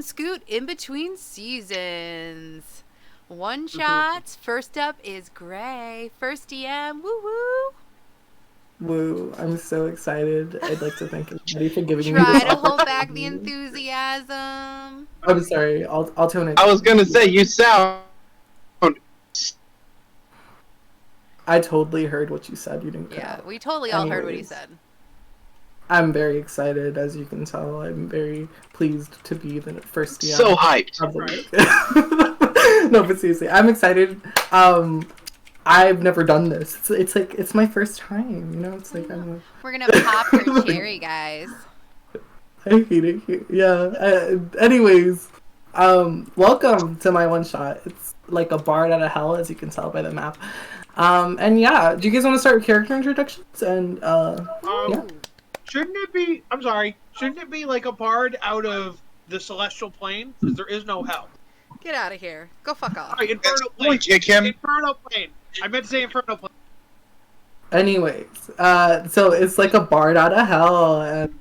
Scoot in between seasons. One shots. First up is Gray. First DM. Woo woo. Woo, I'm so excited. I'd like to thank everybody for giving me Try this to hold back the opportunity. enthusiasm. I'm sorry. I'll tone it. I was gonna say, you sound. I totally heard what you said. You didn't cut Yeah, out. we totally all heard what he Anyways. said. I'm very excited, as you can tell. I'm very pleased to be the first DM So hyped. of the week. No, but seriously, I'm excited. I've never done this. It's like it's my first time. You know, it's like We're gonna pop your cherry, guys. I hate it here. Yeah. Anyways, welcome to my one shot. It's like a Bard Outta Hell, as you can tell by the map. And yeah, do you guys want to start with character introductions? And yeah. Shouldn't it be? I'm sorry. Shouldn't it be like a bard out of the celestial plane? Because there is no hell. Get out of here. Go fuck off. Sorry, Inferno plane. Inferno plane. I meant to say Inferno plane. Anyways, so it's like a Bard Outta Hell, and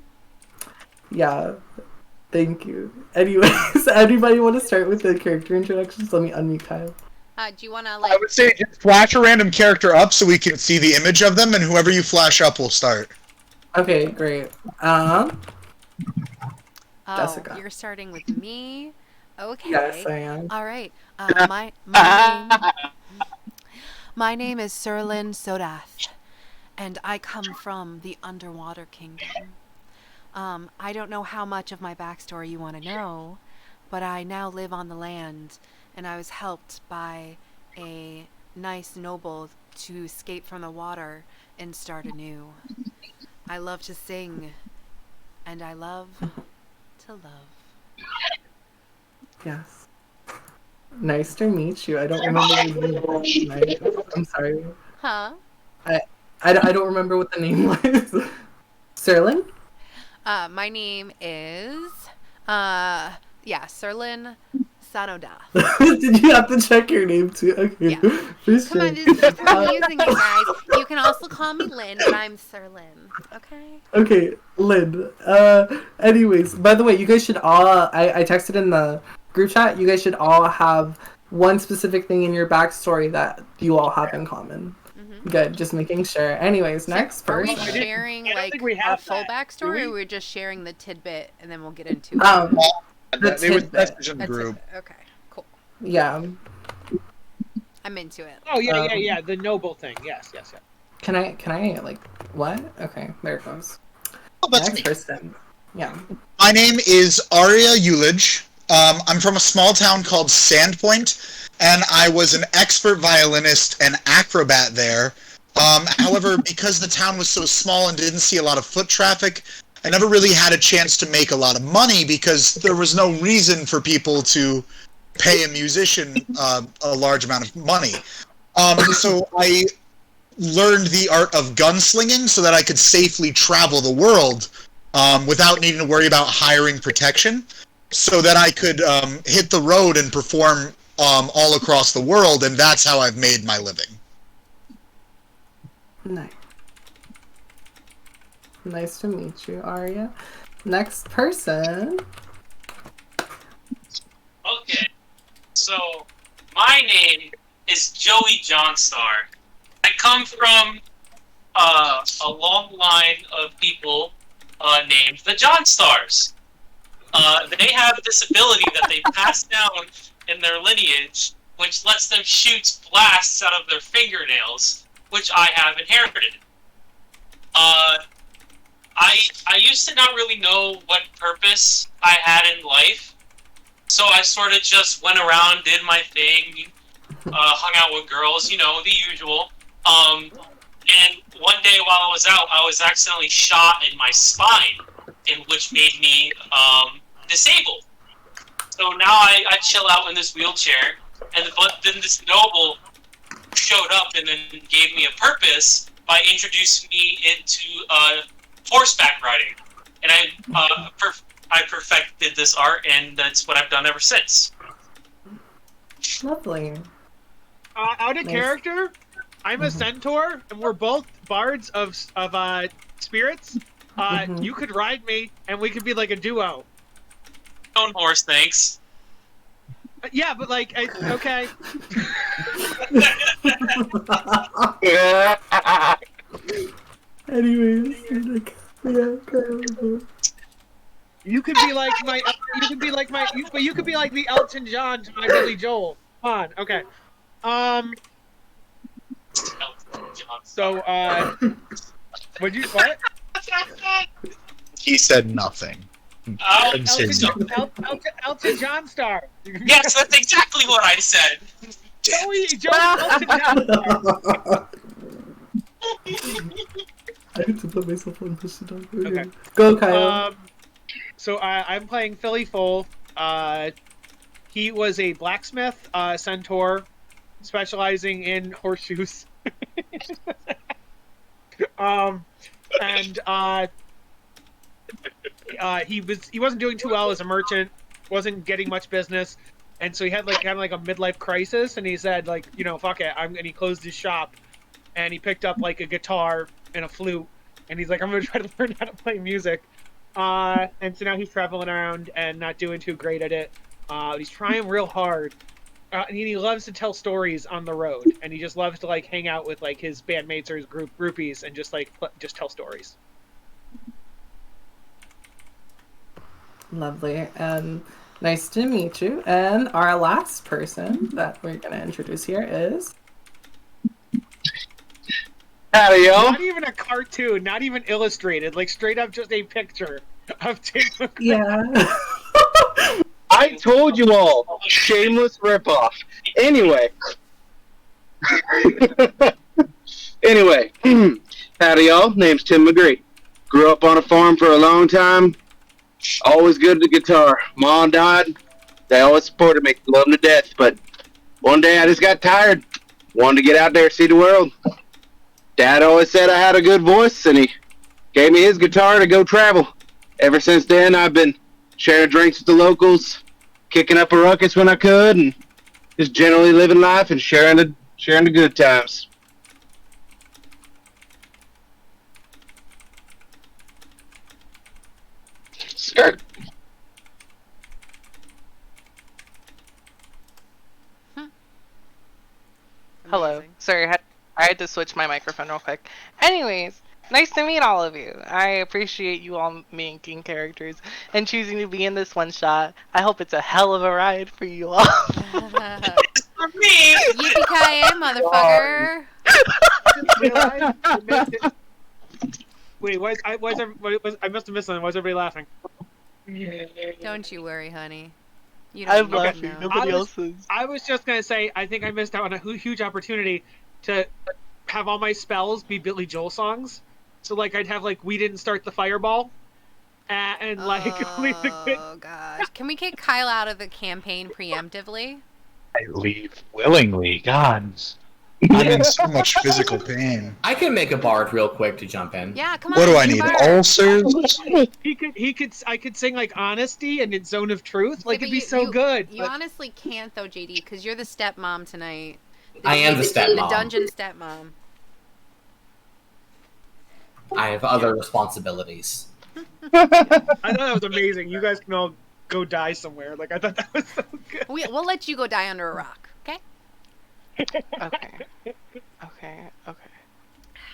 yeah, thank you. Anyways, anybody want to start with the character introductions? Let me unmute Kyle. Do you wanna I would say just flash a random character up so we can see the image of them, and whoever you flash up will start. Okay, great. Jessica. You're starting with me. Okay. Yes, I am. All right. My name is Serlin Sodath, and I come from the Underwater Kingdom. I don't know how much of my backstory you want to know, but I now live on the land, and I was helped by a nice noble to escape from the water and start anew. I love to sing, and I love to love. Yes. Nice to meet you. I don't remember your name. I'm sorry. Huh? I don't remember what the name was. Serlin? My name is, Serlin Sanodath. Did you have to check your name too? Okay. Yeah. For Come on, sure. this is confusing, you guys. You can also call me Lynn, but I'm Serlin. Okay? Okay, Lynn. Anyways, by the way, you guys should all, I texted in the group chat, you guys should all have one specific thing in your backstory that you all have in common. Mm-hmm. Good, just making sure. Anyways, next Are we person. sharing, I don't like, think we a have full that. backstory, Do or we're just sharing the tidbit, and then we'll get into it? The They would tidbit. message in the A group. tidbit. Okay, cool. Yeah. I'm into it. Oh yeah. The noble thing. Yes. Can I, like, what? Okay, there it goes. Oh, that's Next me. person. Yeah. My name is Arya Ulich. I'm from a small town called Sandpoint, and I was an expert violinist and acrobat there. However, because the town was so small and didn't see a lot of foot traffic, I never really had a chance to make a lot of money because there was no reason for people to pay a musician a large amount of money. So I learned the art of gunslinging so that I could safely travel the world without needing to worry about hiring protection, so that I could hit the road and perform all across the world, and that's how I've made my living. Nice. Nice to meet you, Arya. Next person. Okay, so my name is Joey Johnstar. I come from a long line of people named the Johnstars. They have this ability that they pass down in their lineage, which lets them shoot blasts out of their fingernails, which I have inherited. I used to not really know what purpose I had in life, so I sort of just went around, did my thing, hung out with girls, you know, the usual. And one day while I was out, I was accidentally shot in my spine, which made me disabled. So now I chill out in this wheelchair, but then this noble showed up and then gave me a purpose by introducing me into horseback riding, and I perfected this art, and that's what I've done ever since. Lovely. Out of Nice. character, I'm a centaur, and we're both bards of spirits. You could ride me, and we could be like a duo. Own horse, thanks. Yeah, but like, okay. Anyways, like, yeah, okay. You could be like my. You could be like my. But you could be like the Elton John to my Billy Joel. Come on, okay. So, would you what? He said nothing. Oh, Elton John star. yes, that's exactly what I said. Joey Elton John star. I need to put myself on push the dog. Okay. Go, Kyle. So I'm playing Philly Full. He was a blacksmith, centaur, specializing in horseshoes. He wasn't doing too well as a merchant, wasn't getting much business, and so he had kind of like a midlife crisis. And he said, like, you know, fuck it. And he closed his shop, and he picked up like a guitar and a flute, and he's like, I'm gonna try to learn how to play music. And so now he's traveling around and not doing too great at it. He's trying real hard. And he loves to tell stories on the road, and he just loves to like hang out with like his bandmates or his groupies and just just tell stories. Lovely, and nice to meet you. And our last person that we're gonna introduce here is. Howdy, y'all. Not even a cartoon, not even illustrated, like straight up just a picture of Tim McGraw. Yeah. I told you all, shameless ripoff. Anyway. Howdy, y'all. Name's Tim McGree. Grew up on a farm for a long time. Always good at the guitar. Mom died. They always supported me. Love them to death. But one day I just got tired. Wanted to get out there, see the world. Dad always said I had a good voice, and he gave me his guitar to go travel. Ever since then, I've been sharing drinks with the locals, kicking up a ruckus when I could, and just generally living life and sharing the good times. Sure. Hello. Amazing. Sorry, I had to switch my microphone real quick. Anyways, nice to meet all of you. I appreciate you all making characters and choosing to be in this one shot. I hope it's a hell of a ride for you all. For me! Yippee-ki-yay, motherfucker! Wait, I must have missed something. Why is everybody laughing? Don't you worry, honey. You I'm don't laughing. know. Nobody else is. I was just gonna say, I think I missed out on a huge opportunity to have all my spells be Billy Joel songs. So like I'd have like "We Didn't Start the Fireball," and like Oh gosh, can we kick Kyle out of the campaign preemptively? I leave willingly. God. I'm in so much physical pain. I can make a bard real quick to jump in. Yeah, come on. What do I you need? are. Ulcers? I could sing like "Honesty" and "In Zone of Truth." Like Yeah, it'd but be so good. You honestly can't though, JD, because you're the stepmom tonight. I am the stepmom. The dungeon stepmom. I have other responsibilities. I thought that was amazing. You guys can all go die somewhere. Like I thought that was so good. We'll let you go die under a rock, okay? Okay.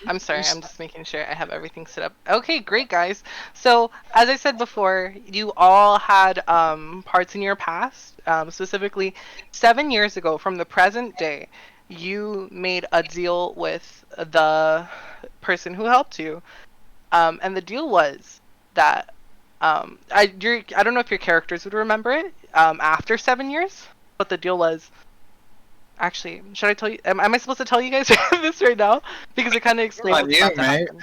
I'm sorry, I'm just making sure I have everything set up. Okay, great, guys. So, as I said before, you all had parts in your past. Specifically, 7 years ago from the present day, you made a deal with the person who helped you. And the deal was that, I don't know if your characters would remember it after 7 years, but the deal was... Actually, should I tell you? Am I supposed to tell you guys this right now? Because it kind of explains Not what's you, about to mate. happen.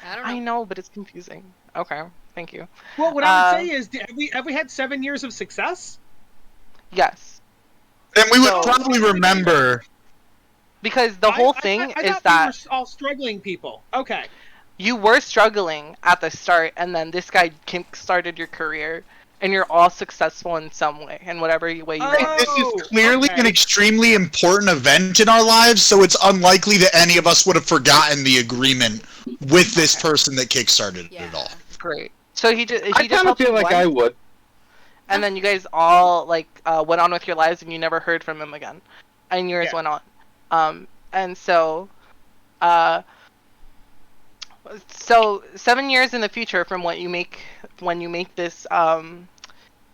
I don't know. I know, but it's confusing. Okay, thank you. Well, what I would say is, have we had 7 years of success? Yes, Then we would So- probably remember. because the whole thing I is thought that we were all struggling people. Okay. you were struggling at the start, and then this guy started your career, and you're all successful in some way, in whatever way you Oh. want. This is clearly okay. an extremely important event in our lives, so it's unlikely that any of us would have forgotten the agreement with this person that kickstarted Yeah. it all. Great. So he just I kind of helped you feel like once, I would. and then you guys all like went on with your lives, and you never heard from him again, and yours Yeah. went on. And so, uh, so 7 years in the future from when you make this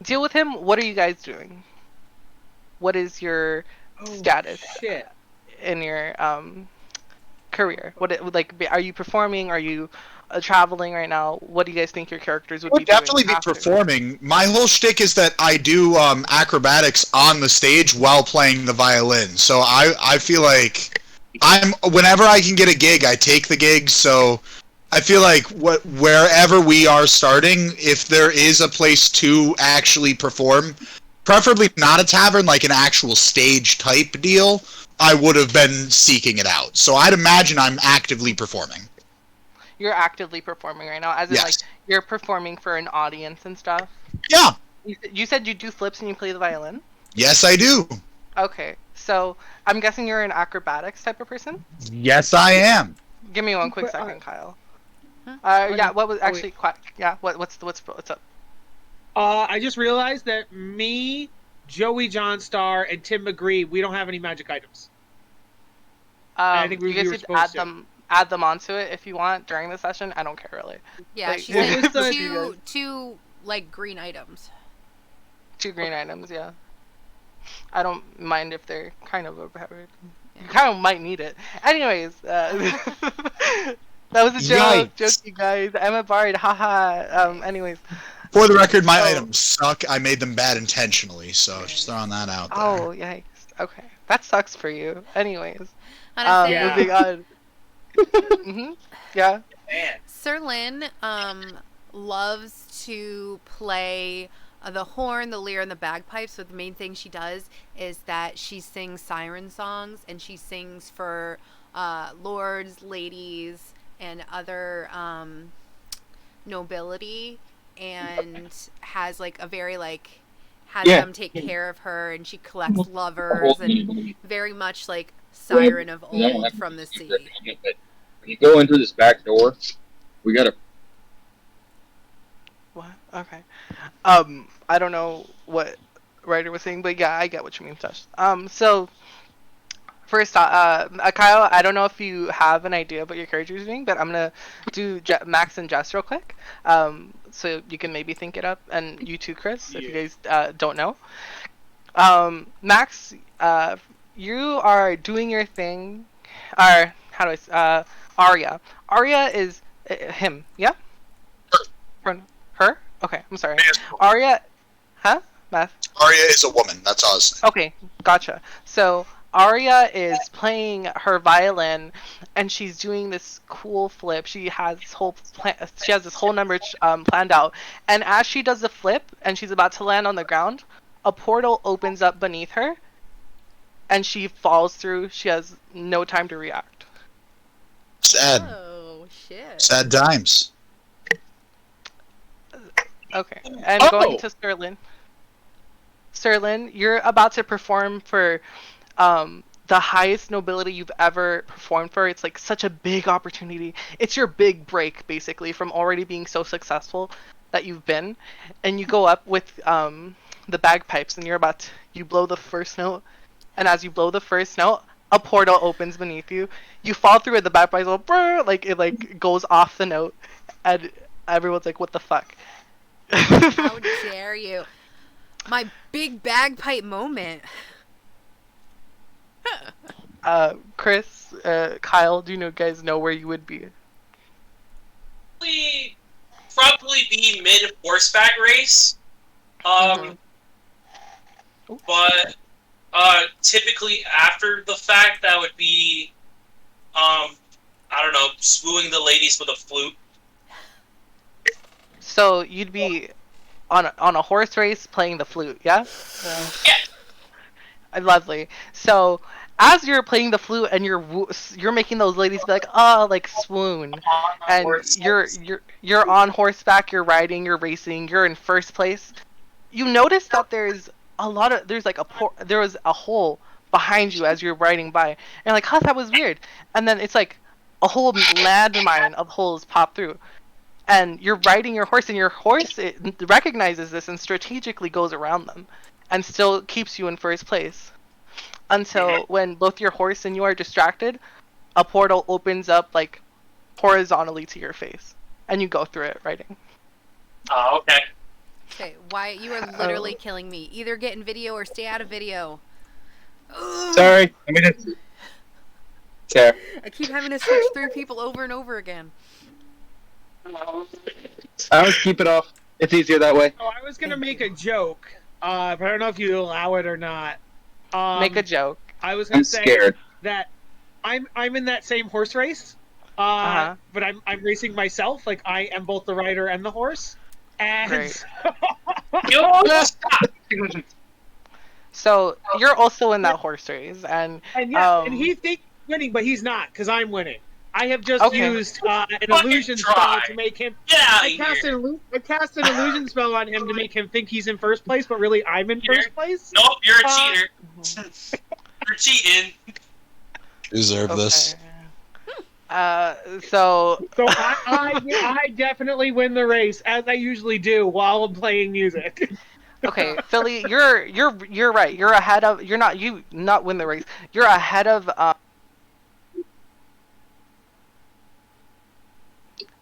deal with him, what are you guys doing? What is your status Shit. in your career? Are you performing? Are you traveling right now? What do you guys think your characters would Would be doing? definitely be after? performing. My whole shtick is that I do acrobatics on the stage while playing the violin. So I feel like whenever I can get a gig, I take the gig. So I feel like wherever we are starting, if there is a place to actually perform, preferably not a tavern, like an actual stage type deal, I would have been seeking it out. So I'd imagine I'm actively performing. You're actively performing right now, as in Yes. like you're performing for an audience and stuff. Yeah. You said you do flips and you play the violin. Yes, I do. Okay, so I'm guessing you're an acrobatics type of person. Yes, I am. Give me one quick second, Kyle. Huh? Yeah. What was actually quite? Yeah. What's up? I just realized that me, Joey Johnstar, and Tim McGree, we don't have any magic items. I think You guys were could supposed to. add them onto it if you want during the session. I don't care really. Yeah, Like- she What said was the- two like green items. 2 green items, yeah. I don't mind if they're kind of overpowered. You kind of might need it. Anyways, that was a joke. Yikes. Joke, you guys. I'm a bard. Haha. Anyways. For the record, my Oh. items suck. I made them bad intentionally, so just throwing that out there. Oh, yikes. Okay. That sucks for you. Anyways. Honestly, Yeah. Moving on. hmm Yeah. Sir Lin loves to play the horn, the lyre, and the bagpipes. So the main thing she does is that she sings siren songs, and she sings for lords, ladies, and other nobility, and has like a very like has Yeah. them take care of her, and she collects lovers, and very much like siren of old from the sea. When you go into this back door, we gotta. What? Okay. I don't know what Ryder was saying, but yeah, I get what you mean, Tush. So first, Kyle, I don't know if you have an idea what your character is doing, but I'm gonna do Max and Jess real quick. So you can maybe think it up, and you too, Chris, if you guys don't know. Max, you are doing your thing. Or how do I? Arya. Arya is him. Yeah. Her? Okay, I'm sorry. Arya. Huh? Math. Arya is a woman. That's all I was saying. Okay, gotcha. So Arya is playing her violin, and she's doing this cool flip. She has this whole number planned out, and as she does the flip and she's about to land on the ground, a portal opens up beneath her, and she falls through. She has no time to react. Sad. Oh shit! Sad times. Okay, and going to Sterling. Sterling, you're about to perform for the highest nobility you've ever performed for. It's like such a big opportunity. It's your big break, basically, from already being so successful that you've been. And you go up with the bagpipes, and you blow the first note. And as you blow the first note, a portal opens beneath you. You fall through it, the bagpipes go brr, like it like goes off the note, and everyone's like, "What the fuck?" How dare you? My big bagpipe moment. Chris, Kyle, do you guys know where you would be? Probably be mid horseback race. But typically after the fact, that would be I don't know, swooing the ladies with a flute. So you'd be on a horse race playing the flute, yeah? Yeah. Lovely. So as you're playing the flute and you're making those ladies be like, oh, like swoon, and you're on horseback, you're riding, you're racing, you're in first place. You notice that there was a hole behind you as you're riding by, and you're like, huh, that was weird. And then it's like a whole landmine of holes pop through. and you're riding your horse, and your horse it recognizes this and strategically goes around them, and still keeps you in first place until when both your horse and you are distracted, a portal opens up like horizontally to your face, and you go through it riding. Oh, okay. Okay, Wyatt, you are literally killing me. Either get in video or stay out of video. Ugh. Sorry. Let me just. There. I keep having to switch through people over and over again. I always keep it off. It's easier that way. Oh, I was gonna make a joke, but I don't know if you allow it or not. Make a joke. I was gonna I'm say scared. that I'm in that same horse race, but I'm racing myself. Like I am both the rider and the horse. And Great. Stop. So you're also in that horse race, and and he thinks he's winning, but he's not because I'm winning. I have just used an illusion spell to make him. Get out of I cast an illusion spell on him to make him think he's in first place, but really I'm in first place. Nope, you're a cheater. You're cheating. Deserve this. So I definitely win the race as I usually do while I'm playing music. okay, Philly, you're right. You're ahead of. You're not win the race. You're ahead of.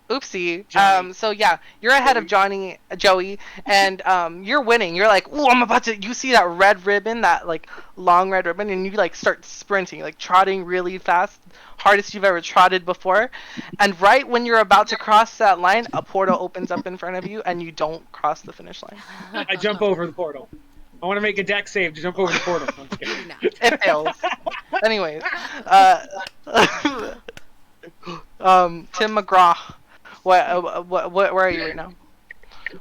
Oopsie. Johnny. So yeah, you're ahead of Joey, and you're winning. You're like, ooh, I'm about to. You see that red ribbon, that like long red ribbon, and you like start sprinting, like trotting really fast, hardest you've ever trotted before. And right when you're about to cross that line, a portal opens up in front of you, and you don't cross the finish line. I jump over the portal. I want to make a deck save to jump over the portal. I'm just kidding. It fails. Anyways, Tim McGraw. Where are you right now?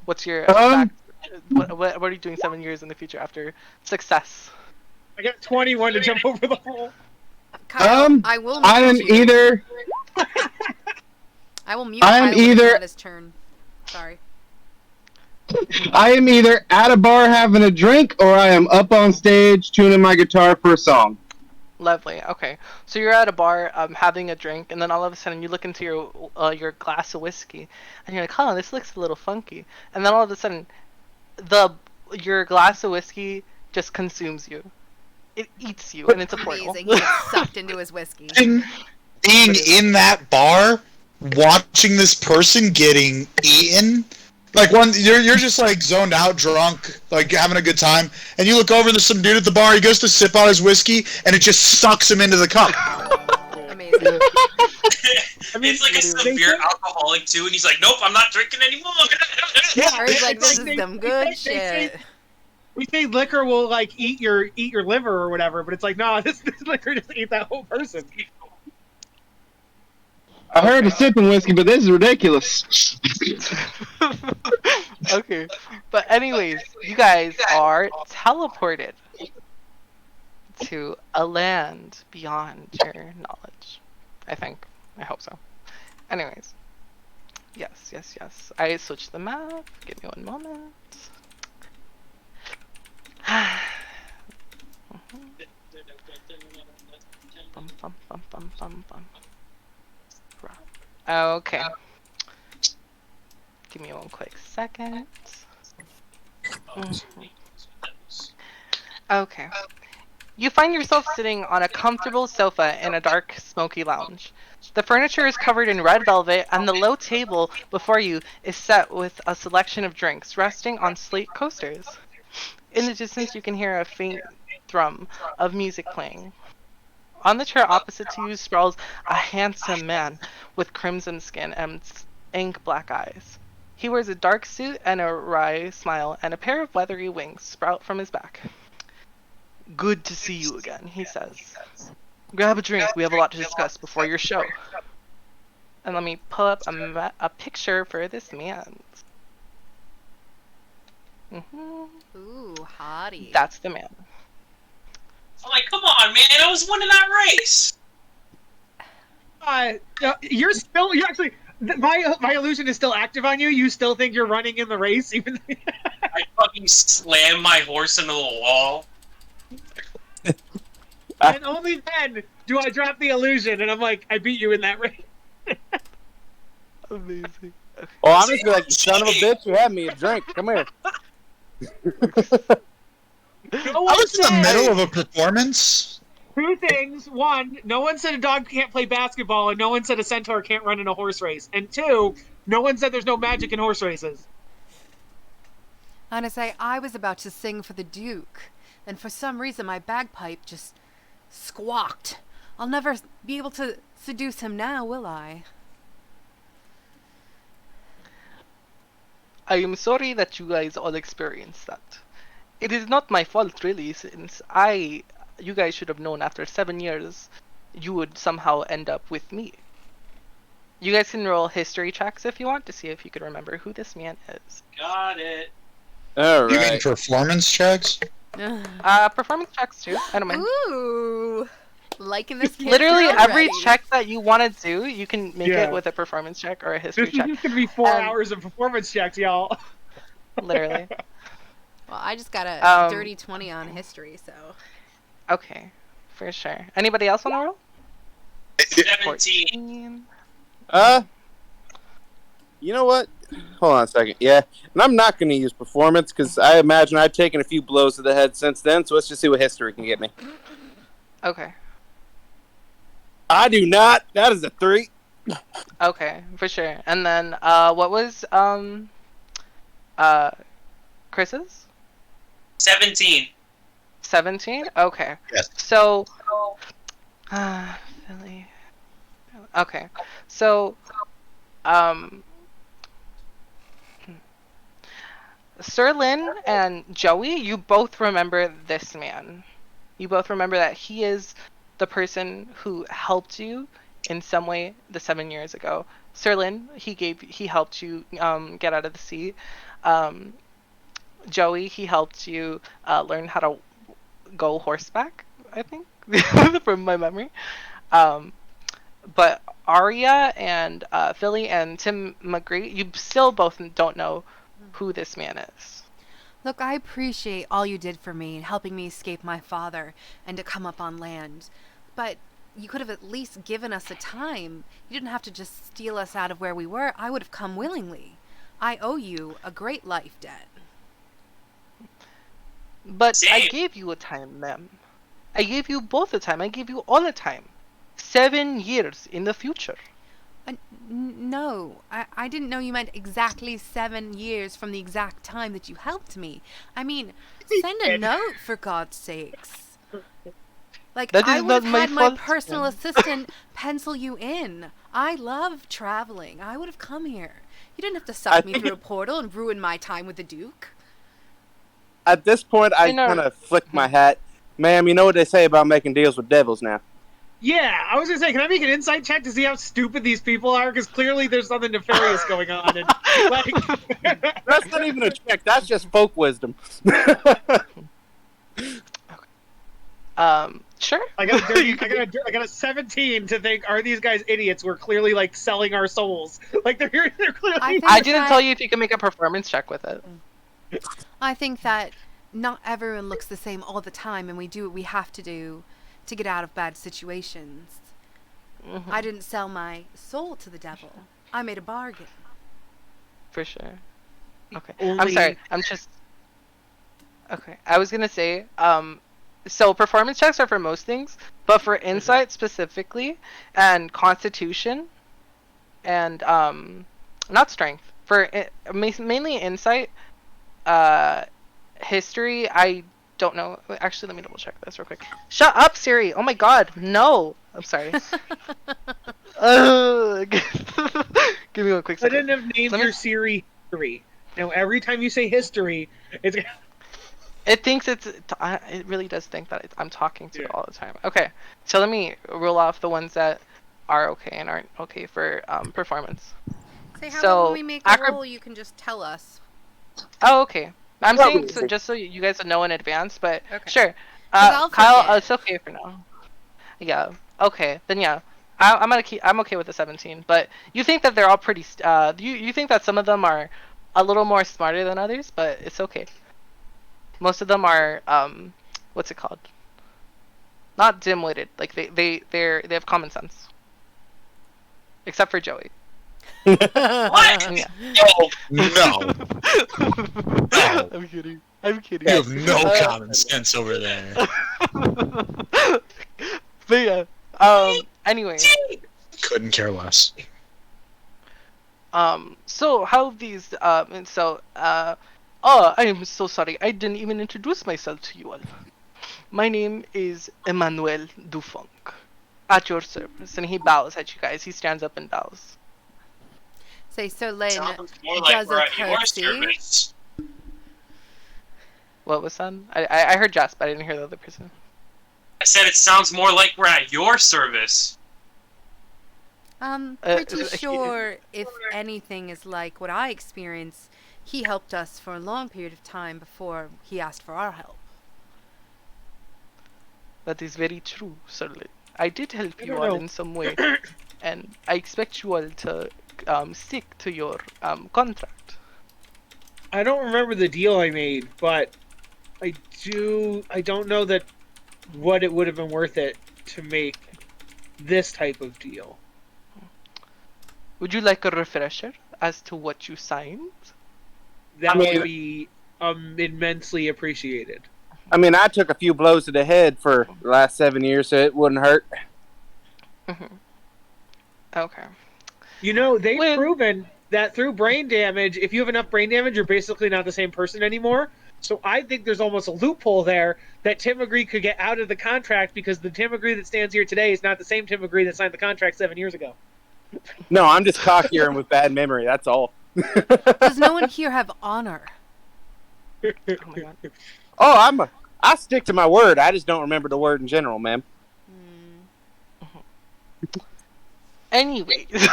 What's your what are you doing 7 years in the future after success? I got 21 to jump over the hole. Kyle, I will mute I am you. either. I will mute I am Kyle when it's either- not his turn. Sorry. I am either at a bar having a drink, or I am up on stage tuning my guitar for a song. Lovely. Okay, so you're at a bar, having a drink, and then all of a sudden you look into your glass of whiskey, and you're like, "Oh, this looks a little funky." And then all of a sudden, your glass of whiskey just consumes you. It eats you, and it's a portal. Amazing. He gets sucked into his whiskey. Being in that bar, watching this person getting eaten, like you're just like zoned out, drunk, like having a good time, and you look over, there's some dude at the bar. He goes to sip on his whiskey, and it just sucks him into the cup. Amazing. It's like a severe alcoholic too, and he's like, "Nope, I'm not drinking anymore." Or he's like, this is They- some good they shit. We say liquor will like eat your liver or whatever, but it's like, no, this liquor just ate that whole person. I heard of sipping whiskey, but this is ridiculous. Okay, but anyways, you guys are teleported to a land beyond your knowledge. I think. I hope so. Anyways. Yes. I switched the map. Give me one moment. Okay. Give me one quick second. Okay. You find yourself sitting on a comfortable sofa in a dark, smoky lounge. The furniture is covered in red velvet, and the low table before you is set with a selection of drinks resting on slate coasters. In the distance, you can hear a faint thrum of music playing. On the chair opposite to you sprawls a handsome man with crimson skin and ink black eyes. He wears a dark suit, and a wry smile and a pair of leathery wings sprout from his back. "Good to see you again," he says. "Grab a drink, we have a lot to discuss before your show." And let me pull up a picture for this man. Ooh, hottie. That's the man. I'm like, come on, man! I was winning that race. You're actually my illusion is still active on you. You still think you're running in the race, even. I fucking slammed my horse into the wall. And only then do I drop the illusion, and I'm like, I beat you in that race. Amazing. Oh, I'm just like, son of a bitch, you had me a drink. Come here. No I one was in the said middle of a performance. two things. One, no one said a dog can't play basketball, and no one said a centaur can't run in a horse race. And two, no one said there's no magic in horse races. I'm gonna say I was about to sing for the Duke, and for some reason my bagpipe just squawked. I'll never be able to seduce him now, will I? I am sorry that you guys all experienced that. It is not my fault, really, since you guys should have known after 7 years you would somehow end up with me. You guys can roll history checks if you want to see if you can remember who this man is. Got it. All You mean right. performance checks? Performance checks too. I don't mind. Ooh, liking this character Literally every already. check that you want to do, you can make Yeah. it with a performance check or a history This check. is gonna be 4 Um, hours of performance checks, y'all. Literally. Well, I just got a Um, dirty 20 on history, so. Okay, for sure. Anybody else want to roll? 17. 14. You know what? Hold on a second. Yeah, and I'm not going to use performance because I imagine I've taken a few blows to the head since then. So let's just see what history can get me. Okay. I do not. That is a 3. Okay, for sure. And then what was Chris's? 17. 17? Okay. Yes. So Philly. Okay. So Sir Lin and Joey, you both remember this man. You both remember that he is the person who helped you in some way the 7 years ago. Sir Lin, he helped you get out of the sea. Joey, he helped you learn how to go horseback, I think, from my memory. But Arya and Philly and Tim McGree, you still both don't know who this man is. Look, I appreciate all you did for me in helping me escape my father and to come up on land. But you could have at least given us a time. You didn't have to just steal us out of where we were. I would have come willingly. I owe you a great life debt. But I Same. gave you a time, ma'am. I gave you both a time. I gave you all the time. 7 years in the future. No, I didn't know you meant exactly 7 years from the exact time that you helped me. I mean, send a note for God's sakes. Like, That I is would not have my had my fault, personal ma'am. assistant pencil you in. I love traveling. I would have come here. You didn't have to suck me think through a portal and ruin my time with the Duke. At this point, I know- kind of flick my hat. Ma'am, you know what they say about making deals with devils now. Yeah, I was gonna say, can I make an insight check to see how stupid these people are? Because clearly there's something nefarious going on. And like, That's not even a check. That's just folk wisdom. Sure. I got a 17 to think, are these guys idiots? We're clearly like selling our souls. Like they're clearly. I think I didn't that- tell you if you can make a performance check with it. I think that not everyone looks the same all the time, and we do what we have to do to get out of bad situations. Mhm. I didn't sell my soul to the devil. I made a bargain. For sure. Okay. Only- I'm sorry. I'm just. Okay. I was gonna say, so performance checks are for most things, but for insight specifically, and constitution, and not strength. For mainly insight, history. I don't know. Actually, let me double check this real quick. Shut up, Siri. Oh my God, no. I'm sorry. Give me one quick I second. didn't have named Let me- your Siri history. Now every time you say history, it's It thinks it really does think that I'm talking to it Yeah. all the time. Okay, so let me rule off the ones that are okay and aren't okay for performance. Say, how So, about when we make a acro- roll, you can just tell us. Oh, okay. I'm Probably. saying so just so you guys know in advance, but Okay. sure. 'Cause I'll Kyle, forget. it's okay for now. Yeah. Okay. Then yeah, I'm okay with the 17. But you think that they're all pretty. You think that some of them are a little more smarter than others, but it's okay. Most of them are what's it called? Not dim-witted. Like they have common sense. Except for Joey. What? Yeah. No. I'm kidding. I'm kidding. You have no common sense over there. But yeah. Anyway. Couldn't care less. So how these and so oh, I am so sorry. I didn't even introduce myself to you all. My name is Emmanuel Dufunk. At your service, and he bows at you guys. He stands up and bows. Say, so Lynn Sounds more like does we're a at your curtsy. service. What was that? I heard Jasp, but I didn't hear the other person. I said it sounds more like we're at your service. Pretty sure if anything is like what I experienced, he helped us for a long period of time before he asked for our help. That is very true, certainly. I did help you don't all know. in some way, and I expect you all to stick to your contract. I don't remember the deal I made, but I don't know that what it would have been worth it to make this type of deal. Would you like a refresher as to what you signed? That I mean- would be immensely appreciated. I mean, I took a few blows to the head for the last 7 years, so it wouldn't hurt. Okay. You know, they've Well- proven that through brain damage, if you have enough brain damage, you're basically not the same person anymore. So I think there's almost a loophole there that Tim McGree could get out of the contract because the Tim McGree that stands here today is not the same Tim McGree that signed the contract 7 years ago. No, I'm just cockier and with bad memory, that's all. Does no one here have honor? Oh my god. Oh, I stick to my word. I just don't remember the word in general, ma'am. Anyways,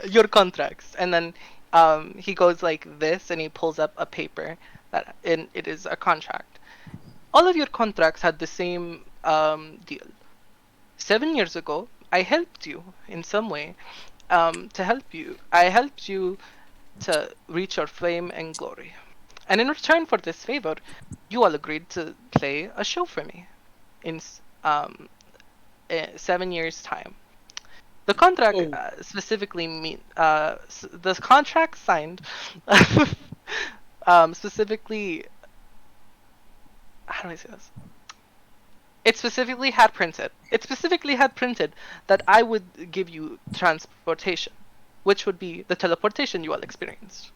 your contracts, and then he goes like this, and he pulls up a paper and it is a contract. All of your contracts had the same deal. 7 years ago, I helped you in some way. To help you, I helped you to reach your fame and glory. And in return for this favor, you all agreed to play a show for me in 7 years' time. The contract specifically the contract signed specifically. How do I say this? It specifically had printed that I would give you transportation, which would be the teleportation you all experienced.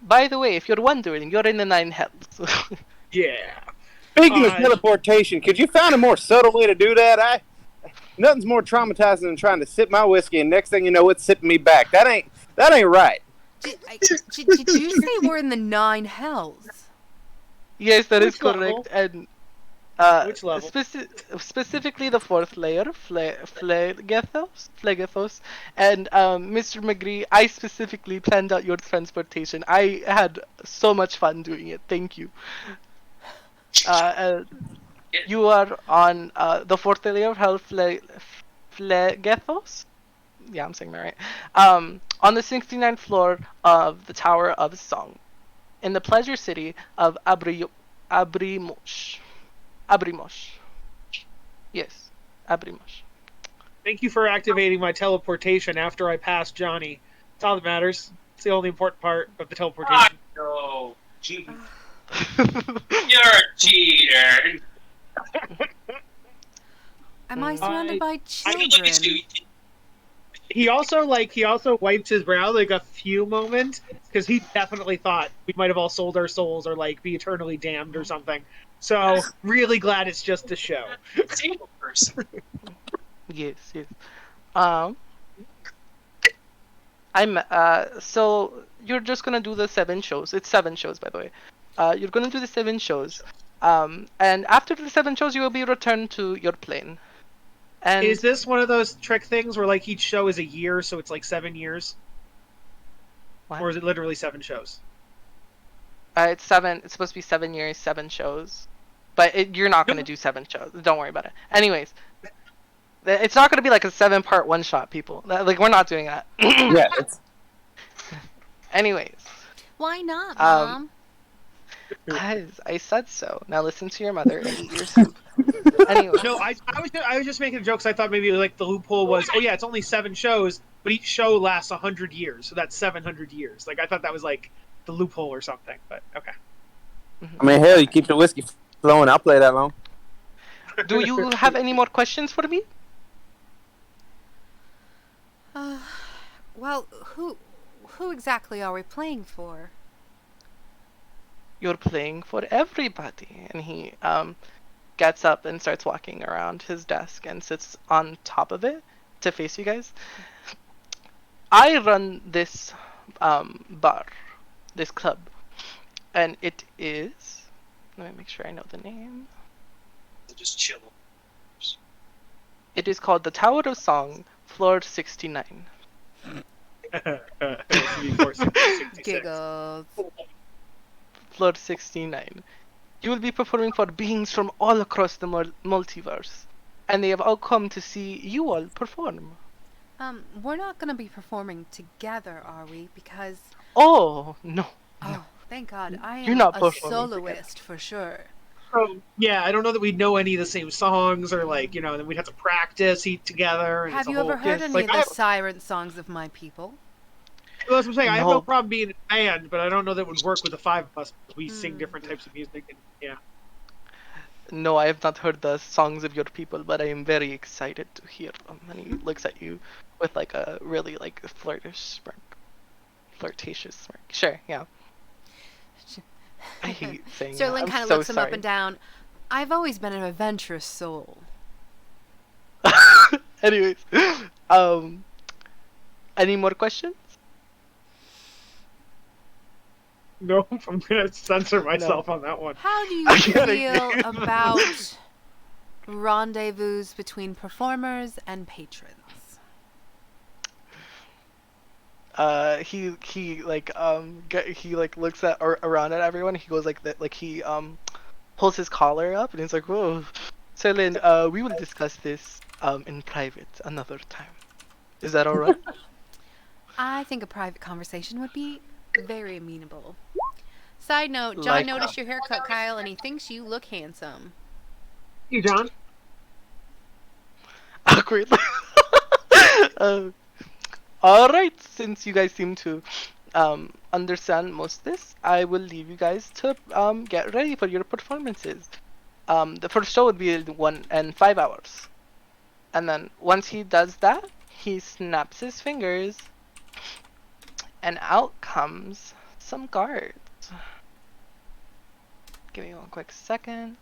By the way, if you're wondering, you're in the 9 hells. Yeah. Speaking of teleportation, could you find a more subtle way to do that? Nothing's more traumatizing than trying to sip my whiskey, and next thing you know, it's sipping me back. That ain't right. Did you say we're in the 9 hells? Yes, that is Which level? correct. And Which level? specifically the 4th layer, Phlegethos. And Mr. McGree, I specifically planned out your transportation. I had so much fun doing it. Thank you. You are on the 4th layer of Hell, Phlegethos? Yeah, I'm saying that right. On the 69th floor of the Tower of Song, in the pleasure city of Abrimosh. Yes, Abrimosh. Thank you for activating my teleportation after I passed Johnny. That's all that matters. It's the only important part of the teleportation. No. You're a cheater. Am I surrounded by I children? look at you. He also wiped his brow like a few moments because he definitely thought we might have all sold our souls or like be eternally damned or something. So really glad it's just a show. Single person. Yes. So you're just gonna do the 7 shows. It's 7 shows, by the way. You're gonna do the 7 shows. And after the 7 shows, you will be returned to your plane. And Is this one of those trick things where like each show is a year, so it's like 7 years? What? Or is it literally 7 shows? It's 7. It's supposed to be 7 years, 7 shows. But you're not gonna do 7 shows. Don't worry about it. Anyways, it's not gonna be like a 7-part one-shot, people. Like we're not doing that. Yeah. Anyways. Why not, Mom? Guys, I said so. Now listen to your mother and eat your soup. Anyway. No, I was just making jokes. I thought maybe like the loophole was, oh yeah, it's only 7 shows, but each show lasts 100 years, so that's 700 years. Like I thought that was like the loophole or something. But okay. I mean, hell, you keep the whiskey flowing. I'll play that long. Do you have any more questions for me? Well, who exactly are we playing for? You're playing for everybody. And he gets up and starts walking around his desk and sits on top of it to face you guys. I run this bar, this club, and it is. Let me make sure I know the name. Just chill. It is called the Tower of Song, floor 69. Before 66. Giggles. Floor 69. You will be performing for beings from all across the multiverse, and they have all come to see you all perform. We're not gonna be performing together, are we? Because Oh, no. oh, thank God, I You're am not a performing soloist for sure. Yeah, I don't know that we'd know any of the same songs, or like then we'd have to practice eat together. And Have it's a you whole, ever heard any like, of the siren songs of my people? Well, that's what I'm saying. I have No. no problem being in a band, but I don't know that would work with the 5 of us. We sing different types of music, and yeah. No, I have not heard the songs of your people, but I am very excited to hear them. And he looks at you with like a really like flirtatious smirk. Sure, yeah. I hate saying that. Sterling I'm kind of so looks him up sorry. and down. I've always been an adventurous soul. Anyways, any more questions? No, I'm gonna censor myself on that one. How do you I gotta feel give- about rendezvous between performers and patrons? He looks at or around at everyone. He goes like that, like he pulls his collar up and he's like, "Whoa, Selin, we will discuss this in private another time. Is that all right?" I think a private conversation would be very amenable. Side note, John Like- noticed your haircut, Kyle, and he thinks you look handsome. You, John? Awkwardly. All right, since you guys seem to understand most of this, I will leave you guys to get ready for your performances. The first show would be 1 and 5 hours, and then once he does that, he snaps his fingers, and out comes some guards. Give me one quick second.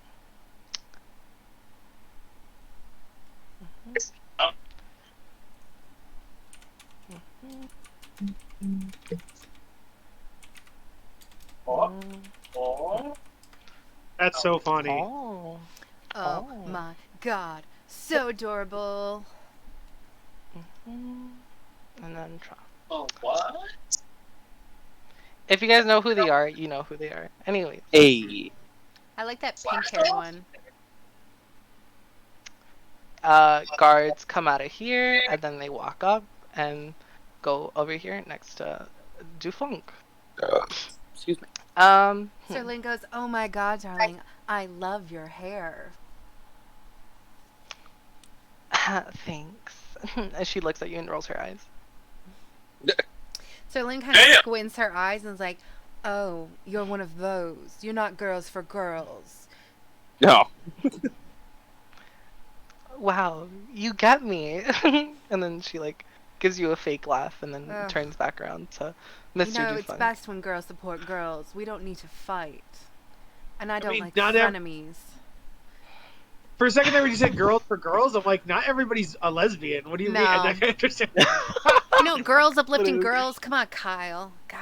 That's so funny. Oh. Oh, Oh. my God, so adorable. And then drop. Oh, what? If you guys know who they are, you know who they are. Anyway, Hey. I like that pink-haired one. guards come out of here, and then they walk up and go over here next to Dufunk. Excuse me. Sterling goes, "Oh my God, darling, I love your hair." Thanks. And she looks at you and rolls her eyes. Sterling kind of Damn. squints her eyes and is like, "Oh, you're one of those. You're not girls for girls." No. Wow, you get me. And then she like gives you a fake laugh and then Ugh. turns back around to You Mr. know, it's Dufunk. best when girls support girls. We don't need to fight. And I don't mean, like not frenemies. For a second there, when you said girls for girls, I'm like, not everybody's a lesbian. What do you mean? No. And I can understand. You know, girls uplifting Literally. girls. Come on, Kyle. God.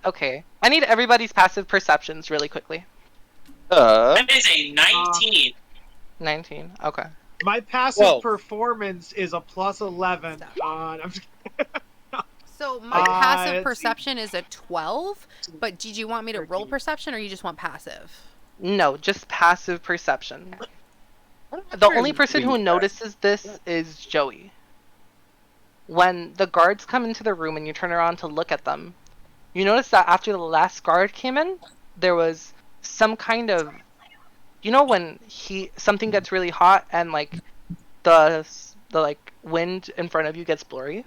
Okay, I need everybody's passive perceptions really quickly. That is a 19. 19. Okay. My passive Whoa. performance is a plus 11 Stop. on. I'm just, So my let's passive see. perception is a 12, but did you want me to roll 13. perception or you just want passive? No, just passive perception. The only person who notices this is Joey. When the guards come into the room and you turn around to look at them, you notice that after the last guard came in, there was some kind of you know when something gets really hot and like the like wind in front of you gets blurry,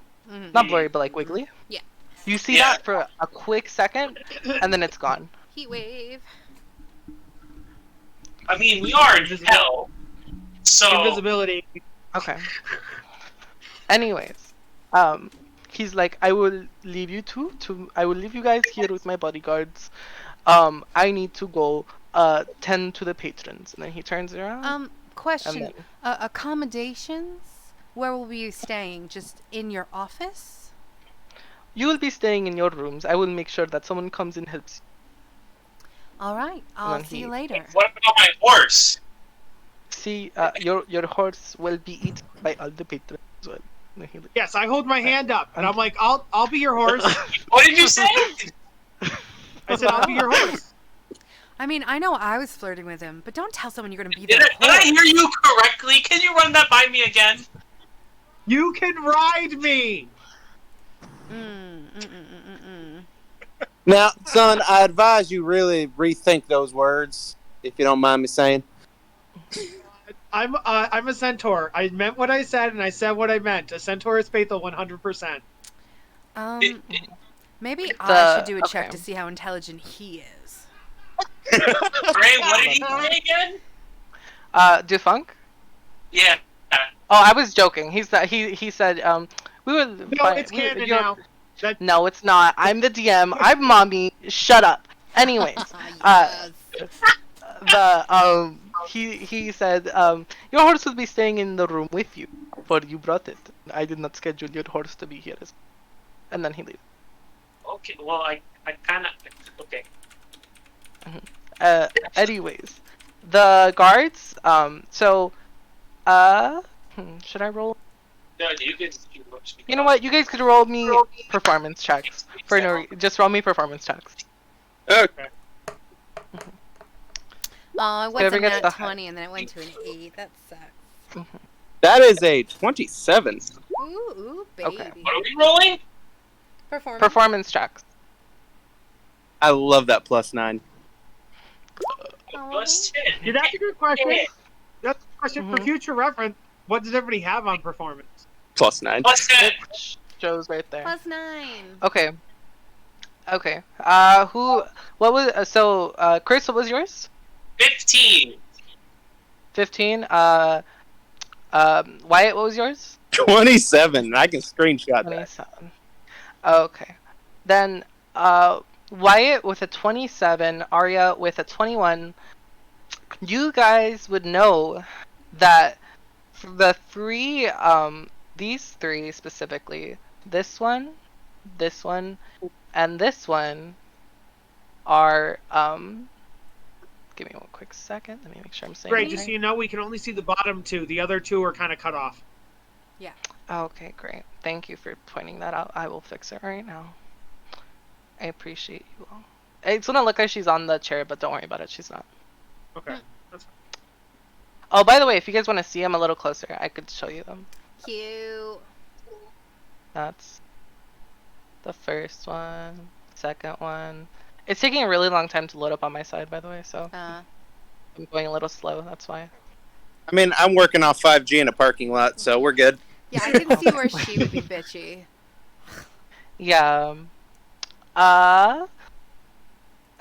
not blurry but like wiggly. Yeah. You see that for a quick second, and then it's gone. Heat wave. I mean, we are in hell, so Invisibility. Okay. Anyways, he's like, I will leave you I will leave you guys here with my bodyguards. I need to go tend to the patrons. And then he turns around. Question. Accommodations? Where will we be staying? Just in your office? You will be staying in your rooms. I will make sure that someone comes and helps you. All right. I'll see you later. What about my horse? See, your horse will be eaten by all the patrons as well. Yes, I hold my hand up, and I'm like, I'll be your horse. What did you say? I said, I'll be your horse. I mean, I know I was flirting with him, but don't tell someone you're going to be there. Did I hear you correctly? Can you run that by me again? You can ride me. Now, son, I advise you really rethink those words, if you don't mind me saying. I'm a centaur. I meant what I said, and I said what I meant. A centaur is faithful 100%. Maybe I should do a check to see how intelligent he is. Ray, what did he say again? Defunct? Yeah. Oh, I was joking. He said we were. No, it's canon now. No, it's not. I'm the DM. I'm mommy. Shut up. Anyways, he said your horse will be staying in the room with you, for you brought it. I did not schedule your horse to be here, and then he leaves. Okay. Well, I kind of okay. Anyways, the guards. Should I roll? No, you can. You know what? You guys could roll me performance checks for no. Just roll me performance checks. Okay. Oh, it wasn't that 20, and then it went to an 8. That sucks. That is a 27. Ooh, baby. Okay. What are we rolling? Performance checks. I love that +9. Plus 10. Yeah, that's a good question. That's a question for future reference. What does everybody have on performance? +9. Plus 10. It shows right there. +9. Okay. What was Chris? What was yours? 15. 15. Wyatt, what was yours? 27. I can screenshot that. 27. Okay. Then Wyatt with a 27, Arya with a 21. You guys would know that the three, these three specifically, this one, and this one are, give me one quick second. Let me make sure I'm saying Great, just so you know, we can only see the bottom two. The other two are kind of cut off. Yeah. Okay, great. Thank you for pointing that out. I will fix it right now. I appreciate you all. It's gonna look like she's on the chair, but don't worry about it. She's not. Okay. That's fine. Oh, by the way, if you guys want to see them a little closer, I could show you them. Cute. That's the first one, second one. It's taking a really long time to load up on my side, by the way, so I'm going a little slow. That's why. I mean, I'm working off 5G in a parking lot, so we're good. Yeah, I can see where she would be bitchy. Yeah.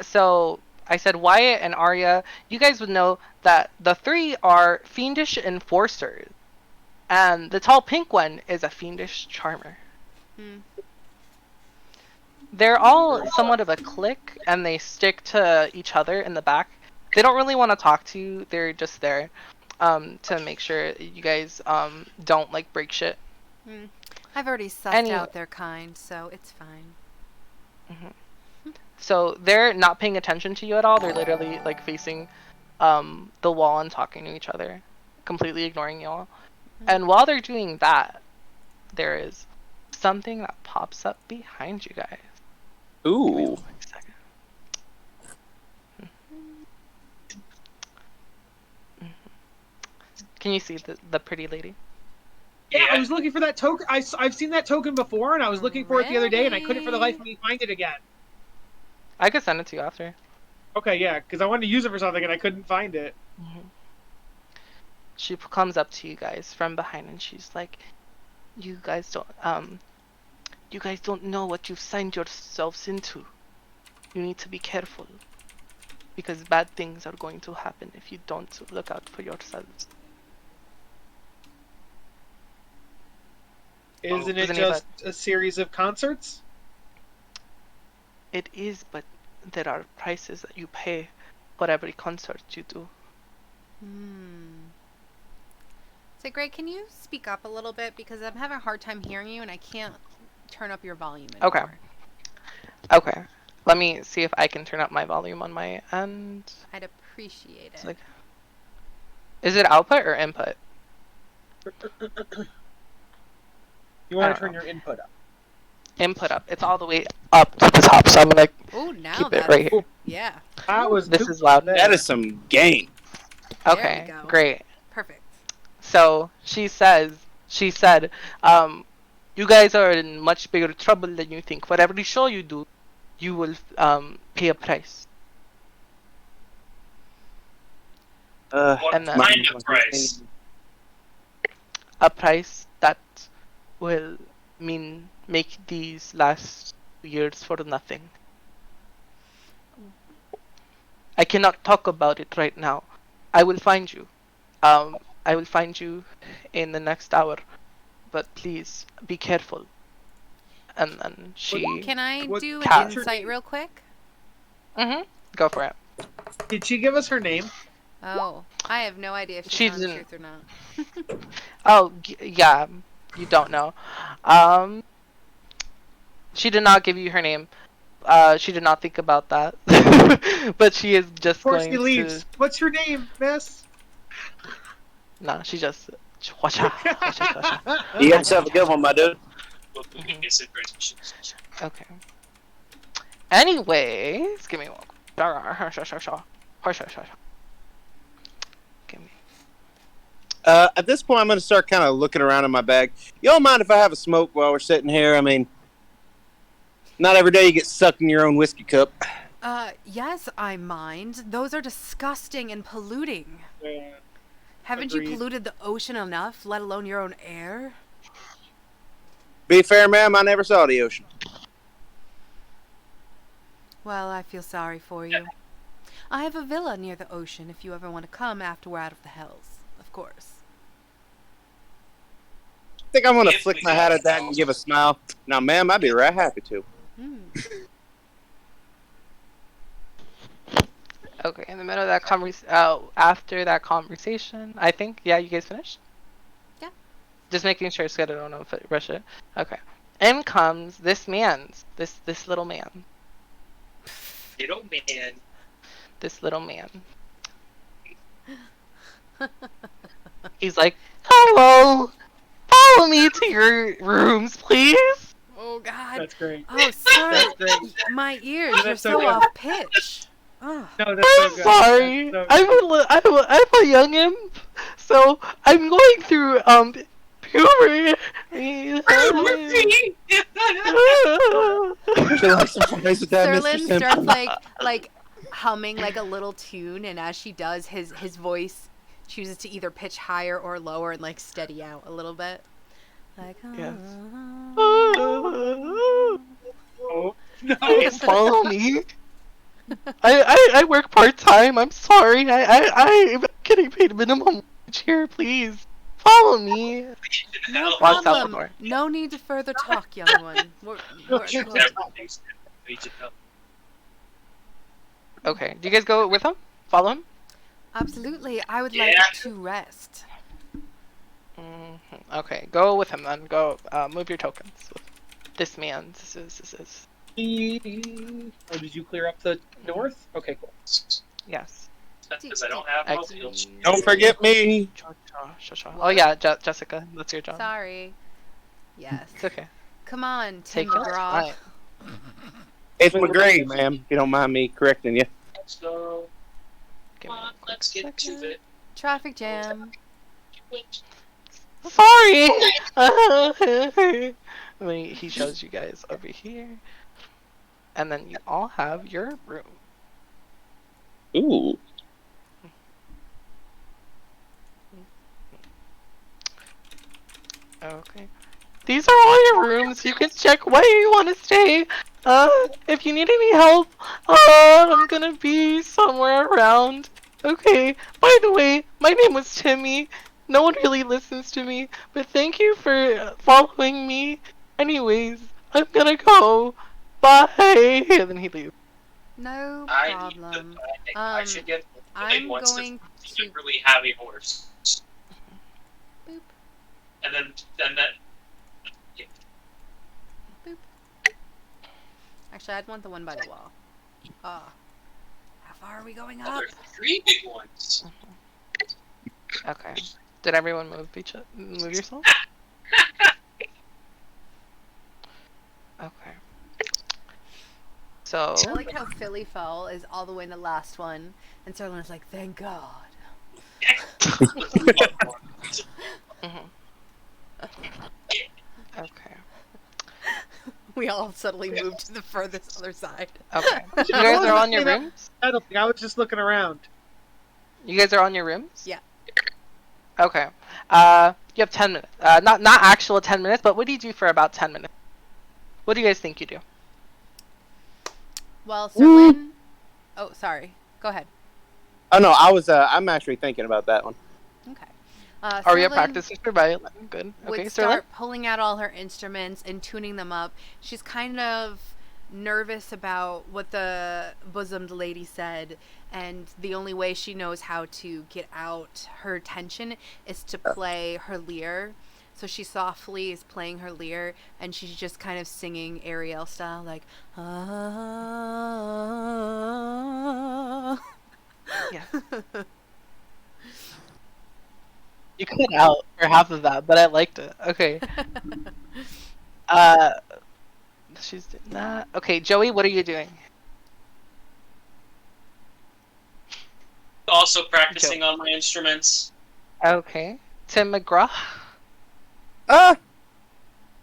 So I said Wyatt and Arya. You guys would know that the three are fiendish enforcers, and the tall pink one is a fiendish charmer. They're all somewhat of a clique, and they stick to each other in the back. They don't really want to talk to you. They're just there to make sure you guys don't like break shit. I've already sussed out their kind, so it's fine. So they're not paying attention to you at all. They're literally like facing the wall and talking to each other, completely ignoring you all. And while they're doing that, there is something that pops up behind you guys. Ooh. Can you see the pretty lady? Yeah, I was looking for that token. I've seen that token before, and I was looking for it the other day, and I couldn't for the life of me find it again. I could send it to you after. Okay, yeah, because I wanted to use it for something and I couldn't find it. She comes up to you guys from behind and she's like, you guys don't know what you've signed yourselves into. You need to be careful. Because bad things are going to happen if you don't look out for yourselves. Isn't it Does just a series of concerts? It is, but there are prices that you pay for every concert you do. So, Greg, can you speak up a little bit? Because I'm having a hard time hearing you and I can't turn up your volume anymore. Okay. Let me see if I can turn up my volume on my end. I'd appreciate it. Like, is it output or input? You want to turn your input up. Input up. It's all the way up to the top, so I'm gonna keep it right here. Yeah. This is loud. That is some game. Okay, There we go. great. Perfect. So she said, you guys are in much bigger trouble than you think. For every show you do, you will pay a price. What and then- kind of price? A price that will make these last years for nothing. I cannot talk about it right now. I will find you. I will find you in the next hour. But please be careful. And then she. Can I do an cat- insight real quick? Go for it. Did she give us her name? Oh, I have no idea if She she's telling the didn't- truth or not. Oh, yeah. You don't know. She did not give you her name. She did not think about that. But she is just Before going she leaves, to. what's your name, miss? No, she just. You got yourself a good one, my dude. Okay. Anyways, give me one. Give me. At this point, I'm going to start kind of looking around in my bag. You don't mind if I have a smoke while we're sitting here? I mean, not every day you get sucked in your own whiskey cup. Yes, I mind. Those are disgusting and polluting. Yeah. Haven't Agreed. you polluted the ocean enough, let alone your own air? Be fair, ma'am, I never saw the ocean. Well, I feel sorry for you. I have a villa near the ocean if you ever want to come after we're out of the hells, of course. I think I'm going to If flick we my got hat at that the and give a smile. Now, ma'am, I'd be right happy to. Okay, in the middle of that after that conversation, I think, yeah, you guys finished? Yeah. Just making sure, so I don't know if I rush it. Okay. In comes this little man. Little man. This little man. He's like, hello! Follow me to your rooms, please! Oh, God. That's great. Oh, sir, That's great. my ears, That's you're so so good. off pitch. Oh. No, that's so I'm good. sorry. That's so good. I'm a young imp, so I'm going through puberty. She likes to place with that, Mr. Serlin Simpson. starts like humming like a little tune, and as she does, his voice chooses to either pitch higher or lower and like steady out a little bit. Like, Yes. Oh, no. Please follow me. I work part time. I'm sorry. I'm getting paid minimum wage here. Please follow me. no Walks out the problem. door. No need to further talk, young one. We're Okay. Do you guys go with him? Follow him? absolutely. I would like Yeah. to rest. Okay. Go with him then. Go. Move your tokens. This man. This is. Oh, did you clear up the north? Okay, cool. Yes. Because I don't have no fields. Don't forget me. Oh yeah, Jessica. That's your job. Sorry. Yes. It's okay. Come on, Take Tim it. McGraw. Right. It's McGree, ma'am. If you don't mind me correcting you. Let's go. Give Come me on, a quick let's get to second. it. Traffic jam. Sorry. He shows you guys over here, and then you all have your room. Ooh. Okay. These are all your rooms. You can check where you want to stay. If you need any help, I'm gonna be somewhere around. Okay. By the way, my name was Timmy. No one really listens to me, but thank you for following me. Anyways, I'm gonna go. Bye. And then he leaves. No I problem. I should get I'm once going to to really have a horse. boop, And then that. Yeah. boop. Actually, I'd want the one by the wall. How far are we going Oh, up? there's 3 big ones. Okay. Did everyone move yourself? Okay. So. I like how Philly fell is all the way in the last one, and Sterling was like, "Thank God." Mhm. Okay. We all suddenly moved to the furthest other side. Okay. You guys are on your rooms? I don't think I was just looking around. You guys are on your rooms? Yeah. Okay. You have 10 minutes. Not actual 10 minutes, but what do you do for about 10 minutes? What do you guys think you do? Well, Sterling. Oh, sorry. Go ahead. Oh no, I'm actually thinking about that one. Okay. Aria Sterling practices for violin. Good. Okay, would Sterling? start pulling out all her instruments and tuning them up. She's kind of nervous about what the bosomed lady said, and the only way she knows how to get out her tension is to play her lyre. So she softly is playing her lyre, and she's just kind of singing Ariel style, like, ah. Yeah. You cut out for half of that, but I liked it. Okay. She's doing that. Okay, Joey, what are you doing? Also practicing on my instruments. Okay. Tim McGraw?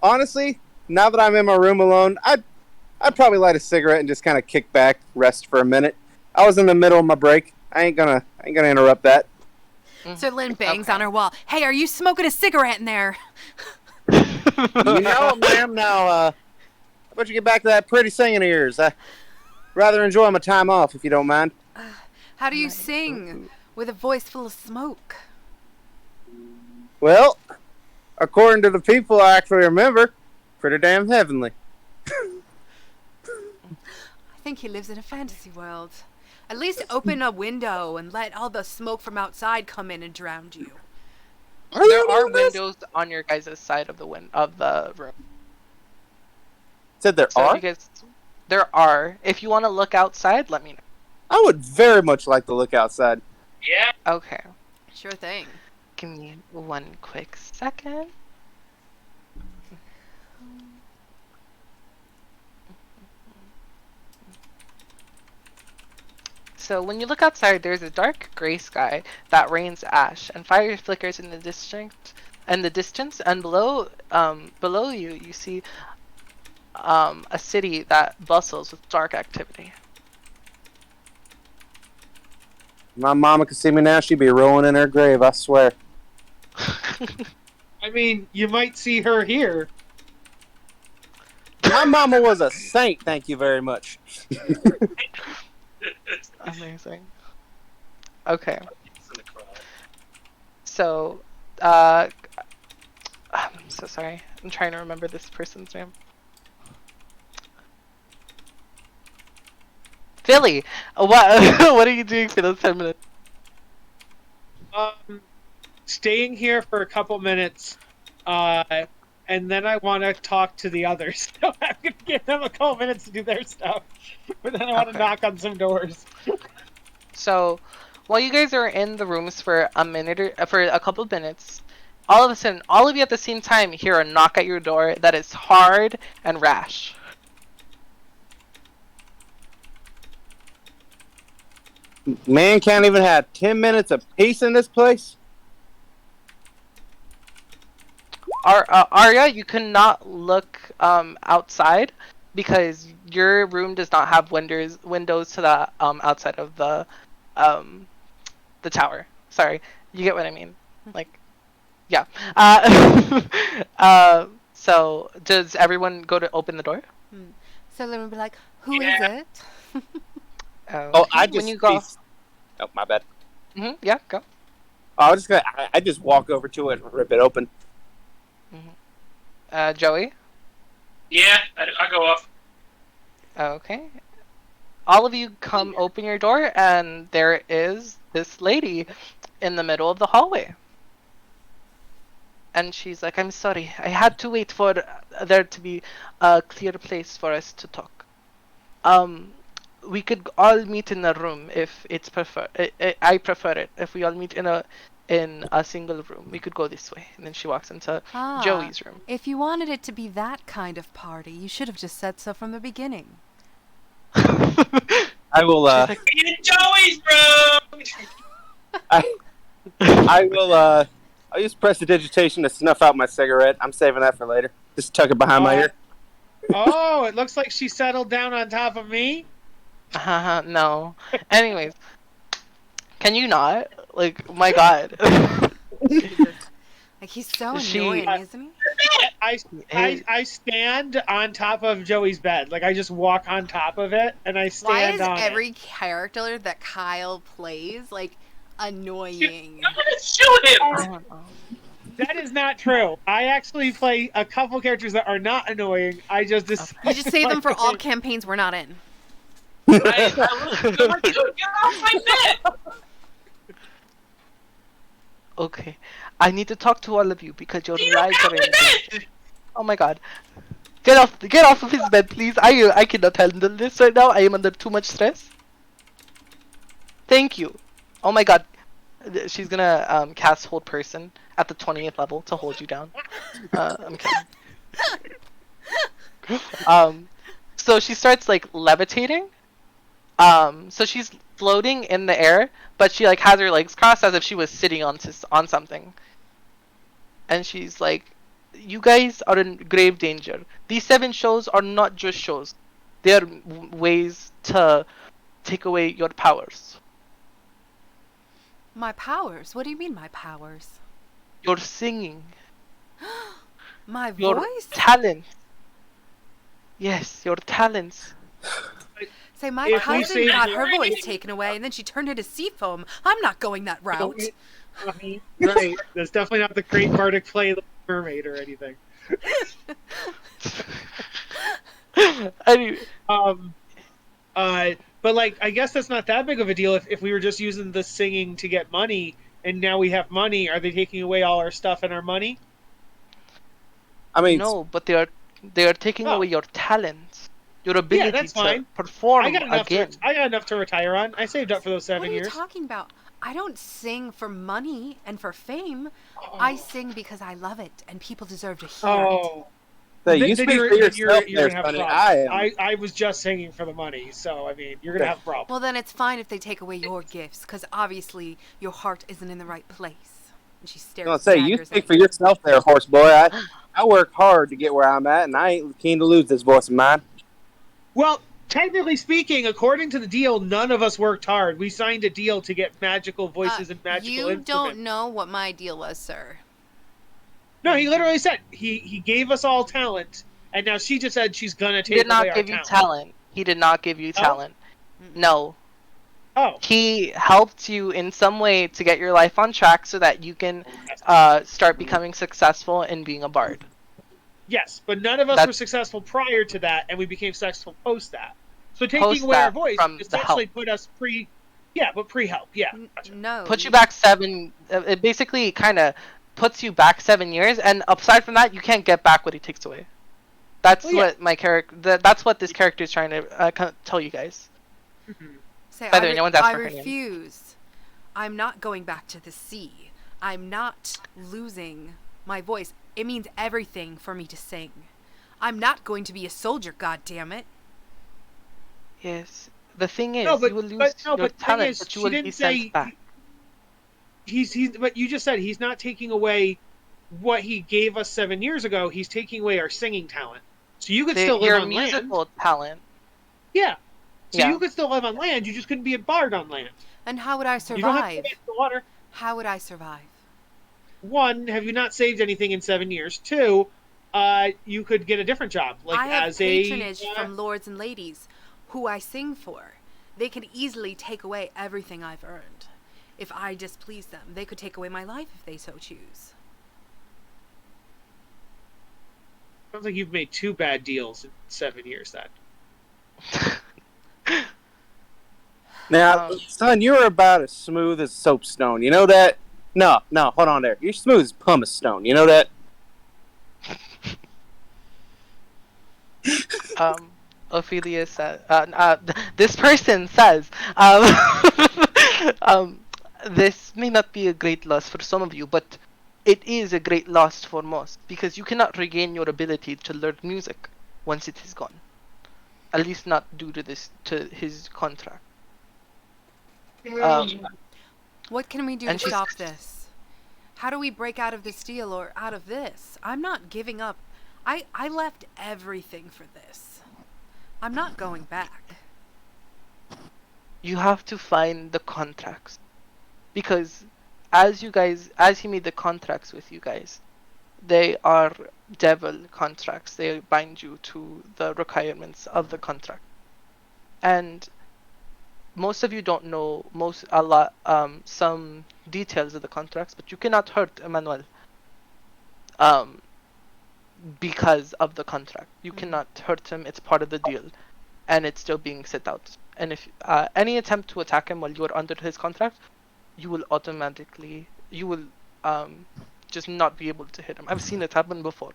Honestly, now that I'm in my room alone, I'd probably light a cigarette and just kind of kick back, rest for a minute. I was in the middle of my break. I ain't gonna interrupt that. So Lynn bangs on her wall. Hey, are you smoking a cigarette in there? You know, ma'am. Now, how about you get back to that pretty singing of yours? I rather enjoy my time off, if you don't mind. How do you sing with a voice full of smoke? Well, according to the people I actually remember, pretty damn heavenly. I think he lives in a fantasy world. At least open a window and let all the smoke from outside come in and drown you. There are windows on your guys' side of the room. Said there So are? if you guys, there are. If you want to look outside, let me know. I would very much like to look outside. Yeah. Okay. Sure thing. Give me one quick second. So when you look outside, there's a dark gray sky that rains ash, and fire flickers in the distance. And below you, you see a city that bustles with dark activity. My mama could see me now, she'd be rolling in her grave, I swear. I mean, you might see her here. My mama was a saint, thank you very much. Amazing. Okay. So, I'm so sorry. I'm trying to remember this person's name. Philly, what what are you doing for those 10 minutes? Staying here for a couple minutes, and then I want to talk to the others. So I'm gonna give them a couple minutes to do their stuff, but then I want to knock on some doors. So, while you guys are in the rooms for for a couple of minutes, all of a sudden, all of you at the same time hear a knock at your door that is hard and rash. Man can't even have 10 minutes of peace in this place? Arya, you cannot look outside because your room does not have windows to the outside of the the tower. Sorry, you get what I mean. Like, yeah. So does everyone go to open the door? So Lynn would be like, "Who is it?" Oh, I when just you go. Oh, my bad. Yeah, go. I was just gonna. I just walk over to it and rip it open. Joey. Yeah, I go up. Okay. All of you come open your door, and there is this lady in the middle of the hallway. And she's like, "I'm sorry, I had to wait for there to be a clear place for us to talk. We could all meet in a room if it's I prefer it. If we all meet in a single room, we could go this way." And then she walks into Joey's room. If you wanted it to be that kind of party, you should have just said so from the beginning. I will. In Joey's room. I will. I'll use prestidigitation to snuff out my cigarette. I'm saving that for later. Just tuck it behind my ear. Oh, it looks like she settled down on top of me. No. Anyways, can you not? Like, my God. Like, he's so annoying, isn't he? I stand on top of Joey's bed. Like, I just walk on top of it, and I stand on Why is every it. character that Kyle plays, like, annoying? I'm gonna shoot him! That is not true. I actually play a couple characters that are not annoying. I just decide. You just save them for all campaigns we're not in. I look like, dude, get off my bed! Okay. I need to talk to all of you because your lives are in danger. Oh my God. Get off of his bed, please. I cannot handle this right now. I am under too much stress. Thank you. Oh my God. She's gonna cast Hold Person at the 20th level to hold you down. I'm kidding. So she starts like levitating. So she's floating in the air, but she like has her legs crossed as if she was sitting on something. And she's like, "You guys are in grave danger. These 7 shows are not just shows. They are ways to take away your powers. My powers? What do you mean, my powers? Your singing. My Your voice? talent. Yes, your talents." Say, my If we cousin say- got her voice taken away, and then she turned into seafoam. I'm not going that route. Right. That's definitely not the great bardic play of the mermaid or anything. Anyway. But like, I guess that's not that big of a deal if we were just using the singing to get money, and now we have money. Are they taking away all our stuff and our money? I mean, No, but they are taking away your talents. Your ability that's to fine. perform I got again. enough to retire on. I saved up for those 7 What are years. you talking about? I don't sing for money and for fame. I sing because I love it, and people deserve to hear it. So you speak for yourself you're there, gonna have Sonny. problems. I was just singing for the money, so I mean, you're gonna have problems. Well, then it's fine if they take away your gifts, because obviously your heart isn't in the right place. And she stares. I was gonna say, you speak for yourself there, horse boy. I work hard to get where I'm at, and I ain't keen to lose this voice of mine. Well, technically speaking, according to the deal, none of us worked hard. We signed a deal to get magical voices and magical You instruments. don't know what my deal was, sir. No, he literally said he gave us all talent, and now she just said she's gonna He take did not away give our you talent. He did not give you talent. No. Oh. He helped you in some way to get your life on track so that you can start becoming successful in being a bard. Yes, but none of us were successful prior to that, and we became successful post that. So taking away our voice essentially put us pre-help. Yeah. No. Put you back 7. It basically kind of puts you back 7 years, and aside from that, you can't get back what he takes away. That's what my character. That's what this character is trying to tell you guys. Say, By the way, no one's asked I for her name. refuse. I'm not going back to the sea. I'm not losing my voice. It means everything for me to sing. I'm not going to be a soldier, goddammit. Yes. The thing is, No, but- you will lose but no, your but the thing talent, is, but you she will didn't be say- sent back. But you just said he's not taking away what he gave us 7 years ago. He's taking away our singing talent. So you could still live Your on musical land. talent. Yeah. So Yeah. you could still live on land. You just couldn't be a bard on land. And how would I You don't have to survive? get in the water. How would I survive? One, have you not saved anything in 7 years? Two, you could get a different job, like I have as patronage a. from lords and ladies who I sing for. They could easily take away everything I've earned. If I displease them, they could take away my life if they so choose. Sounds like you've made 2 bad deals in 7 years. Then. Now, son, you're about as smooth as soapstone. You know that? No, hold on there. You're smooth as pumice stone. You know that? Ophelia said, this person says, this may not be a great loss for some of you, but it is a great loss for most, because you cannot regain your ability to learn music once it is gone. At least not due to his contract. What can we do to stop this? How do we break out of this deal or out of this? I'm not giving up. I left everything for this. I'm not going back. You have to find the contracts. Because as he made the contracts with you guys, they are devil contracts. They bind you to the requirements of the contract. And most of you don't know some details of the contracts, but you cannot hurt Emmanuel because of the contract. You cannot hurt him. It's part of the deal, and it's still being set out. And if any attempt to attack him while you're under his contract, you will just not be able to hit him. I've seen it happen before.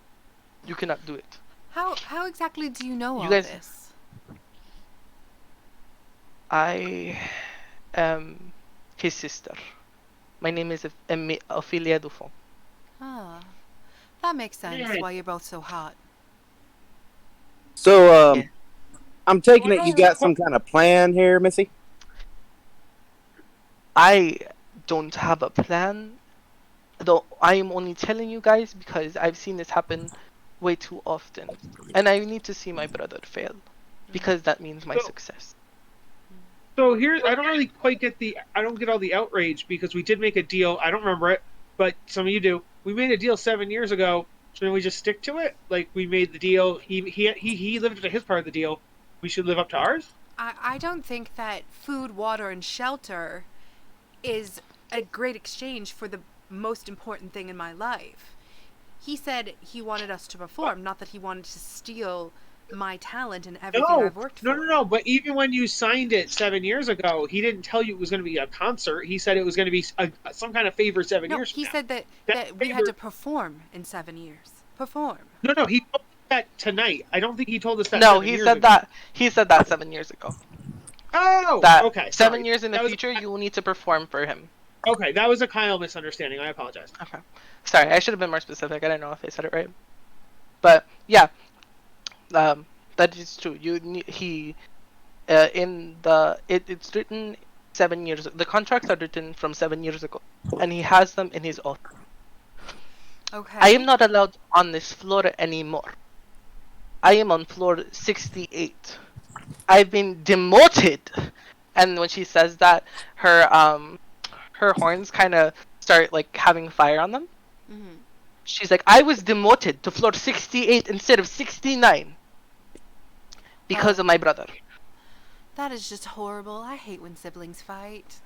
You cannot do it. How exactly do you know all guys, this? I am his sister. My name is Ophelia Dufont. Ah, that makes sense why you're both so hot. So, Yeah. I'm taking it you got some kind of plan here, Missy? I don't have a plan, though I am only telling you guys because I've seen this happen way too often. And I need to see my brother fail, because that means my success. So here, I don't really quite get I don't get all the outrage, because we did make a deal. I don't remember it, but some of you do. We made a deal 7 years ago. Shouldn't we just stick to it? Like, we made the deal. He lived up to his part of the deal. We should live up to ours. I don't think that food, water, and shelter is a great exchange for the most important thing in my life. He said he wanted us to perform, not that he wanted to steal my talent and everything I've worked for. No. But even when you signed it 7 years ago, he didn't tell you it was going to be a concert. He said it was going to be some kind of favor 7 years from now. He said that we had to perform in 7 years. Perform. No, he told us that tonight. I don't think he told us that. No, he said that. He said that 7 years ago. Oh, that okay. 7 years in the future, you will need to perform for him. Okay, that was a Kyle misunderstanding. I apologize. Okay, sorry, I should have been more specific. I don't know if I said it right, but yeah, that is true. It's written 7 years. The contracts are written from 7 years ago, and he has them in his office. Okay. I am not allowed on this floor anymore. I am on floor 68. I've been demoted. And when she says that, her horns kind of start like having fire on them. Mm-hmm. She's like, I was demoted to floor 68 instead of 69 because of my brother. That is just horrible. I hate when siblings fight.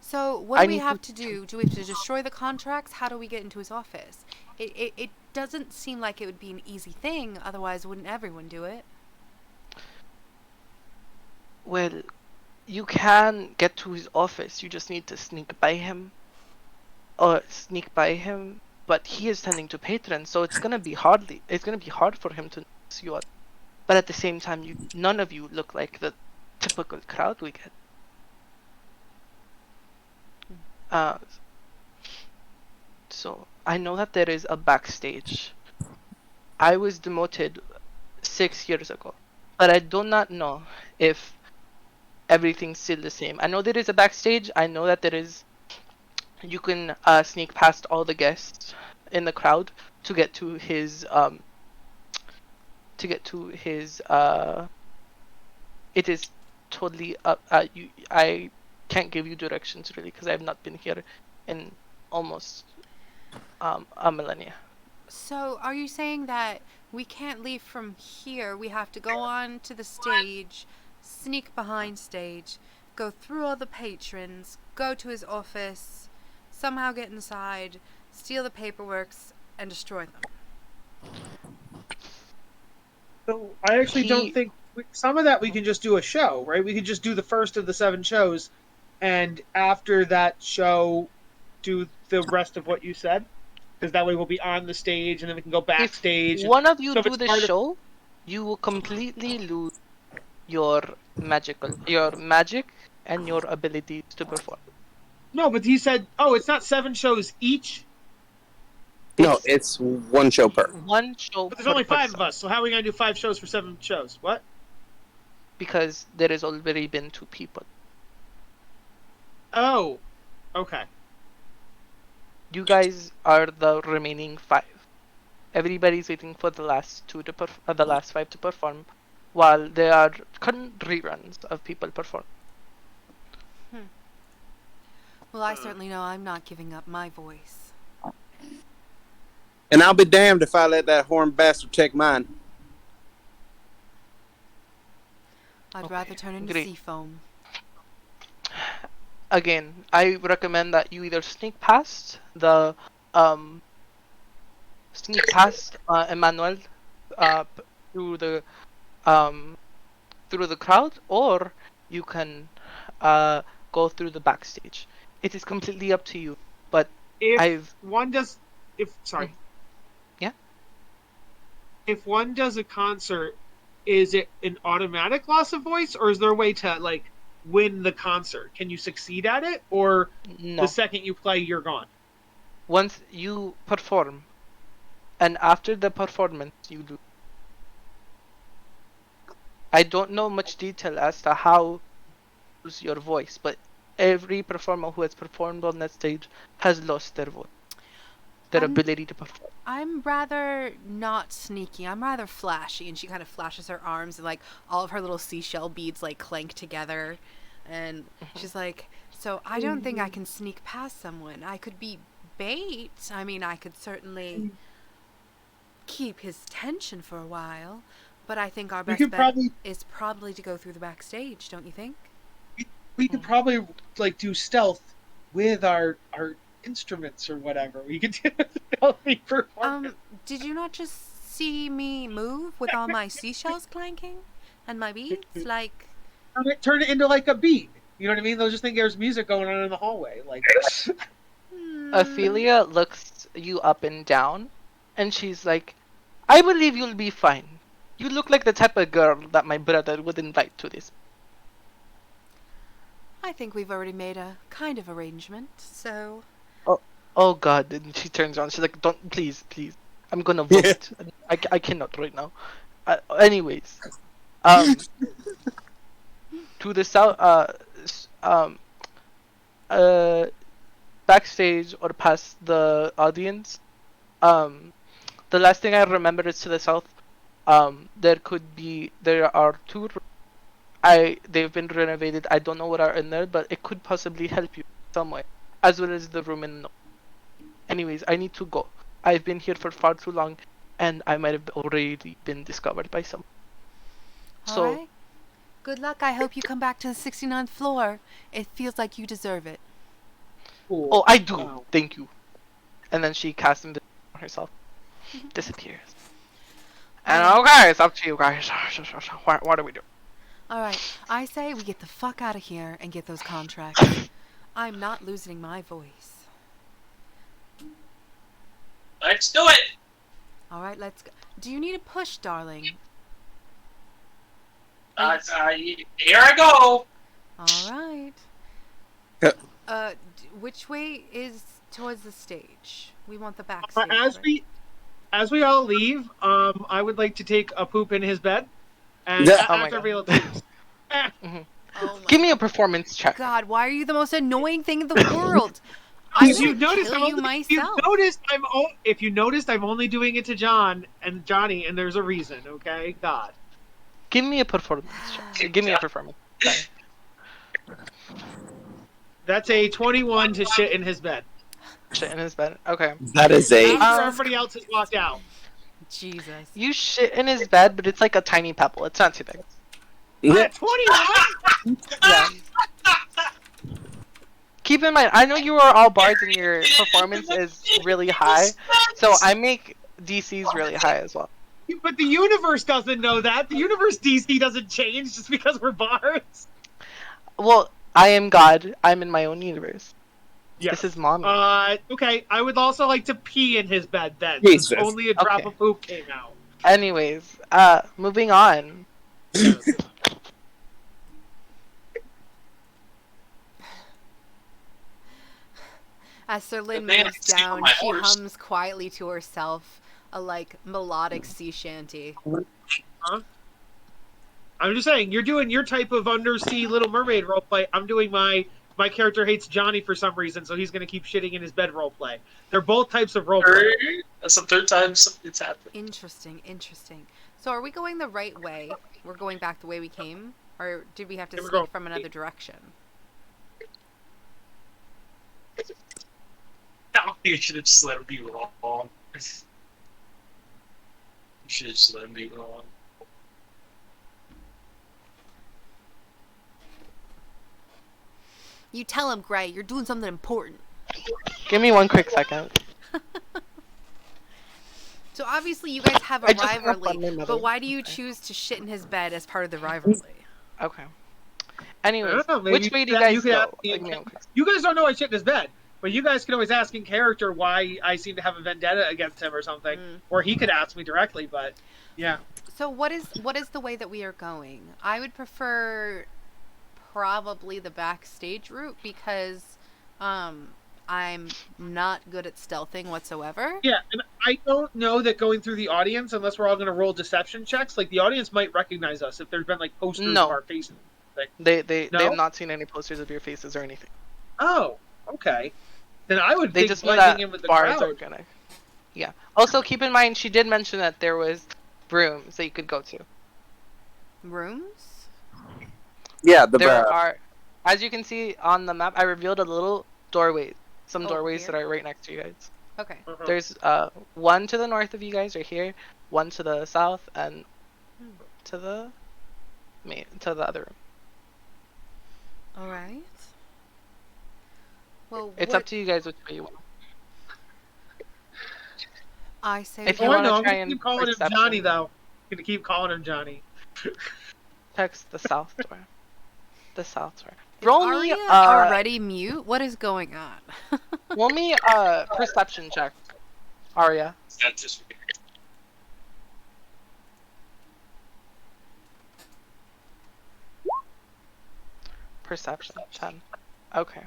So what do we have to do? Do we have to destroy the contracts? How do we get into his office? It doesn't seem like it would be an easy thing. Otherwise, wouldn't everyone do it? Well, you can get to his office. You just need to sneak by him. But he is tending to patrons, so it's gonna be hard for him to notice you out. But at the same time, none of you look like the typical crowd we get. So I know that there is a backstage. I was demoted 6 years ago, but I do not know if everything's still the same. I know there is a backstage. I know that you can sneak past all the guests in the crowd to get to his it is totally up. can't give you directions really because I've not been here in almost a millennia. So, are you saying that we can't leave from here? We have to go on to the stage, sneak behind stage, go through all the patrons, go to his office, somehow get inside, steal the paperwork, and destroy them. So I actually don't think some of that we can just do a show, right? We could just do the first of the 7 shows, and after that show, do the rest of what you said. Because that way we'll be on the stage, and then we can go backstage. If one of you So if do it's the part of- show, you will completely lose your magic and your ability to perform. No, but he said, oh, it's not 7 shows each. No, it's one show per. One show. But there's only 5 of us, so how are we gonna do 5 shows for 7 shows? What? Because there has already been 2 people. Oh, okay. You guys are the remaining 5. Everybody's waiting for the last 2 to the last 5 to perform, while there are current reruns of people perform. Well, I certainly know I'm not giving up my voice. And I'll be damned if I let that horn bastard take mine. I'd rather turn into great. sea foam. Again, I recommend that you either sneak past Emmanuel through the crowd, or you can go through the backstage. It is completely up to you. But If one does a concert, is it an automatic loss of voice, or is there a way to win the concert? Can you succeed at it, or No. the second you play, you're gone? Once you perform, and after the performance, you lose. I don't know much detail as to how to use your voice, but every performer who has performed on that stage has lost their voice, their ability to perform. I'm rather not sneaky. I'm rather flashy, and she kind of flashes her arms, and all of her little seashell beads clank together, and she's like, "So I don't think I can sneak past someone. I could be bait. I mean, I could certainly keep his attention for a while, but I think our best bet is probably to go through the backstage. Don't you think?" We could probably do stealth with our instruments or whatever. We could do stealthy performance. Did you not just see me move with all my seashells clanking and my beads? Turn it into a beat. You know what I mean? They'll just think there's music going on in the hallway. Ophelia looks you up and down, and she's like, "I believe you'll be fine. You look like the type of girl that my brother would invite to this." I think we've already made a kind of arrangement, so... Oh God, and she turns around, she's like, "Don't, please, I'm gonna vote." I cannot right now. Anyways, to the south, backstage or past the audience, the last thing I remember is to the south, there are 2, they've been renovated. I don't know what are in there, but it could possibly help you some way, as well as the room in the... Anyways, I need to go. I've been here for far too long, and I might have already been discovered by someone. So, Alright. Good luck. I hope you come back to the 69th floor. It feels like you deserve it. Cool. oh, I do. Wow. Thank you. And then she casts him on herself. Disappears. And okay, it's up to you guys. What do we do? Alright, I say we get the fuck out of here and get those contracts. I'm not losing my voice. Let's do it. Alright, let's go. Do you need a push, darling? Here I go. Alright. Which way is towards the stage? We want the backstage. As we all leave, I would like to take a poop in his bed, and Yeah. after everybody leaves. Oh Give me a performance check. God, why are you the most annoying thing in the world? If I you would noticed, kill you myself. if you noticed, I'm only doing it to Johnny, and there's a reason. Okay, God. Give me a performance check. Give me a performance. That's a 21 to shit in his bed. Shit in his bed. Okay. That is a. After everybody else has walked out. Jesus. You shit in his bed, but it's like a tiny pebble. It's not too big. Yeah, 21? Yeah. Keep in mind, I know you are all bards and your performance is really high, so I make DCs really high as well. But the universe doesn't know that. The universe DC doesn't change just because we're bards. Well, I am God. I'm in my own universe. Yeah. This is mommy. Okay. I would also like to pee in his bed then. Jesus. Only a drop Okay. of poop came out. Anyways, moving on. As Sir Lynn Man, moves it's still down, my she horse. hums quietly to herself a melodic sea shanty. I'm just saying, you're doing your type of undersea Little Mermaid roleplay. I'm doing my character hates Johnny for some reason, so he's going to keep shitting in his bed roleplay. They're both types of roleplay. That's the third time it's happened. Interesting. So are we going the right way? We're going back the way we came? Or did we have to Yeah, we're sneak going- from another direction? No, you should have just let him be wrong. You should have just let him be wrong. You tell him, Gray, you're doing something important. Give me one quick second. So obviously you guys have a I just hung up on my rivalry, mother. but why do you choose to shit in his bed as part of the rivalry? Okay. I Anyways, don't know, maybe which way do you that- guys you could go? have the- Give me one quick- You guys don't know I shit in his bed, but you guys can always ask in character why I seem to have a vendetta against him or something. Or he could ask me directly, but yeah. So what is the way that we are going? I would prefer probably the backstage route because I'm not good at stealthing whatsoever. Yeah, and I don't know that going through the audience, unless we're all going to roll deception checks, like the audience might recognize us if there's been like posters No. of our faces. They No? have not seen any posters of your faces or anything. Oh, okay. Then I would They think just know blending that in with the bars crowd. are gonna. Yeah. Also, keep in mind she did mention that there was rooms that you could go to. Rooms? Yeah, the There bar. are, as you can see on the map, I revealed a little doorway, some Oh, doorways here? that are right next to you guys. Okay. Uh-huh. There's one to the north of you guys right here, one to the south, and to the other room. All right. Well, It's up to you guys which way you want. I say If we you Oh, I wanna know. I'm try going to and keep calling him perception. Johnny, though. I'm going to keep calling him Johnny. Text the south door. The south door. Is Roll me Arya already mute? What is going on? roll me perception check, Arya. That's just Perception 10. Okay.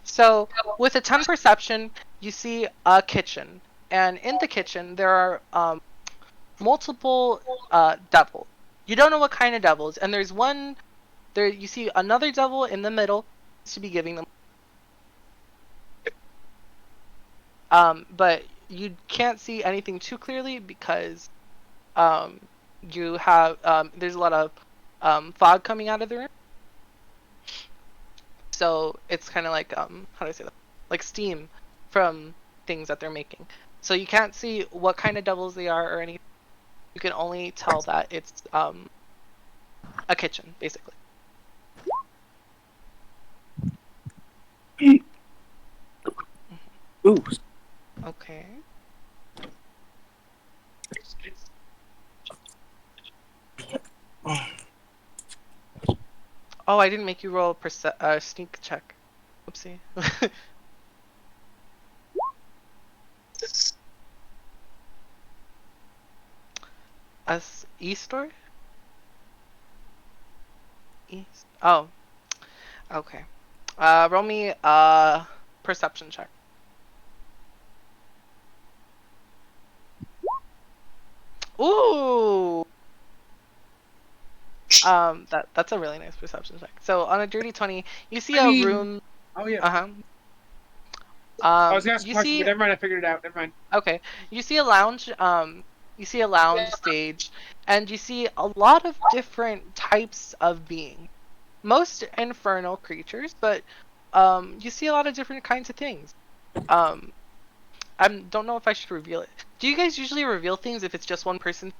So with a 10 perception, you see a kitchen, and in the kitchen there are multiple devils. You don't know what kind of devils, and there's one there. You see another devil in the middle to be giving them. But you can't see anything too clearly because you have there's a lot of fog coming out of the room. So it's kind of like how do I say that? Like steam from things that they're making. So you can't see what kind of devils they are or anything. You can only tell that it's a kitchen, basically. Ooh. Okay. Oh, I didn't make you roll a sneak check. Oopsie. East door? East. Oh. Okay. Roll me a perception check. Ooh. That's a really nice perception check. So on a dirty 20, you see a room. Oh, yeah. Uh huh. I was going to ask a you question, see. but never mind. I figured it out. Never mind. Okay. You see a lounge. You see a lounge stage, and you see a lot of different types of being. Most infernal creatures, but you see a lot of different kinds of things. I don't know if I should reveal it. Do you guys usually reveal things if it's just one person,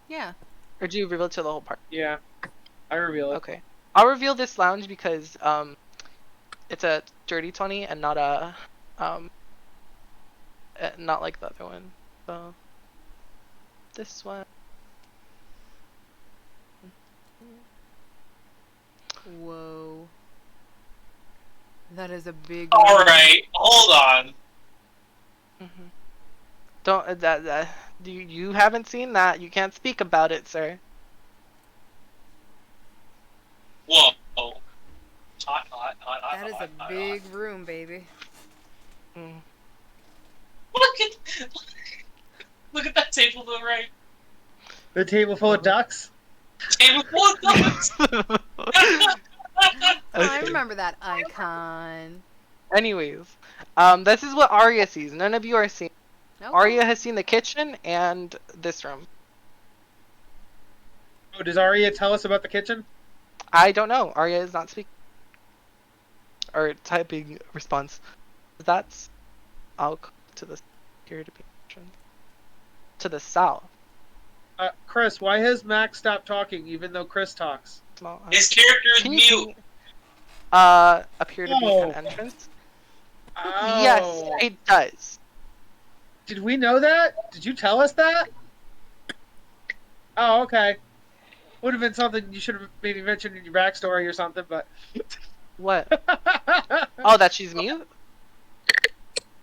Yeah. or do you reveal it to the whole party? Yeah, I reveal it. Okay, I'll reveal this lounge because it's a dirty 20 and not a not like the other one. So this one. Whoa. That is a big. All right, hold on. Mm-hmm. Don't you haven't seen that? You can't speak about it, sir. Whoa. Hot, That is a big room, baby. Mm. Look at that table to the right. The table full of ducks. Table full of ducks. I remember that icon. Anyways, this is what Arya sees. None of you are seeing. Okay. Arya has seen the kitchen and this room. Oh, does Arya tell us about the kitchen? I don't know. Arya is not speaking. Or typing response. That's... I'll go to the security patron. To the south. Chris, why has Max stopped talking even though Chris talks? Small. His character is Can you mute. see- appear to be Oh. an entrance? Oh. Yes, it does. Did we know that? Did you tell us that? Oh, okay. Would have been something you should have maybe mentioned in your backstory or something, but... What? Oh, that she's mute?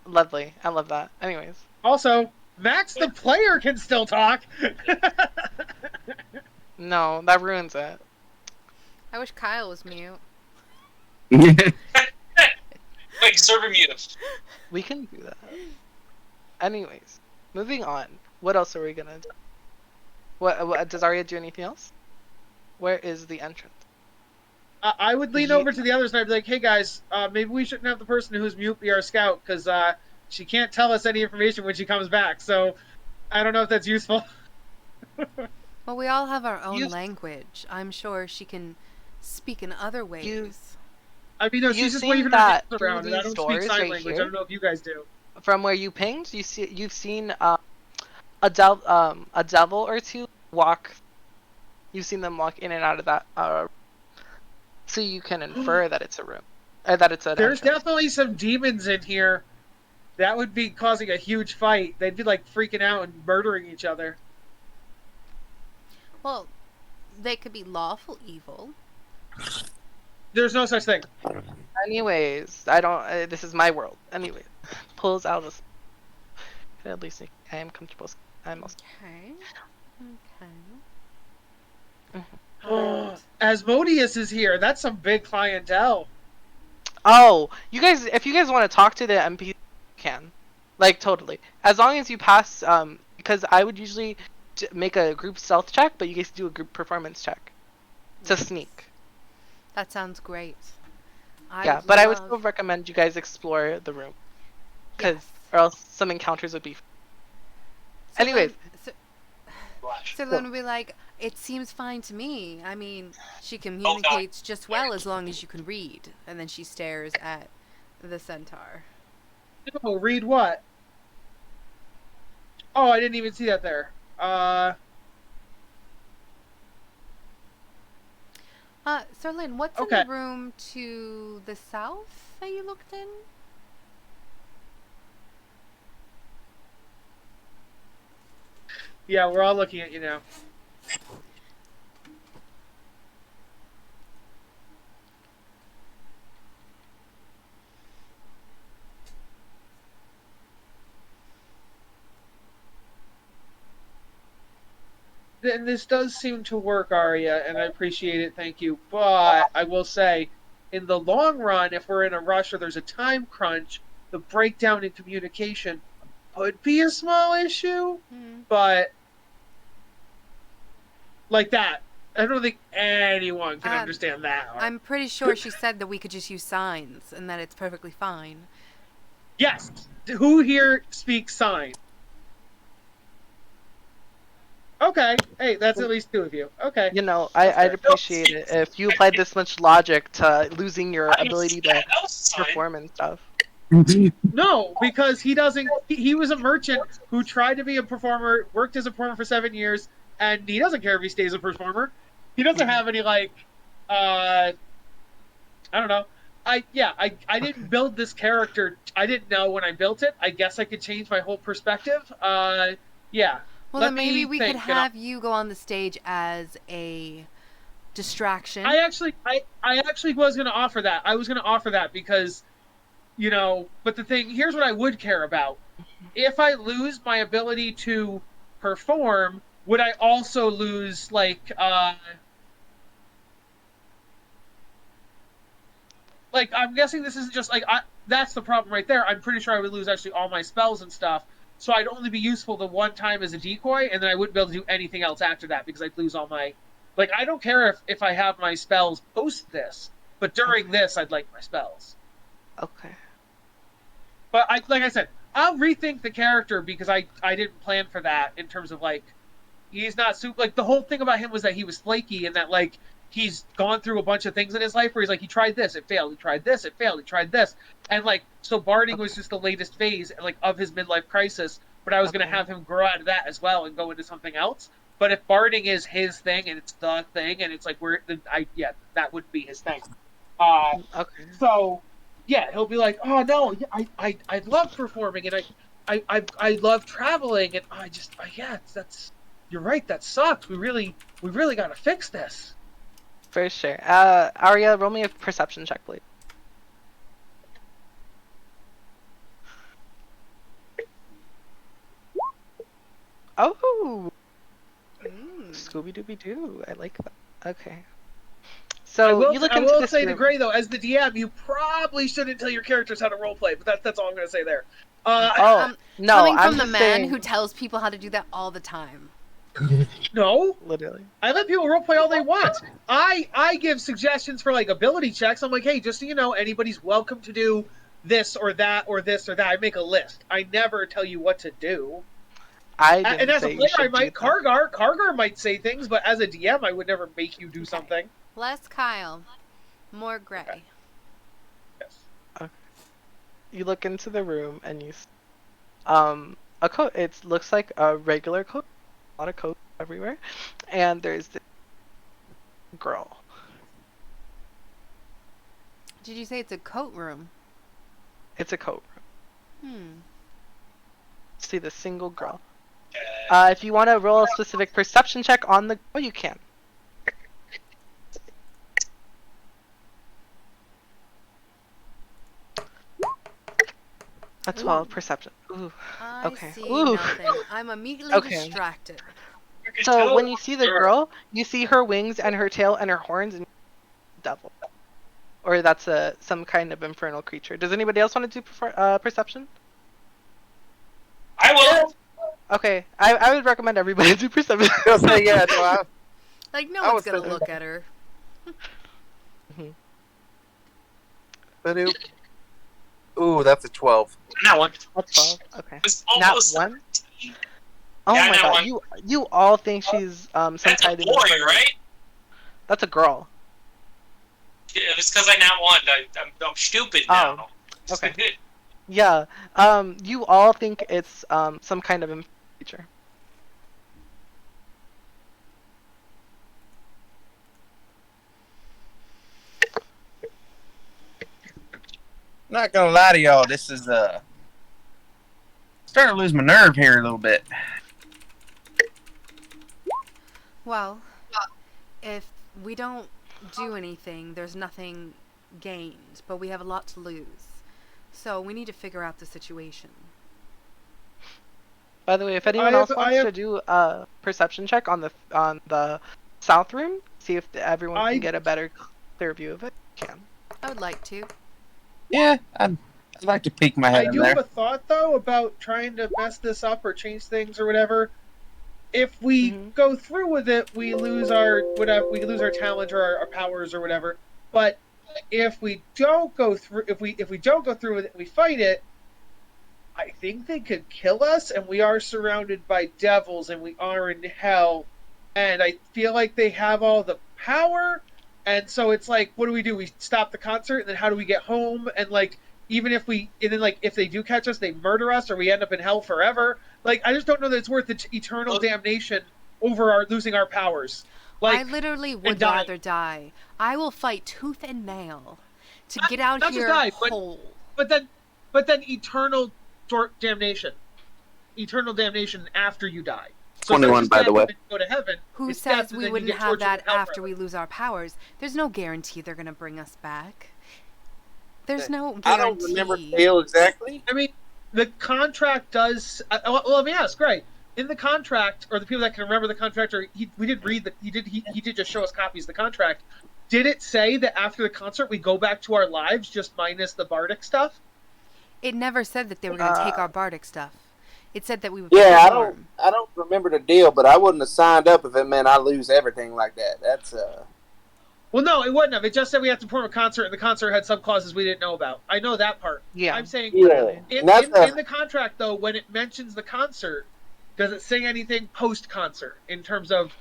Lovely. I love that. Anyways. Also, Max the player can still talk! No, that ruins it. I wish Kyle was mute. Wait, server mute. We can do that. Anyways, moving on. What else are we gonna do? What does Arya do anything else? Where is the entrance? I would lean over to the others and I'd be like, hey guys, maybe we shouldn't have the person who's mute be our scout, because she can't tell us any information when she comes back, so I don't know if that's useful. Well, we all have our own language. I'm sure she can speak in other ways. I mean, no, she's You've just seen waving her that hands around, through and I these don't speak doors sign right language. here? I don't know if you guys do. From where you pinged, you've seen a devil or two walk. You've seen them walk in and out of that so you can infer that it's a room. That it's an There's entrance. definitely some demons in here. That would be causing a huge fight. They'd be like freaking out and murdering each other. Well, they could be lawful evil. There's no such thing. Anyways, I don't. This is my world. Anyway, pulls out a. At least I am comfortable. I'm also. Okay. Asmodeus is here. That's some big clientele. Oh, you guys! If you guys want to talk to the MP, you can. Like totally. As long as you pass. Because I would usually make a group stealth check, but you guys do a group performance check to sneak. That sounds great. Yeah, but I would still recommend you guys explore the room, because or else some encounters would be. So Anyways, so then we'll be like, it seems fine to me. I mean, she communicates just well as long as you can read. And then she stares at the centaur. Oh, read what? Oh, I didn't even see that there. Serlin, what's in the room to the south that you looked in? Yeah, we're all looking at you now. And this does seem to work, Arya, and I appreciate it, thank you. But I will say, in the long run, if we're in a rush or there's a time crunch, the breakdown in communication could be a small issue, but like that. I don't think anyone can understand that. I'm pretty sure she said that we could just use signs and that it's perfectly fine. Yes. Who here speaks sign? Okay. Hey, that's at least 2 of you. Okay. You know, That's I'd fair. appreciate it if you applied this much logic to losing your I ability understand. to That was fine. perform and stuff. No, because he doesn't. He was a merchant who tried to be a performer, worked as a performer for 7 years, and he doesn't care if he stays a performer. He doesn't have any like, I don't know. I didn't build this character. I didn't know when I built it. I guess I could change my whole perspective. Yeah. Well, Let then maybe me we think, could and I'll- have you go on the stage as a distraction. I actually was going to offer that. I was going to offer that because, but the thing, here's what I would care about. If I lose my ability to perform, would I also lose, like I'm guessing this isn't just, that's the problem right there. I'm pretty sure I would lose actually all my spells and stuff. So I'd only be useful the one time as a decoy, and then I wouldn't be able to do anything else after that because I'd lose all my... I don't care if I have my spells post this, but during this, I'd like my spells. Okay. But like I said, I'll rethink the character because I didn't plan for that in terms of, he's not super... the whole thing about him was that he was flaky and that, he's gone through a bunch of things in his life where he's he tried this, it failed, he tried this, it failed, he tried this. And, so barding was just the latest phase, of his midlife crisis, but I was going to have him grow out of that as well and go into something else. But if barding is his thing and it's the thing and it's that would be his thing. Okay. So, yeah, he'll be like, oh no, I love performing and I love traveling and that's you're right, that sucks. We really got to fix this. For sure. Arya, roll me a perception check, please. Oh! Scooby Dooby Doo. I like that. Okay. So you look into this say room. to Gray though, as the DM, you probably shouldn't tell your characters how to roleplay, but that's all I'm going to say there. No, Coming I'm from the just man saying... who tells people how to do that all the time. No, literally. I let people roleplay all they want. I give suggestions for ability checks. I'm like, hey, just so you know, anybody's welcome to do this or that or this or that. I make a list. I never tell you what to do. And as a player, I might Kargar might say things, but as a DM, I would never make you do something. Less Kyle, more Gray. Okay. Yes. Okay. You look into the room and you, a coat. It looks like a regular coat. A lot of coats everywhere, and there's this girl. Did you say it's a coat room? It's a coat room. See the single girl. If you want to roll a specific perception check on the girl, you can. A 12 perception. Ooh. Okay. I see Ooh. nothing. I'm immediately distracted. So when you see the girl, you see her wings and her tail and her horns and devil. Or that's some kind of infernal creature. Does anybody else want to do perception? I will. Okay, I would recommend everybody do perception. Like, no one's gonna look at her. Ooh, that's a 12. Not one. That's 12. Okay. It's Not almost one. Oh Yeah, my not god, one. you all think she's some That's a kind of boy, infernal- right? That's a girl. Yeah, it's because I not won. I'm stupid now. Okay. Yeah. You all think it's some kind of infernal creature. Not gonna lie to y'all, this is starting to lose my nerve here a little bit. Well, if we don't do anything, there's nothing gained, but we have a lot to lose. So we need to figure out the situation. By the way, if anyone else wants to do a perception check on the south room, see if everyone can get a better, clear view of it, can. I would like to. Yeah, I'd like to peek my head I in do there. have a thought though about trying to mess this up or change things or whatever. If we go through with it, we lose our whatever. We lose our talent or our powers or whatever. But if we don't go through, if we don't go through with it, we fight it. I think they could kill us, and we are surrounded by devils, and we are in hell. And I feel like they have all the power, and so it's like, what do? We stop the concert, and then how do we get home? And like, even if we, and then like, if they do catch us, they murder us, or we end up in hell forever. Like, I just don't know that it's worth the eternal damnation over our losing our powers. Like, I literally and would dying. rather die. I will fight tooth and nail to get out not here just die, whole. but then eternal damnation, eternal damnation after you die. So 21, by the way. Go to heaven. Who It's says death, and we then you wouldn't get have tortured that in hell after forever. we lose our powers? There's no guarantee they're going to bring us back. There's no guarantee. I don't remember the deal exactly. I mean, the contract does. Well, let me ask, right? In the contract, or the people that can remember the contract, or we did read that he did just show us copies of the contract. Did it say that after the concert we go back to our lives, just minus the bardic stuff? It never said that they were going to take our bardic stuff. It said that we would. Yeah, perform. I don't remember the deal, but I wouldn't have signed up if it meant I lose everything like that. That's Well, no, it wouldn't have. It just said we have to perform a concert, and the concert had some clauses we didn't know about. I know that part. Yeah. I'm saying Yeah. in the contract, though, when it mentions the concert, does it say anything post-concert in terms of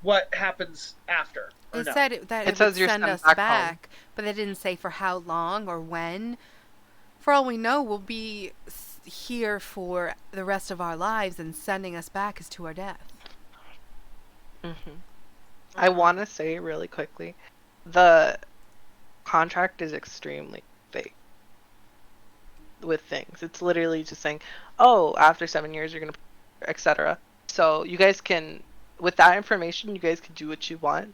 what happens after? It said that it says would you're send sent us back home. but they didn't say for how long or when. For all we know, we'll be here for the rest of our lives, and sending us back is to our death. I want to say really quickly, the contract is extremely vague with things. It's literally just saying, oh, after 7 years you're gonna, etc. So you guys can, with that information, you guys can do what you want.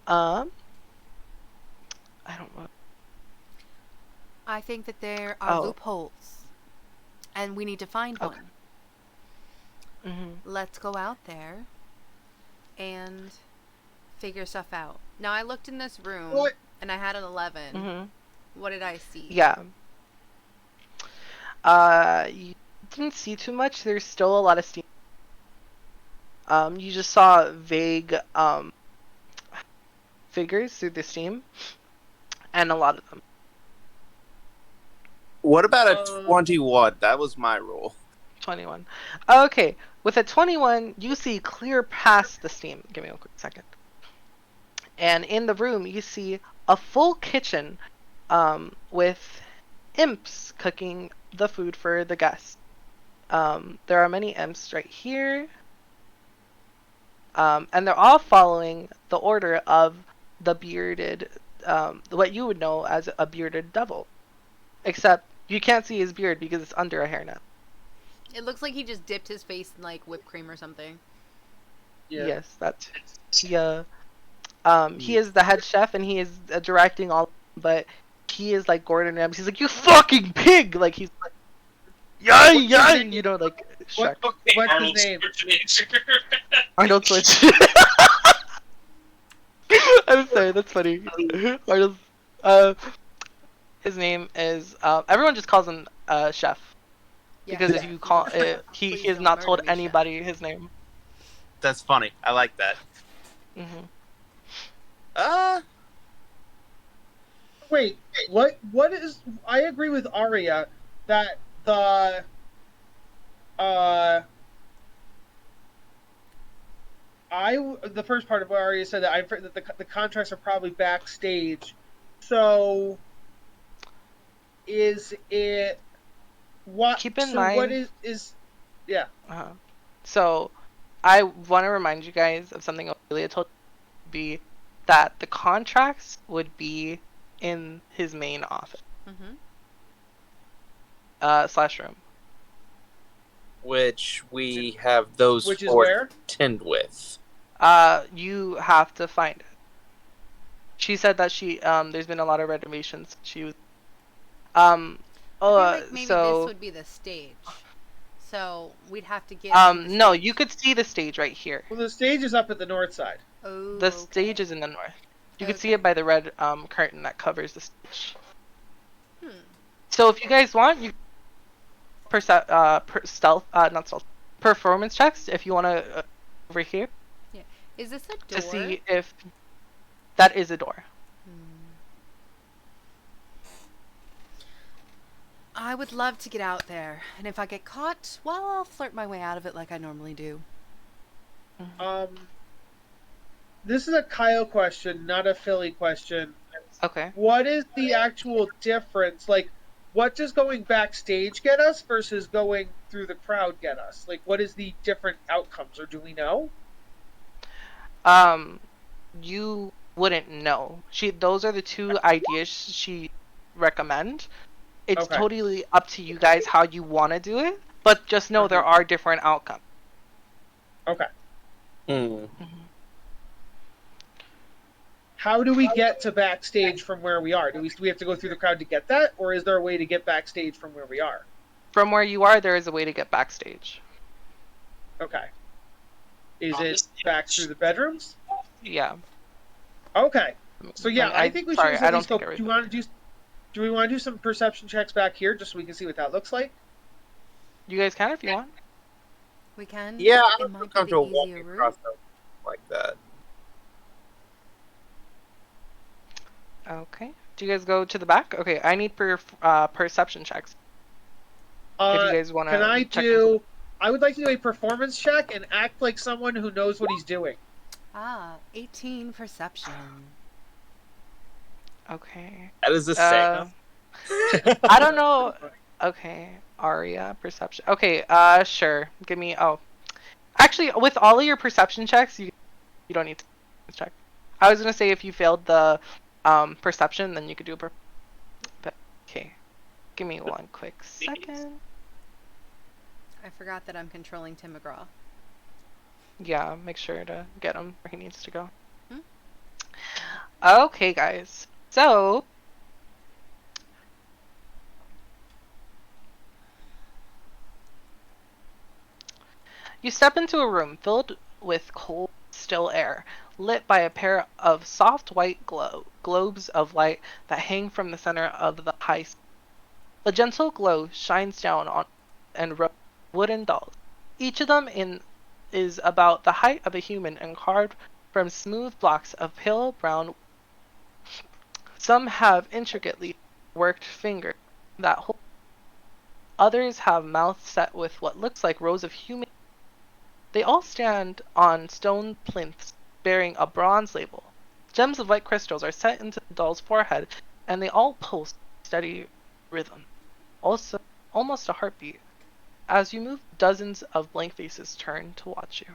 I don't know. I think that there are Oh. loopholes, and we need to find Okay. one. Let's go out there and figure stuff out. Now, I looked in this room, What? and I had an 11. What did I see? Yeah. You didn't see too much. There's still a lot of steam. You just saw vague figures through the steam, and a lot of them. What about a 21? That was my rule. 21. Okay, with a 21, you see clear past the steam. Give me a quick second. And in the room, you see a full kitchen with imps cooking the food for the guests. There are many imps right here. And they're all following the order of the bearded, what you would know as a bearded devil. Except you can't see his beard because it's under a hairnet. It looks like he just dipped his face in, like, whipped cream or something. Yeah. Yes, that's yeah. He is the head chef and he is directing all, but he is like Gordon Ramsay. He's like, you fucking pig! Like he's like, yay, yay! You know, like Shrek. What's Arnold his name? Schwarzenegger. Arnold Switch. I'm sorry, that's funny. Arnold. His name is. Everyone just calls him Chef. Yeah. Because if you call he Please has don't not murder told me, Chef. anybody his name. That's funny. I like that. Wait, what is? I agree with Arya that the the first part of what Arya said that the contracts are probably backstage. So is it what? Keep in so mind- what is yeah. So, I want to remind you guys of something Ophelia told be that the contracts would be in his main office slash room. Which we have those Which is four where? to tend with. You have to find it. She said that she there's been a lot of renovations. She was I feel like maybe so this would be the stage. So we'd have to get. no, you could see the stage right here. Well, the stage is up at the north side. Oh, The okay. stage is in the north. You can see it by the red curtain that covers the stage. So if you guys want, you not stealth, performance checks if you want to over here Yeah. Is this a door? to see if that is a door. I would love to get out there, and if I get caught, well, I'll flirt my way out of it like I normally do. This is a Kyle question, not a Philly question. Okay. What is the actual difference? Like, what does going backstage get us versus going through the crowd get us? Like, what is the different outcomes, or do we know? You wouldn't know. Those are the two ideas she recommend. It's Okay. totally up to you guys how you want to do it, but just know there are different outcomes. Okay. Hmm. How do we get to backstage from where we are? Do we have to go through the crowd to get that, or is there a way to get backstage from where we are? From where you are, there is a way to get backstage. Okay. Is it back through the bedrooms? Yeah. Okay. So yeah, I think we should at least go. Do we want to do some perception checks back here just so we can see what that looks like? You guys can if you want. We can. Yeah, I It don't might feel be the comfortable easier walking route. across something like that. Okay. Do you guys go to the back? Okay, I need perception checks. If you guys want to. Can I do? I would like to do a performance check and act like someone who knows what he's doing. 18 perception. Okay. That is the same. I don't know. Okay, Aria, perception. Okay, sure. Give me. Oh, actually, with all of your perception checks, you don't need to check. I was gonna say if you failed the perception, then you could do a. But okay, give me one quick second. I forgot that I'm controlling Tim McGraw. Yeah, make sure to get him where he needs to go. Hmm? Okay, guys. So. You step into a room filled with cold, still air, lit by a pair of soft white globes of light that hang from the center of the high. The gentle glow shines down on and wooden dolls. Each of them is about the height of a human and carved from smooth blocks of pale brown. Some have intricately worked fingers that hold. Others have mouths set with what looks like rows of human. They all stand on stone plinths bearing a bronze label. Gems of white crystals are set into the doll's forehead, and they all pulse steady rhythm. Also, almost a heartbeat. As you move, dozens of blank faces turn to watch you.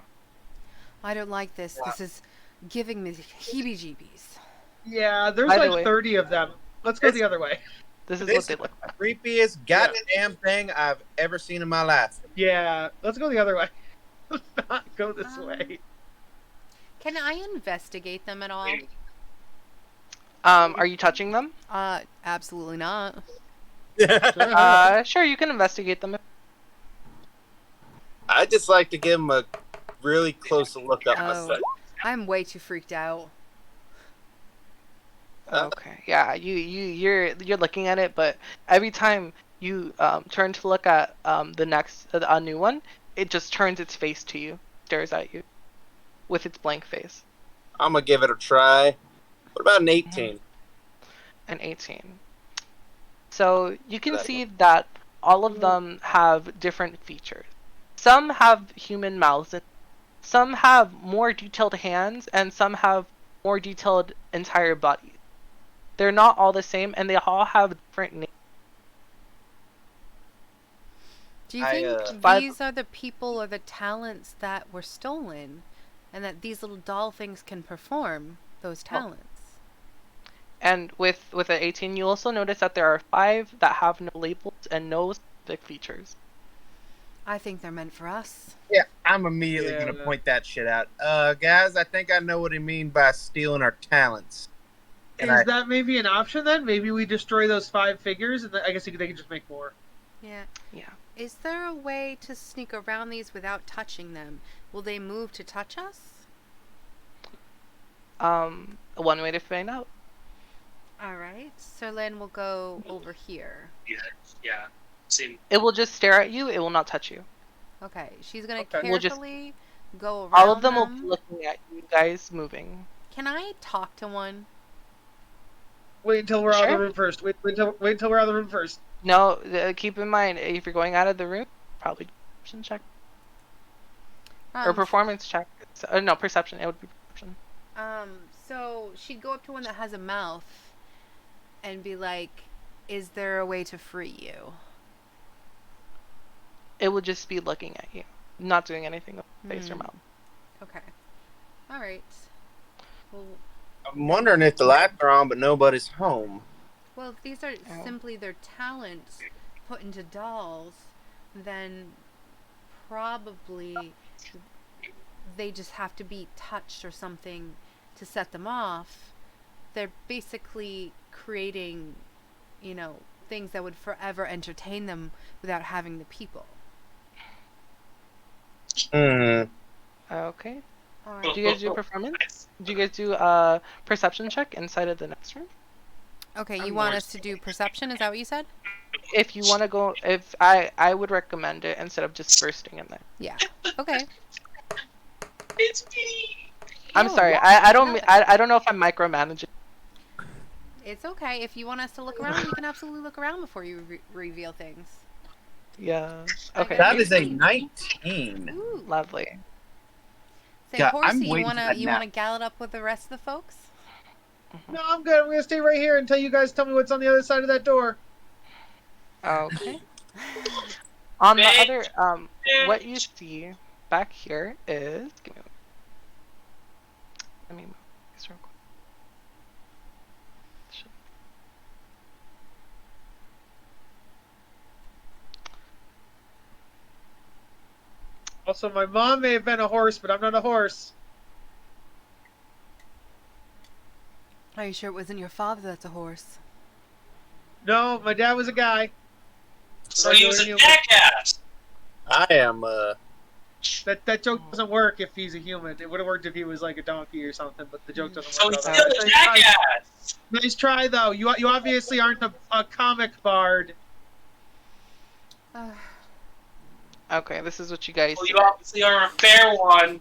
I don't like this. This is giving me heebie-jeebies. Yeah, there's By the like way- 30 of them. Let's go the other way. This is This what they look like. Creepiest goddamn thing I've ever seen in my life. Yeah, let's go the other way. Let's not go this way. Can I investigate them at all? Are you touching them? Absolutely not. Sure, you can investigate them. I just like to give him a really close look up Oh, myself. I'm way too freaked out. Okay. Yeah, you're looking at it, but every time you turn to look at a new one, it just turns its face to you, stares at you, with its blank face. I'm gonna give it a try. What about an 18? An 18. So you can see that all of them have different features. Some have human mouths, and some have more detailed hands, and some have more detailed entire bodies. They're not all the same, and they all have different names. Do you think these are the people or the talents that were stolen, and that these little doll things can perform those talents? And with an 18, you also notice that there are 5 that have no labels and no specific features. I think they're meant for us. Yeah, I'm immediately gonna point that shit out. Guys, I think I know what he mean by stealing our talents. Is that maybe an option then? Maybe we destroy those 5 figures, and then I guess they can just make more. Yeah. Yeah. Is there a way to sneak around these without touching them? Will they move to touch us? One way to find out. All right. So Len will go over here. Yeah. Same. It will just stare at you. It will not touch you. Okay. She's gonna We'll just- carefully go around All of them will be looking at you guys moving. Can I talk to one? Wait until we're out of the room first. Wait until we're out of the room first. No, keep in mind if you're going out of the room, probably perception check or performance check. No, perception. It would be perception. So she'd go up to one that has a mouth and be like, "Is there a way to free you?" It would just be looking at you, not doing anything with face or mouth. Okay. All right. Well, I'm wondering if the lights are on, but nobody's home. well, if these are simply their talents put into dolls, then probably they just have to be touched or something to set them off. They're basically creating, things that would forever entertain them without having the people. Hmm. Okay. All right. Do you guys do performance? Do you guys do a perception check inside of the next room? Okay, you want us to do perception? Is that what you said? If you want to go, if I would recommend it instead of just bursting in there. Yeah. Okay. It's me. I'm No, sorry. what? I don't No. I don't know if I'm micromanaging. It's okay. If you want us to look around, we can absolutely look around before you reveal things. Yeah. Okay. That is a 19. Ooh. Lovely. Say, God, Horsey, I'm you waiting for wanna that you nap. wanna gallop up with the rest of the folks? No, I'm good. I'm gonna stay right here until you guys tell me what's on the other side of that door. Okay. On the other what you see back here is let me move this real quick. Also, my mom may have been a horse, but I'm not a horse. Are you sure it wasn't your father that's a horse? No, my dad was a guy. So he was a jackass. I am, That joke doesn't work if he's a human. It would have worked if he was like a donkey or something, but the joke doesn't So work. he's all still that a way. jackass. Nice try, though. You obviously aren't a comic bard. Okay, this is what you guys Well, see. you obviously are a fair one.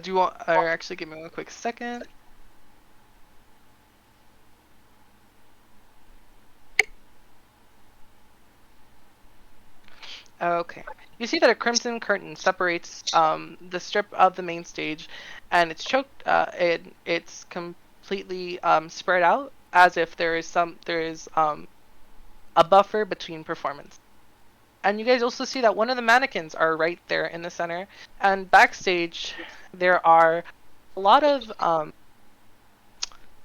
Do you want or actually give me one quick second. Okay. You see that a crimson curtain separates the strip of the main stage, and it's choked. It's completely spread out, as if there is a buffer between performance. And you guys also see that one of the mannequins are right there in the center, and backstage there are a lot of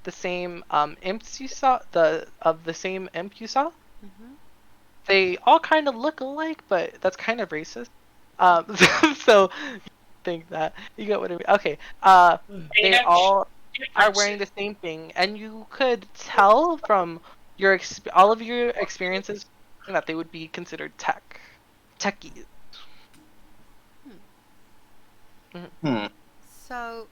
the same imps you saw. The same imp you saw. Mm-hmm. They all kind of look alike, but that's kind of racist. So think that you get what I mean. Okay. They all are wearing the same thing, and you could tell from all of your experiences that they would be considered techies. So,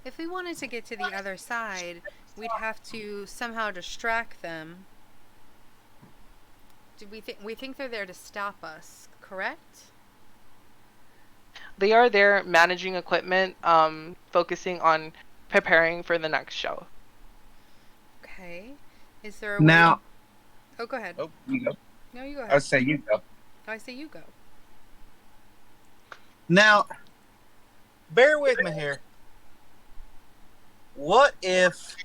if we wanted to get to the other side, we'd have to somehow distract them. We think they're there to stop us, correct? They are there managing equipment, focusing on preparing for the next show. Okay. Is there a way? now. Oh, go ahead. Oh, you go. No, you go I ahead. would say you go. I say you go. Now, bear with me here. What if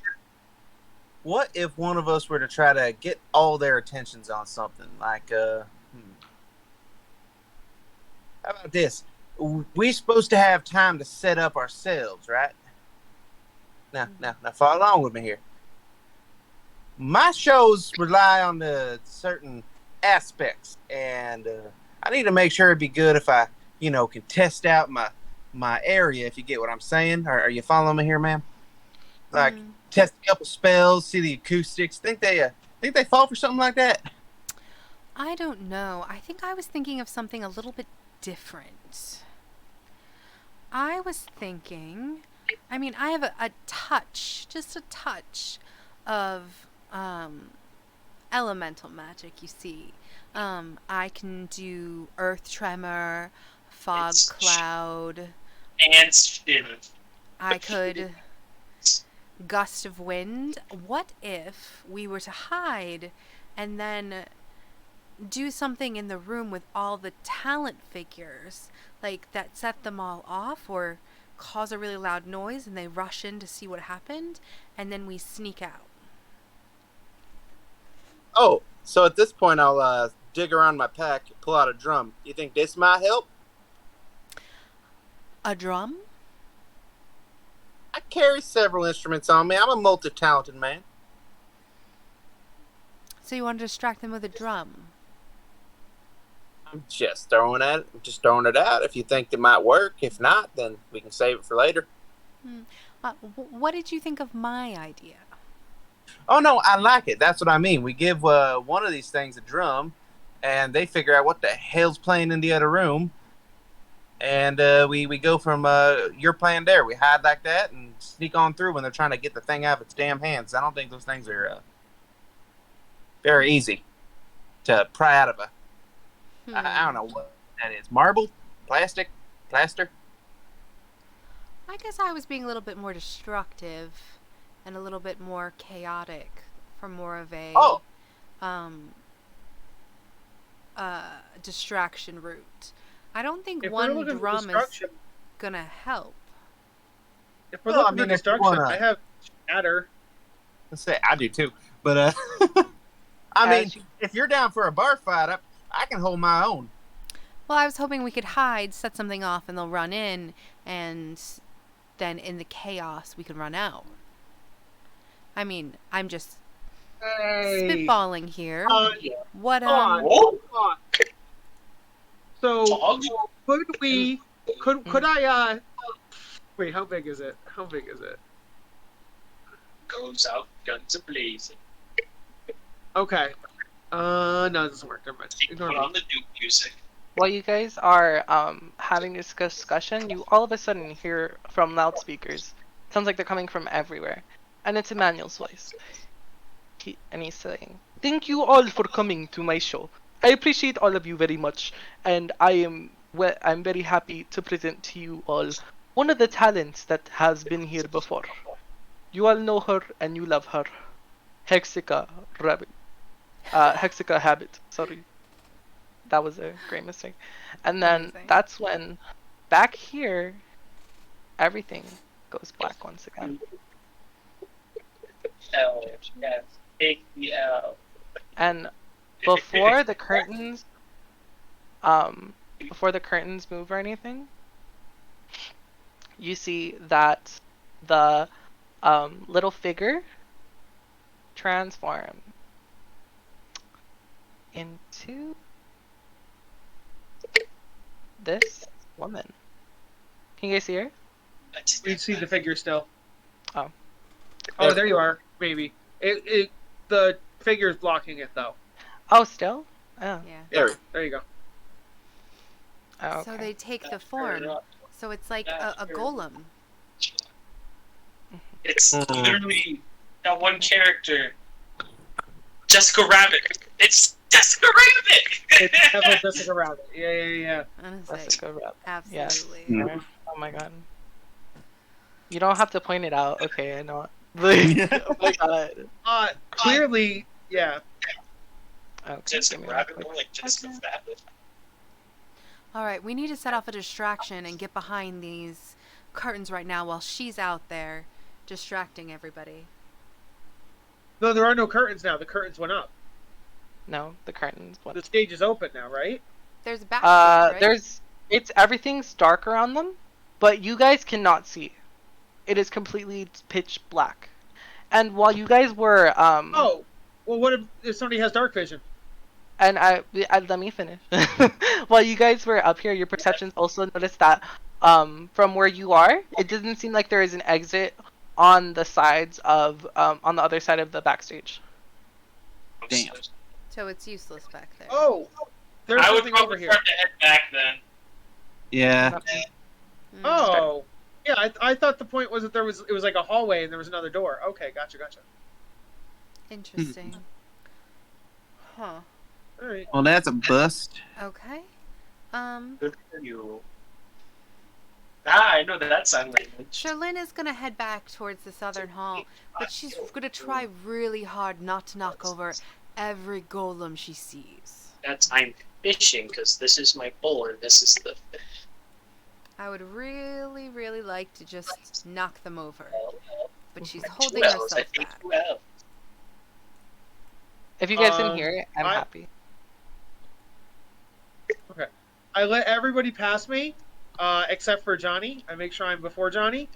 one of us were to try to get all their attentions on something like how about this? We supposed to have time to set up ourselves, right? Now follow along with me here. My shows rely on the certain aspects, and I need to make sure it'd be good if I, can test out my area. If you get what I'm saying, are you following me here, ma'am? Like test a couple spells, see the acoustics. Think they fall for something like that? I don't know. I think I was thinking of something a little bit different. I was thinking, I have a touch, just a touch of elemental magic, you see. I can do earth tremor, fog cloud. And shit. I could gust of wind. What if we were to hide and then do something in the room with all the talent figures, like that set them all off, or cause a really loud noise and they rush in to see what happened, and then we sneak out? Oh, so at this point, I'll dig around my pack, pull out a drum. You think this might help? A drum? I carry several instruments on me. I'm a multi-talented man. So you want to distract them with a drum? I'm just throwing it out. If you think it might work, if not, then we can save it for later. What did you think of my idea? Oh no, I like it. That's what I mean. We give one of these things a drum, and they figure out what the hell's playing in the other room, and we go from your plan there. We hide like that and sneak on through when they're trying to get the thing out of its damn hands. I don't think those things are very easy to pry out of a. I don't know what that is. Marble? Plastic? Plaster? I guess I was being a little bit more destructive and a little bit more chaotic for more of a distraction route. I don't think one drum is gonna help. If we're looking for destruction, I have shatter. Let's say I do too, but I mean, if you're down for a bar fight, I can hold my own. Well, I was hoping we could hide, set something off, and they'll run in, and then in the chaos we can run out. I mean, I'm just spitballing here. What Hold on. So could I wait, how big is it? Goes out, guns a-blazing. Okay. No, it doesn't work. Never mind. Put on the Duke music. While you guys are having this discussion, you all of a sudden hear from loudspeakers. Sounds like they're coming from everywhere. And it's Emmanuel's voice. He's saying, "Thank you all for coming to my show. I appreciate all of you very much, and I'm very happy to present to you all one of the talents that has been here before. You all know her and you love her. Hexica Habit. Sorry. That was a great mistake. And then that's when, back here, everything goes black once again. L, yes. Take the L. And before the curtains move or anything, you see that the little figure transform into this woman. Can you guys see her? We see the figure still. Oh, there you are, baby. The figure's blocking it though. Oh, still? Oh. Yeah. There you go. Oh, okay. So they take the form. So it's like a golem. It's literally that one character, Jessica Rabbit. It's Jessica Rabbit. It's definitely Jessica Rabbit. Yeah. Jessica Rabbit. Absolutely. Yeah. Oh my god. You don't have to point it out. Okay, I know. Oh my god. Clearly, yeah. Okay, Jessica Rabbit, more like Jessica Rabbit. All right, we need to set off a distraction and get behind these curtains right now while she's out there distracting everybody. No, there are no curtains now. The curtains went up. No, the curtains. What? The stage is open now, right? There's a backstage, right? Everything's dark around them, but you guys cannot see. It is completely pitch black. And while you guys were well, what if somebody has dark vision? And I let me finish. While you guys were up here, your perceptions also noticed that from where you are, it doesn't seem like there is an exit on the sides of on the other side of the backstage. Damn. So it's useless back there. Oh, there's I would something over probably here. start to head back then. Yeah. Oh, yeah. I thought the point was that it was like a hallway and there was another door. Okay, gotcha. Interesting. Huh. All right. Well, that's a bust. Okay. Good for you. Ah, I know that sign language. Charlene is gonna head back towards the southern hall, but she's gonna try really hard not to knock over every golem she sees. I'm fishing because this is my bowl and this is the. I would really, really like to just knock them over, but she's holding 2 Ls. herself I think back. 2 Ls. If you guys can hear it, I'm happy. Okay. I let everybody pass me, except for Johnny. I make sure I'm before Johnny.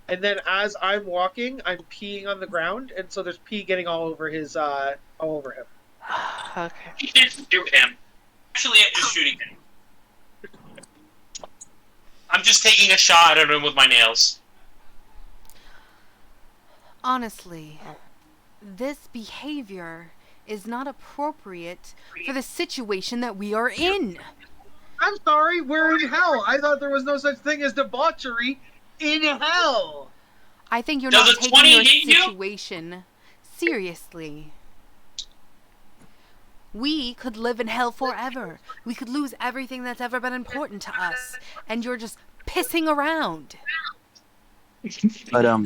And then as I'm walking, I'm peeing on the ground, and so there's pee getting all over his, all over him. Okay. You can't shoot him. Actually, I'm just shooting him. I'm just taking a shot at him with my nails. Honestly, this behavior is not appropriate for the situation that we are in. I'm sorry, we're in hell. I thought there was no such thing as debauchery in hell. I think you're Does not a taking 20 your hit you? situation seriously. We could live in hell forever. We could lose everything that's ever been important to us. And you're just pissing around. But You I'm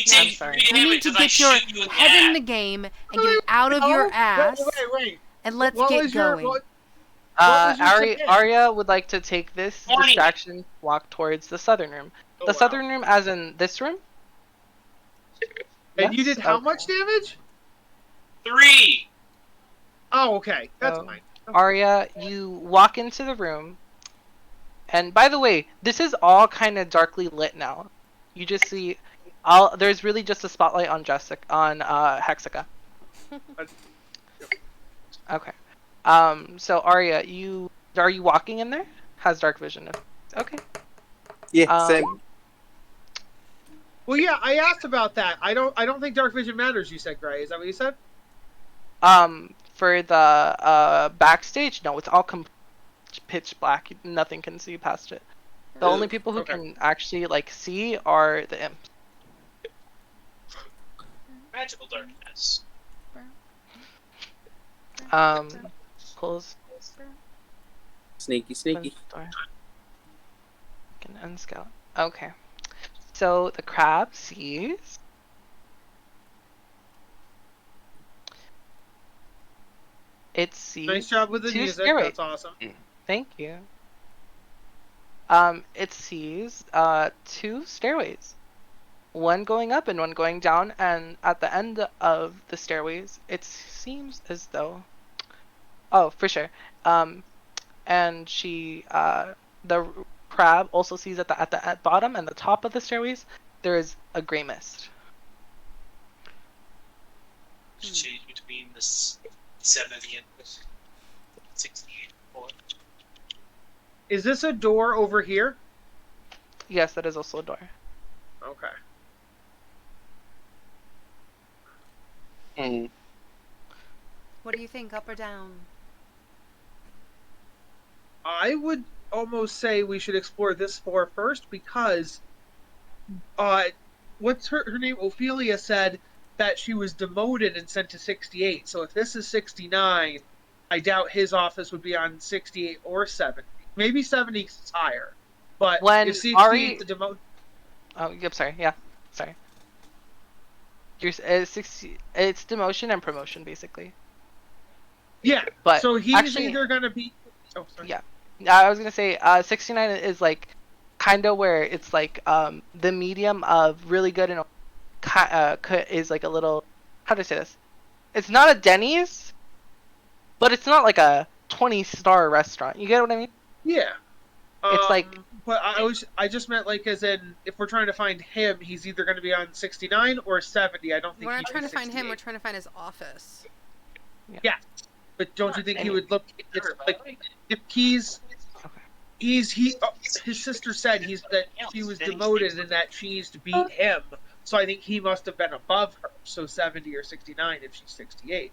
take sorry. 3 You damage need to as I get your shoot you in the head in ass. the game and get it out of your ass. Wait. And let's What get was your- going. what was your command? Arya would like to take this 20. distraction, walk towards the southern room. Oh, The wow. southern room, as in this room? And you Yes? did how Okay. much damage? 3. Oh, okay. That's So, fine. Arya, you walk into the room, and by the way, this is all kind of darkly lit now. You just see, there's really just a spotlight on Hexica. Okay. So Arya, are you walking in there? Has dark vision. Okay. yeah, same. Well, yeah, I asked about that. I don't think dark vision matters. You said, Gray. Is that what you said? For the backstage, no, it's all pitch black. Nothing can see past it. The only people who Okay. can actually see are the imps. Magical darkness. Close Sneaky. the door. Can unscout. Okay. So the crab sees. It sees. Nice job with the 2 music. stairways. That's awesome. Thank you. It sees 2 stairways. One going up and one going down, and at the end of the stairways, it seems as though... Oh, for sure. And the crab also sees at the bottom and the top of the stairways, there is a gray mist. Change between the 70 and the 68. Is this a door over here? Yes, that is also a door. Okay. What do you think, up or down? I would almost say we should explore this floor first because, what's her name? Ophelia said that she was demoted and sent to 68. So if this is 69, I doubt his office would be on 68 or 70. Maybe 70 is higher. But When if 68 Ari- is the demote... Oh, yep, sorry. Yeah, sorry. It's demotion and promotion, basically. Yeah, But so he's actually, either going to be... Oh, sorry. Yeah. I was gonna say 69 is kind of where it's the medium of really good and is a little, how do I say this? It's not a Denny's, but it's not a 20-star restaurant. You get what I mean? Yeah. It's But I just meant as in, if we're trying to find him, he's either going to be on 69 or 70. I don't think We're not he'd trying be to find him, 68. we're trying to find his office. Yeah. But don't you think he would look if his sister said that she was demoted and that she needs to beat him, so I think he must have been above her, so 70 or 69 if she's 68.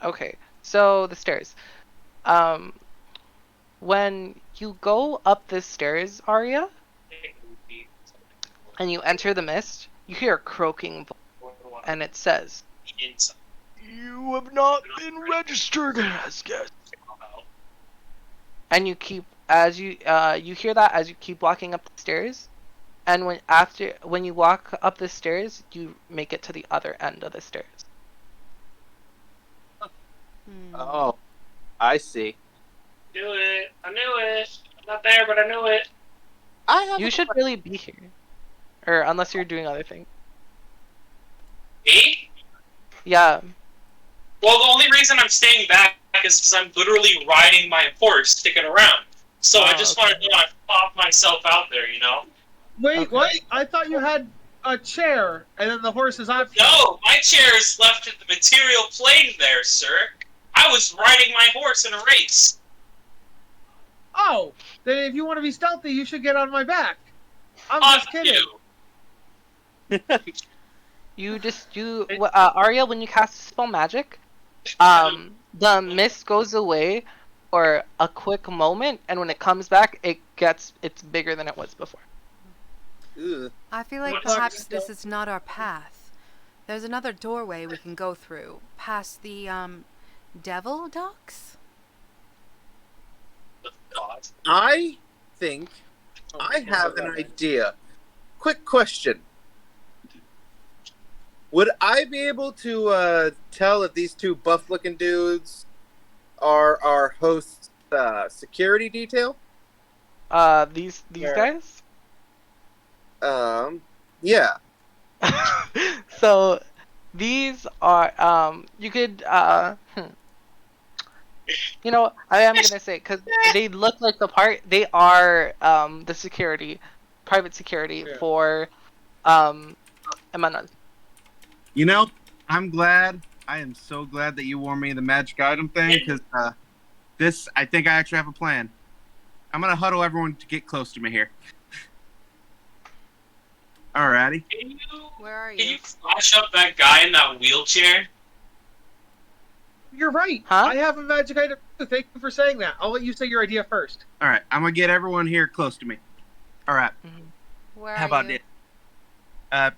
Okay, so the stairs. When you go up the stairs, Arya, and you enter the mist, you hear a croaking voice, and it says, "You have not been registered as guest." and you keep as you hear that as you keep walking up the stairs, and when you walk up the stairs, you make it to the other end of the stairs. Oh, I see. Knew it. I knew it. I'm not there, but I knew it. I have You a should really be here, or unless you're doing other things. Me? Yeah. Well, the only reason I'm staying back is because I'm literally riding my horse, sticking around. So I just wanted to pop myself out there, you know? Wait, what? I thought you had a chair, and then the horse is optional. No, my chair is left at the material plane there, sir. I was riding my horse in a race. Oh, then if you want to be stealthy, you should get on my back. I'm just kidding. Arya, when you cast spell magic, the mist goes away for a quick moment, and when it comes back, it's bigger than it was before. Ugh. I feel like perhaps this is not our path. There's another doorway we can go through, past the, devil docks? I think I have an idea. Quick question. Would I be able to tell if these two buff-looking dudes are our host's security detail? These guys? Yeah. So, these are, you could, you know, I am gonna say, because they look like the part, they are, the security, private security for, Emanuel. You know, I'm glad. I am so glad that you warned me of the magic item thing, because I think I actually have a plan. I'm going to huddle everyone to get close to me here. Alrighty. Where are you? Can you flash up that guy in that wheelchair? You're right. Huh? I have a magic item. Thank you for saying that. I'll let you say your idea first. Alright, I'm going to get everyone here close to me. Alright. Where How are about you? this?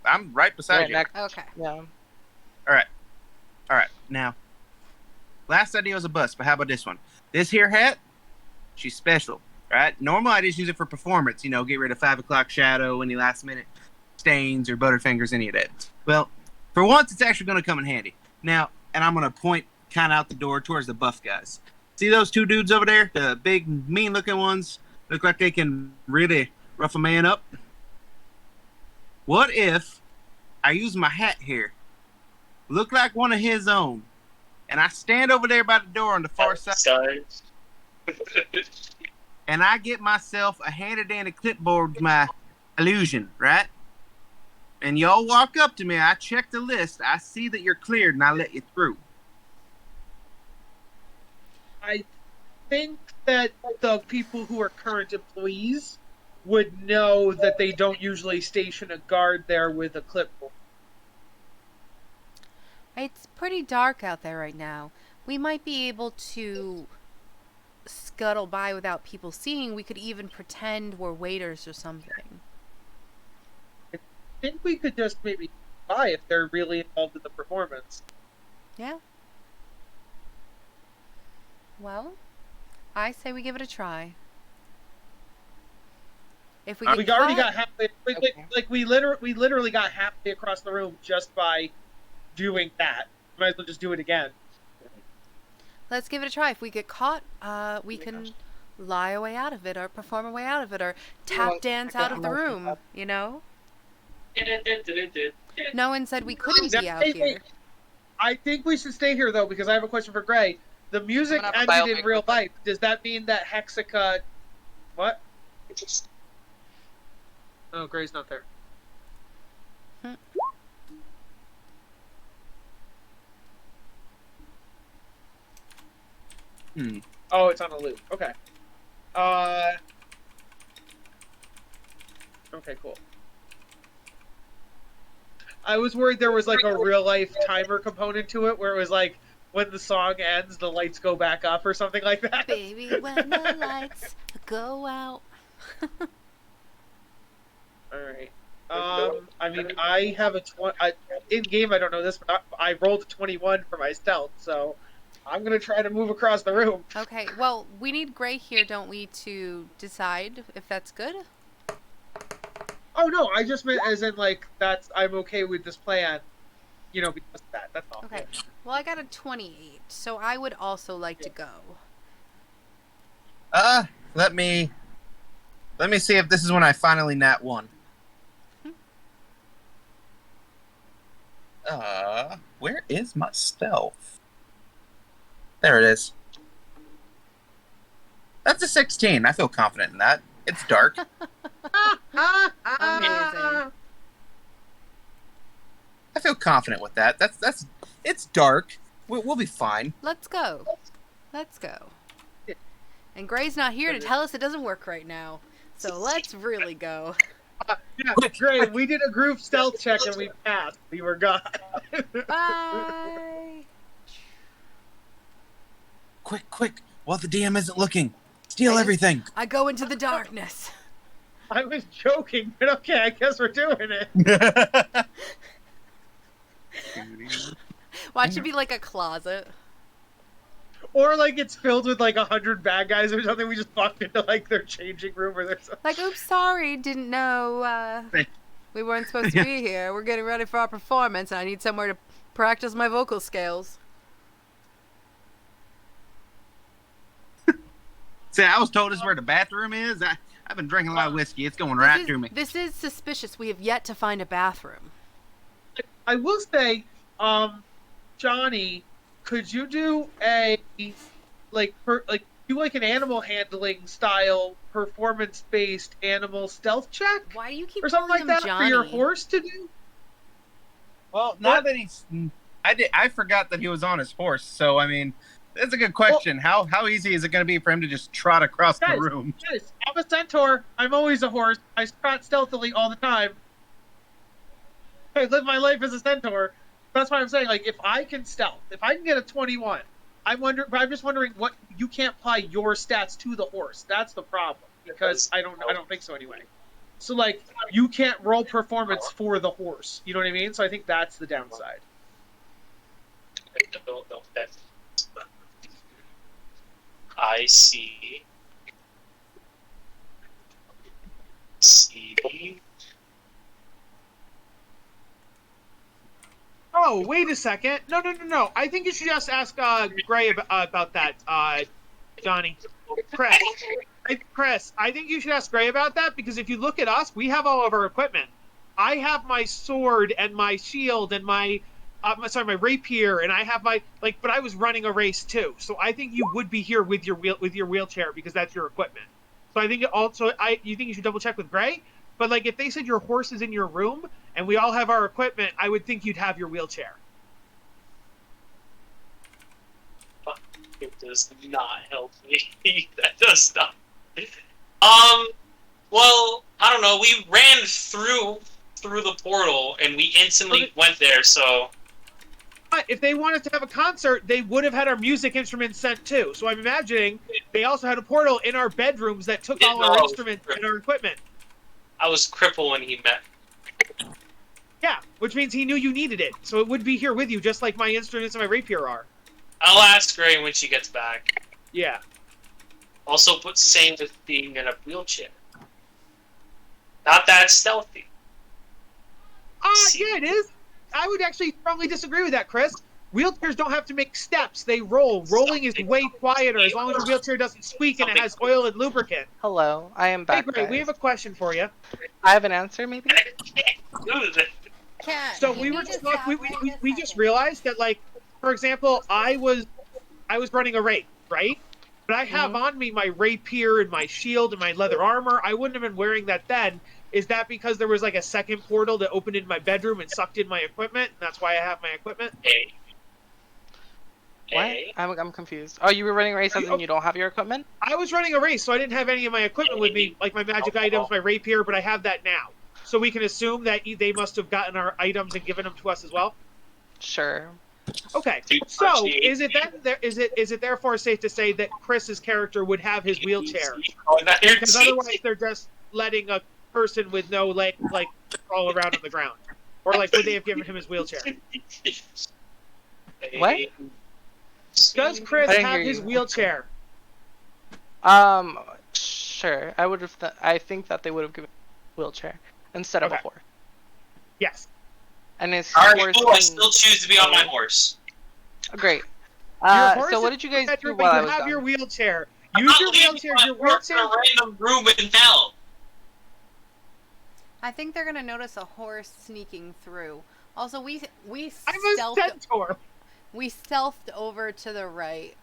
I'm right beside you. Okay. Yeah. Alright, now. Last idea was a bust, but how about this one? This here hat, she's special, right? Normally I just use it for performance, you know, get rid of 5 o'clock shadow, any last minute stains or butterfingers, any of that. Well, for once it's actually going to come in handy. Now, and I'm going to point kind of out the door towards the buff guys. See those two dudes over there? The big, mean looking ones? Look like they can really rough a man up. What if I use my hat here? Look like one of his own. And I stand over there by the door on the far side. And I get myself a handy-dandy clipboard with my illusion, right? And y'all walk up to me, I check the list, I see that you're cleared, and I let you through. I think that the people who are current employees would know that they don't usually station a guard there with a clipboard. It's pretty dark out there right now. We might be able to scuttle by without people seeing. We could even pretend we're waiters or something. I think we could just maybe buy if they're really involved in the performance. Yeah. Well, I say we give it a try. If we get We already caught- got halfway. We literally got halfway across the room just by doing that. Might as well just do it again. Let's give it a try. If we get caught, we can lie a way out of it, or perform a way out of it, or tap dance out of the room, you know? No one said we couldn't be out here. I think we should stay here, though, because I have a question for Gray. The music I'm gonna have ended in real life. Does that mean that Hexica... What? Oh, Gray's not there. Oh, it's on a loop. Okay. Okay, cool. I was worried there was like a real life timer component to it where it was like when the song ends, the lights go back up or something like that. Baby, when the lights go out. Alright. I mean, I have a in game. I don't know this, but I rolled a 21 for my stealth, so I'm gonna try to move across the room. Okay, well, we need Gray here, don't we, to decide if that's good? Oh no, I just meant as in like I'm okay with this plan, because of that. That's all. Okay. Well, I got a 28, so I would also like to go. Let me see if this is when I finally nat one. Where is my stealth? There it is. That's a 16. I feel confident in that. It's dark. Amazing. I feel confident with that. It's dark. We'll be fine. Let's go. Let's go. And Gray's not here to tell us it doesn't work right now. So let's really go. Yeah, Gray, we did a group stealth check and we passed. We were gone. Bye. Quick. While the DM isn't looking. Steal everything. I go into the darkness. I was joking, but okay, I guess we're doing it. Watch it be like a closet. Or like it's filled with like 100 bad guys or something. We just walked into like their changing room or there's something. Like, oops, sorry, didn't know we weren't supposed to be here. We're getting ready for our performance, and I need somewhere to practice my vocal scales. See, I was told this is where the bathroom is. I've been drinking a lot of whiskey. It's going right through me. This is suspicious. We have yet to find a bathroom. I will say, Johnny, could you do a do an animal handling style performance based animal stealth check? Why do you keep or something calling like him that Johnny? for your horse to do? Well, now that I forgot that he was on his horse. So I mean, that's a good question. How easy is it going to be for him to just trot across the room? Guys, I'm a centaur. I'm always a horse. I trot stealthily all the time. I live my life as a centaur. That's why I'm saying, like, if I can stealth, if I can get a 21, I'm just wondering what you can't apply your stats to the horse. That's the problem, because I don't think so anyway. So like, you can't roll performance for the horse. You know what I mean? So I think that's the downside. I see. Oh, wait a second. No. I think you should just ask Gray about that, Johnny. Chris, I think you should ask Gray about that, because if you look at us, we have all of our equipment. I have my sword and my shield and my rapier, and I have but I was running a race too. So I think you would be here with your wheelchair, because that's your equipment. So I think you think you should double check with Gray. But like, if they said your horse is in your room and we all have our equipment, I would think you'd have your wheelchair. It does not help me. That does not. Well, I don't know. We ran through the portal and we instantly went there. So, but if they wanted to have a concert, they would have had our music instruments sent too. So I'm imagining they also had a portal in our bedrooms that took all our instruments and our equipment. I was crippled when he met. Yeah, which means he knew you needed it. So it would be here with you, just like my instruments and my rapier are. I'll ask Gray when she gets back. Yeah. Also, put same with being in a wheelchair. Not that stealthy. Yeah, it is. I would actually strongly disagree with that, Chris. Wheelchairs don't have to make steps. They roll. Rolling is way quieter as long as your wheelchair doesn't squeak and it has oil and lubricant. Hello, I am back. Hey, Gray, we have a question for you. I have an answer, maybe? So we were just we just realized that, like, for example, I was running a race, right? But I have on me my rapier and my shield and my leather armor. I wouldn't have been wearing that then. Is that because there was like a second portal that opened in my bedroom and sucked in my equipment? And that's why I have my equipment? What? I'm confused. Oh, you were running a race and you don't have your equipment? I was running a race, so I didn't have any of my equipment with me, like my magic items, my rapier, but I have that now. So we can assume that they must have gotten our items and given them to us as well? Sure. Okay, so is it therefore safe to say that Chris's character would have his wheelchair? Because otherwise they're just letting a person with no leg crawl around on the ground. Or like, would they have given him his wheelchair? What? Does Chris I didn't have hear his you. wheelchair? Sure. I would have. I think that they would have given a wheelchair instead of a Okay. horse. Yes. And his Alright, horse. cool. I still choose to be on my horse. Great. Your horse So what is did you guys better, do but while I you was have gone? your wheelchair. I'm Use not your leaving wheelchair. my Your horse in wheelchair. a random room in hell. I think they're gonna notice a horse sneaking through. Also, we I'm a stealthed centaur. over to the right.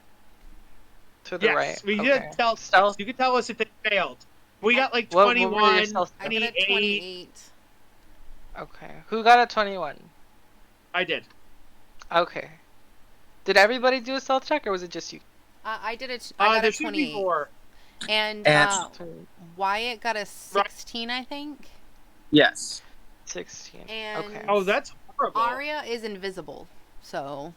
To the Yes, right. we Okay. did tell. Stealth. You can tell us if they failed. We got like What were your 21, stealth I got a 28. 28. Okay. Who got a 21? I did. Okay. Did everybody do a stealth check, or was it just you? I did it. I got There a should be 28. more. And And- Wyatt got a 16, I think. Yes. 16. And Okay. Oh, that's horrible. Arya is invisible, so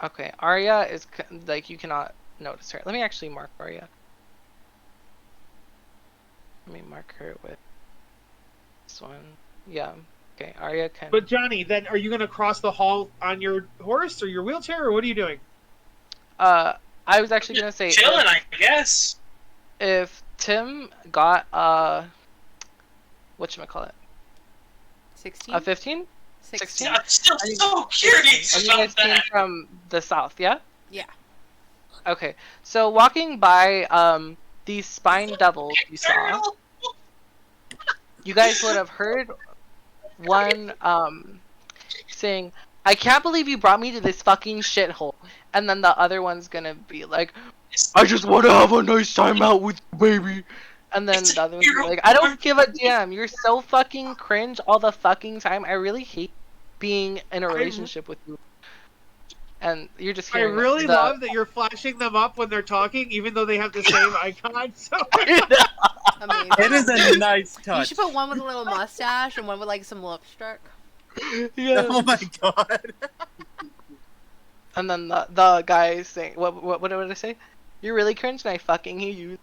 Okay. Arya is like you cannot notice her. Let me actually mark Arya. Let me mark her with this one. Yeah. Okay. Arya can. But Johnny, then are you going to cross the hall on your horse or your wheelchair, or what are you doing? I was actually gonna say Chilling, I guess. if Tim got whatchamacallit? 16. A 15? 16. I'm still so curious And you guys about came that. from the south, yeah? Yeah. Okay. So walking by these spine devils you saw, you guys would have heard one saying, "I can't believe you brought me to this fucking shithole." And then the other one's gonna be like, "I just want to have a nice time out with you, baby." And then the other one's gonna be like, "I don't give a damn. You're so fucking cringe all the fucking time. I really hate being in a relationship with you." And you're just I hearing really the- love that you're flashing them up when they're talking, even though they have the same icon. So Amazing. It is a nice You touch. should put one with a little mustache and one with like some lipstick. Yeah. Oh my god. And then the guy is saying, what did I say? "You're really cringe and I fucking hate you.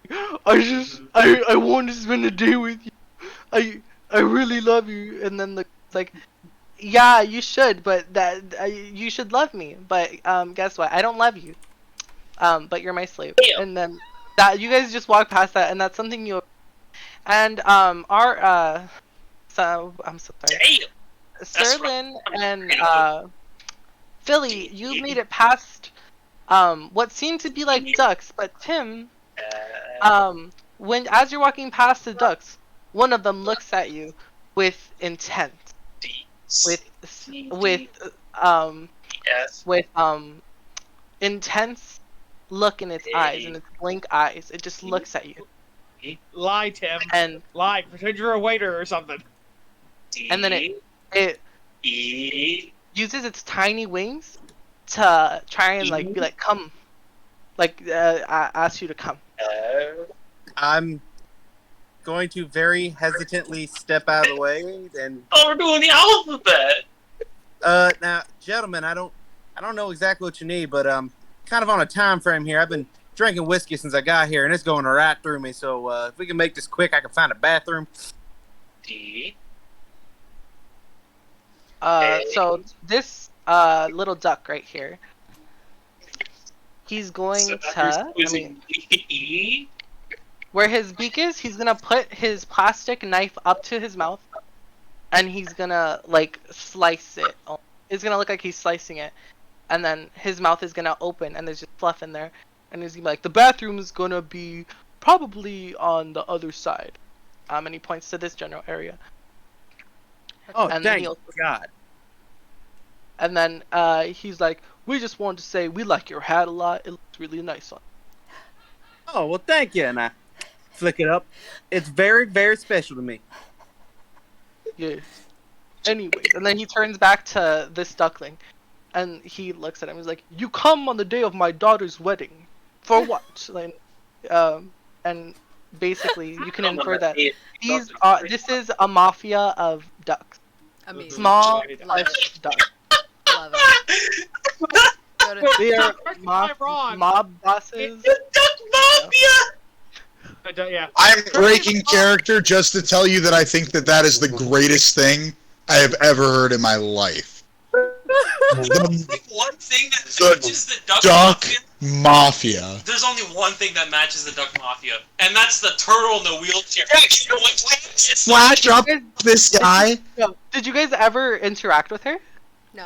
I want to spend a day with you. I really love you." And then like, "Yeah, you should, but you should love me. But guess what? I don't love you. But you're my slave." Damn. And then that you guys just walk past that, and that's something you. And our so I'm so sorry. Damn. Serlin and Philly, you made it past what seemed to be like ducks, but Tim, when as you're walking past the ducks, one of them looks at you with intent, with yes. intense look in its eyes, in its blink eyes. It just looks at you, lie, Tim. and Lie. Pretend you're a waiter or something. and then it uses its tiny wings to try and like be like, "Come," like ask you to come. I'm going to very hesitantly step out of the way and Oh, we're doing the alphabet. now, gentlemen, I don't know exactly what you need, but kind of on a time frame here. I've been drinking whiskey since I got here, and it's going right through me. So if we can make this quick, I can find a bathroom. D. So this little duck right here, he's going So to, you're using E. where his beak is, he's gonna put his plastic knife up to his mouth, and he's gonna like slice it. It's gonna look like he's slicing it, and then his mouth is gonna open, and there's just fluff in there, and he's gonna be like, "The bathroom is gonna be probably on the other side," and he points to this general area. Oh, And then thank he'll- God. And then he's like, "We just wanted to say we like your hat a lot. It looks really nice on." Oh, well, thank you. And I flick it up. It's very, very special to me. Yes. Anyways, and then he turns back to this duckling, and he looks at him. He's like, "You come on the day of my daughter's wedding, for what?" Like, and basically, you can infer that these this is a mafia of ducks, Amazing. small Love flesh ducks. Love it. Go to- They are Correct me if I'm wrong. mob bosses. Duck Mafia. Yeah. I'm breaking character just to tell you that I think that is the greatest thing I have ever heard in my life. What? thing that The matches the Duck Duck Mafia. Mafia. There's only one thing that matches the Duck Mafia, and that's the turtle in the wheelchair. Yeah, you know what? Flash up this guy. Did you guys ever interact with her?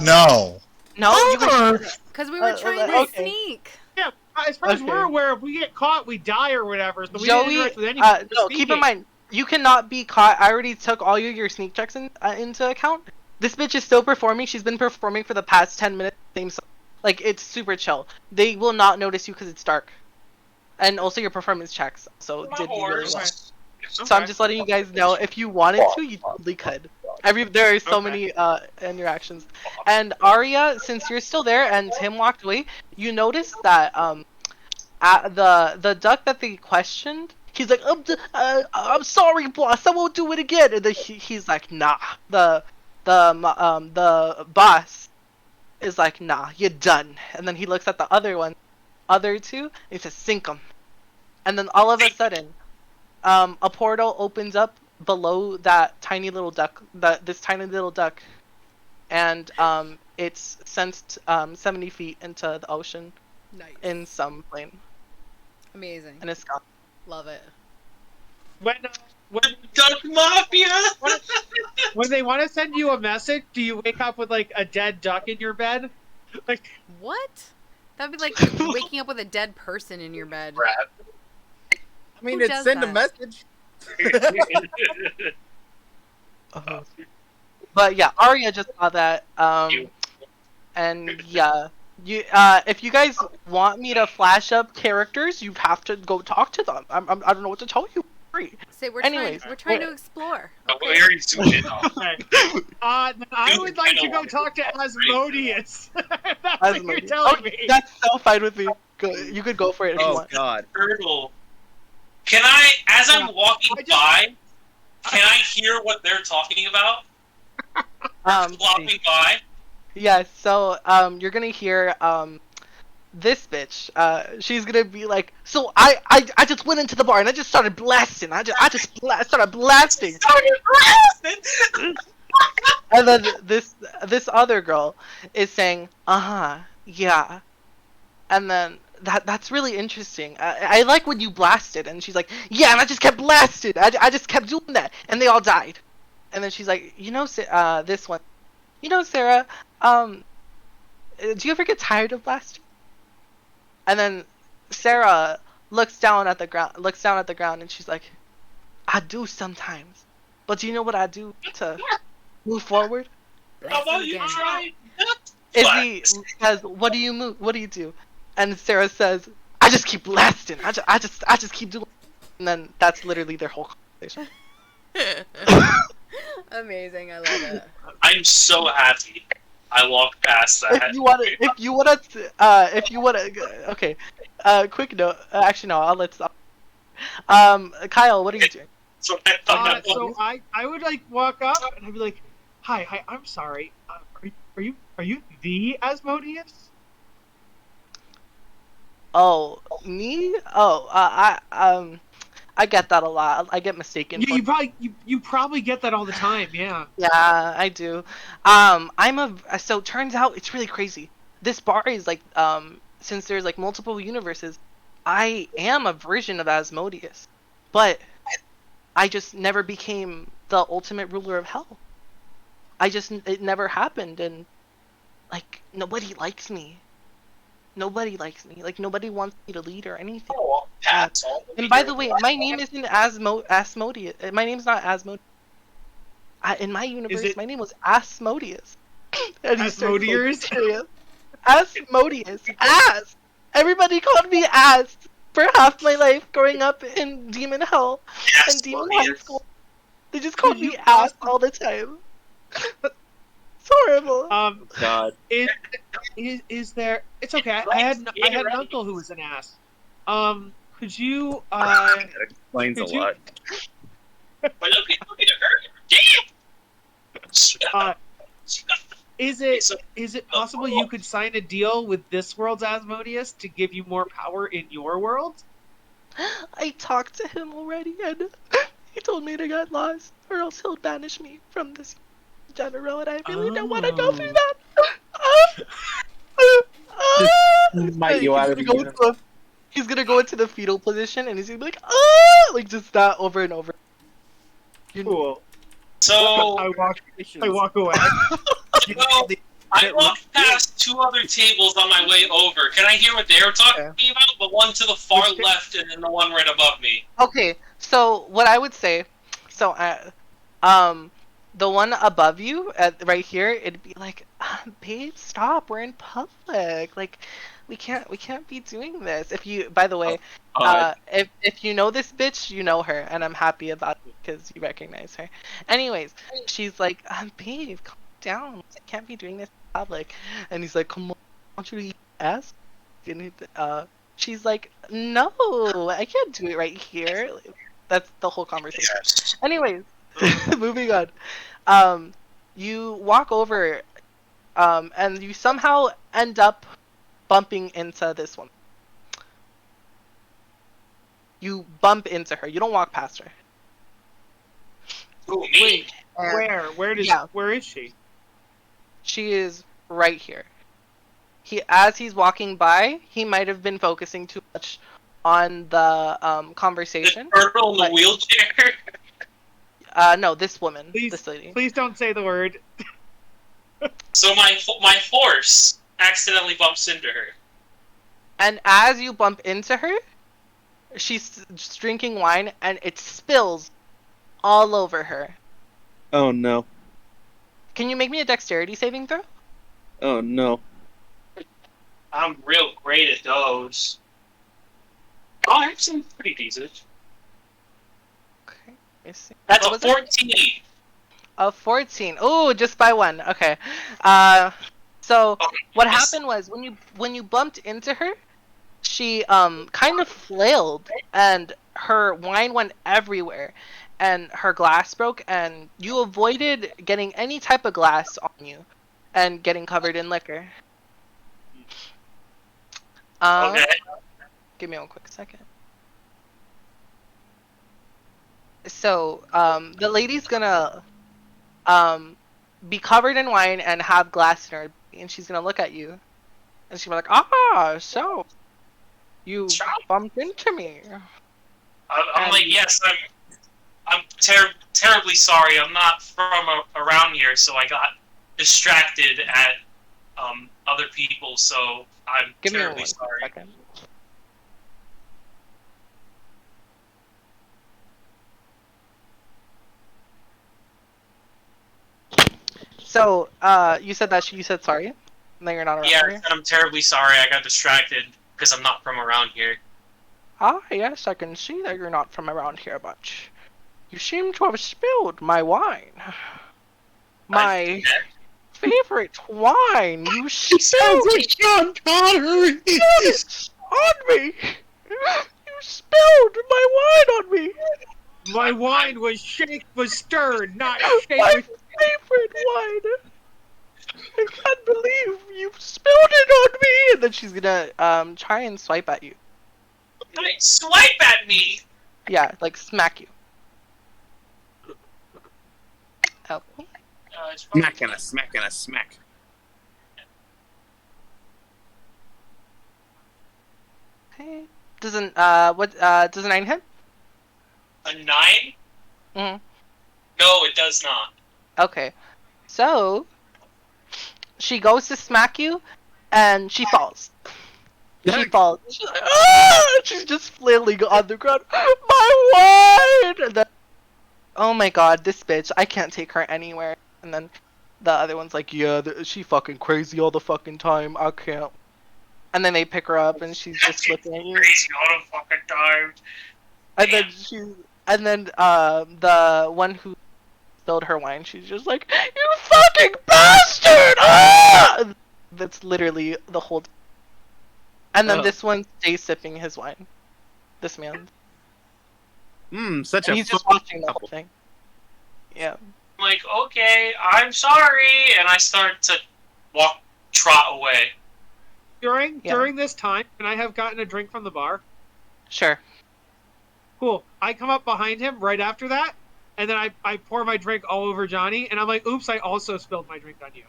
No. No, you guys. Because we were trying to okay. sneak. Yeah, as far as Okay. we're aware, if we get caught, we die or whatever. So we didn't Joey, interact with anybody. no, keep in mind, you cannot be caught. I already took all your sneak checks into account. This bitch is still performing. She's been performing for the past 10 minutes. Same song. Like, it's super chill. They will not notice you because it's dark. And also your performance checks. So, did you really want? So I'm just letting you guys know, if you wanted to, you totally could. There are so many interactions. And Arya, since you're still there and Tim walked away, you notice that the duck that they questioned, he's like, I'm sorry, boss, I won't do it again. And then he's like, nah. The boss is like, nah, you're done. And then he looks at the other two, and he says, sink 'em. And then all of a sudden, a portal opens up below that tiny little duck, this tiny little duck, and it's sensed 70 feet into the ocean. Nice. In some plane. Amazing. And it's gone. Love it. When Duck Mafia. when they want to send you a message, do you wake up with like a dead duck in your bed? Like What? That'd be like waking up with a dead person in your bed. I mean, Who it's does send a that? message. But yeah, Arya just saw that. And yeah, if you guys want me to flash up characters, you have to go talk to them. I don't know what to tell you. Say we're Anyways, trying to explore. We already zoomed in on. I would like to go talk to Asmodeus. That's what you're Asmodeus. telling Okay, me. that's so fine with me. You could go for it if you want. God. Turtle. Can I, as I'm walking by, can I hear what they're talking about? Flopping by. Yeah, so you're gonna hear this bitch. She's gonna be like, so I just went into the bar and I just started blasting. I just started blasting. And then this other girl is saying, yeah. And then that's really interesting. I like when you blasted. And she's like, yeah, and I just kept blasting. I just kept doing that, and they all died. And then she's like, this one, Sarah, do you ever get tired of blasting? And then Sarah looks down at the ground, and she's like, I do sometimes. But do you know what I do to move forward? How about you try? Izzy says, what do you do? And Sarah says, I just keep blasting. I just keep doing. And then that's literally their whole conversation. Amazing, I love it. I'm so happy I walked past that. If you wanna, okay. Quick note. Actually, no. I'll let stop. Kyle, what are you doing? So I would like walk up and I'd be like, hi, I'm sorry. Are you the Asmodeus? Oh, me? Oh, I get that a lot. I get mistaken. You probably get that all the time. Yeah. Yeah, I do. So turns out it's really crazy. This bar is like, since there's like multiple universes, I am a version of Asmodeus, but I just never became the ultimate ruler of hell. It never happened, and like nobody likes me. Nobody likes me. Like nobody wants me to lead or anything. Oh, that's all. And by the way, my name isn't Asmodeus. My name's not Asmodeus. In my universe, my name was Asmodeus. Asmodeus? Asmodeus. Ass. Everybody called me Ass for half my life growing up in Demon Hell and Demon High School. They just called me Ass all the time. It's horrible. God. Is there? It's okay. I had an uncle who was an ass. Could you? That explains a lot. Is it possible you could sign a deal with this world's Asmodeus to give you more power in your world? I talked to him already, and he told me to get lost, or else he'll banish me from this general, and I really don't want to go through that. Might you out of the he's gonna go into the fetal position and he's gonna be like, ah, like just that over and over. Cool. So I walk away. well, I walked past 2 other tables on my way over. Can I hear what they were talking about? But one to the far left and then the one right above me. Okay, so what I would say, so the one above you, right here, it'd be like, babe, stop. We're in public. Like, we can't be doing this. If you, by the way, if you know this bitch, you know her, and I'm happy about it because you recognize her. Anyways, she's like, babe, calm down. I can't be doing this in public. And he's like, come on, I want you to eat ass. And she's like, no, I can't do it right here. That's the whole conversation. Yes. Anyways, moving on. You walk over, and you somehow end up bumping into this woman. You bump into her. You don't walk past her. Ooh, me? Where? Where is she? She is right here. As he's walking by, he might have been focusing too much on the conversation. The turtle in the wheelchair? No, this woman. This lady. Please don't say the word. So my horse accidentally bumps into her. And as you bump into her, she's drinking wine and it spills all over her. Oh no. Can you make me a dexterity saving throw? Oh no. I'm real great at those. Oh, I'm actually pretty decent. Okay, let's see. That's a 14. A 14. Oh, just by 1. Okay. So what happened was when you bumped into her, she kind of flailed and her wine went everywhere and her glass broke and you avoided getting any type of glass on you and getting covered in liquor. Okay. Give me one quick second. So, the lady's gonna be covered in wine and have glass in her, and she's gonna look at you, and she'll be like, so you bumped into me. I'm like, yes, I'm terribly sorry. I'm not from around here, so I got distracted at other people, so I'm terribly sorry. Second. So, you said sorry? And then you're not around here? Yeah, I'm terribly sorry. I got distracted because I'm not from around here. Ah, yes, I can see that you're not from around here much. You seem to have spilled my wine. My favorite wine. You spilled like Sean Connery. on me. You spilled my wine on me. My wine was stirred, not My shake. favorite wine. I can't believe you spilled it on me. And then she's gonna try and swipe at you. Swipe at me. Yeah, like smack you. Oh. Smack and a smack. Okay. Does a 9 hit? A 9? Mhm. No, it does not. Okay. So she goes to smack you and she falls. She falls. She's like, ah! She's just flailing on the ground. My wine! And then, oh my god, this bitch, I can't take her anywhere. And then the other one's like, yeah, she fucking crazy all the fucking time. I can't. And then they pick her up and she's just looking at you. Crazy all the fucking time. And then the one who spilled her wine, she's just like, you fucking bastard! Ah! That's literally the whole. And then this one stays sipping his wine. This man. Such and a. He's just watching the whole thing. Yeah. I'm like, okay, I'm sorry, and I start to trot away. During this time, can I have gotten a drink from the bar? Sure. Cool. I come up behind him right after that, and then I pour my drink all over Johnny, and I'm like, oops, I also spilled my drink on you.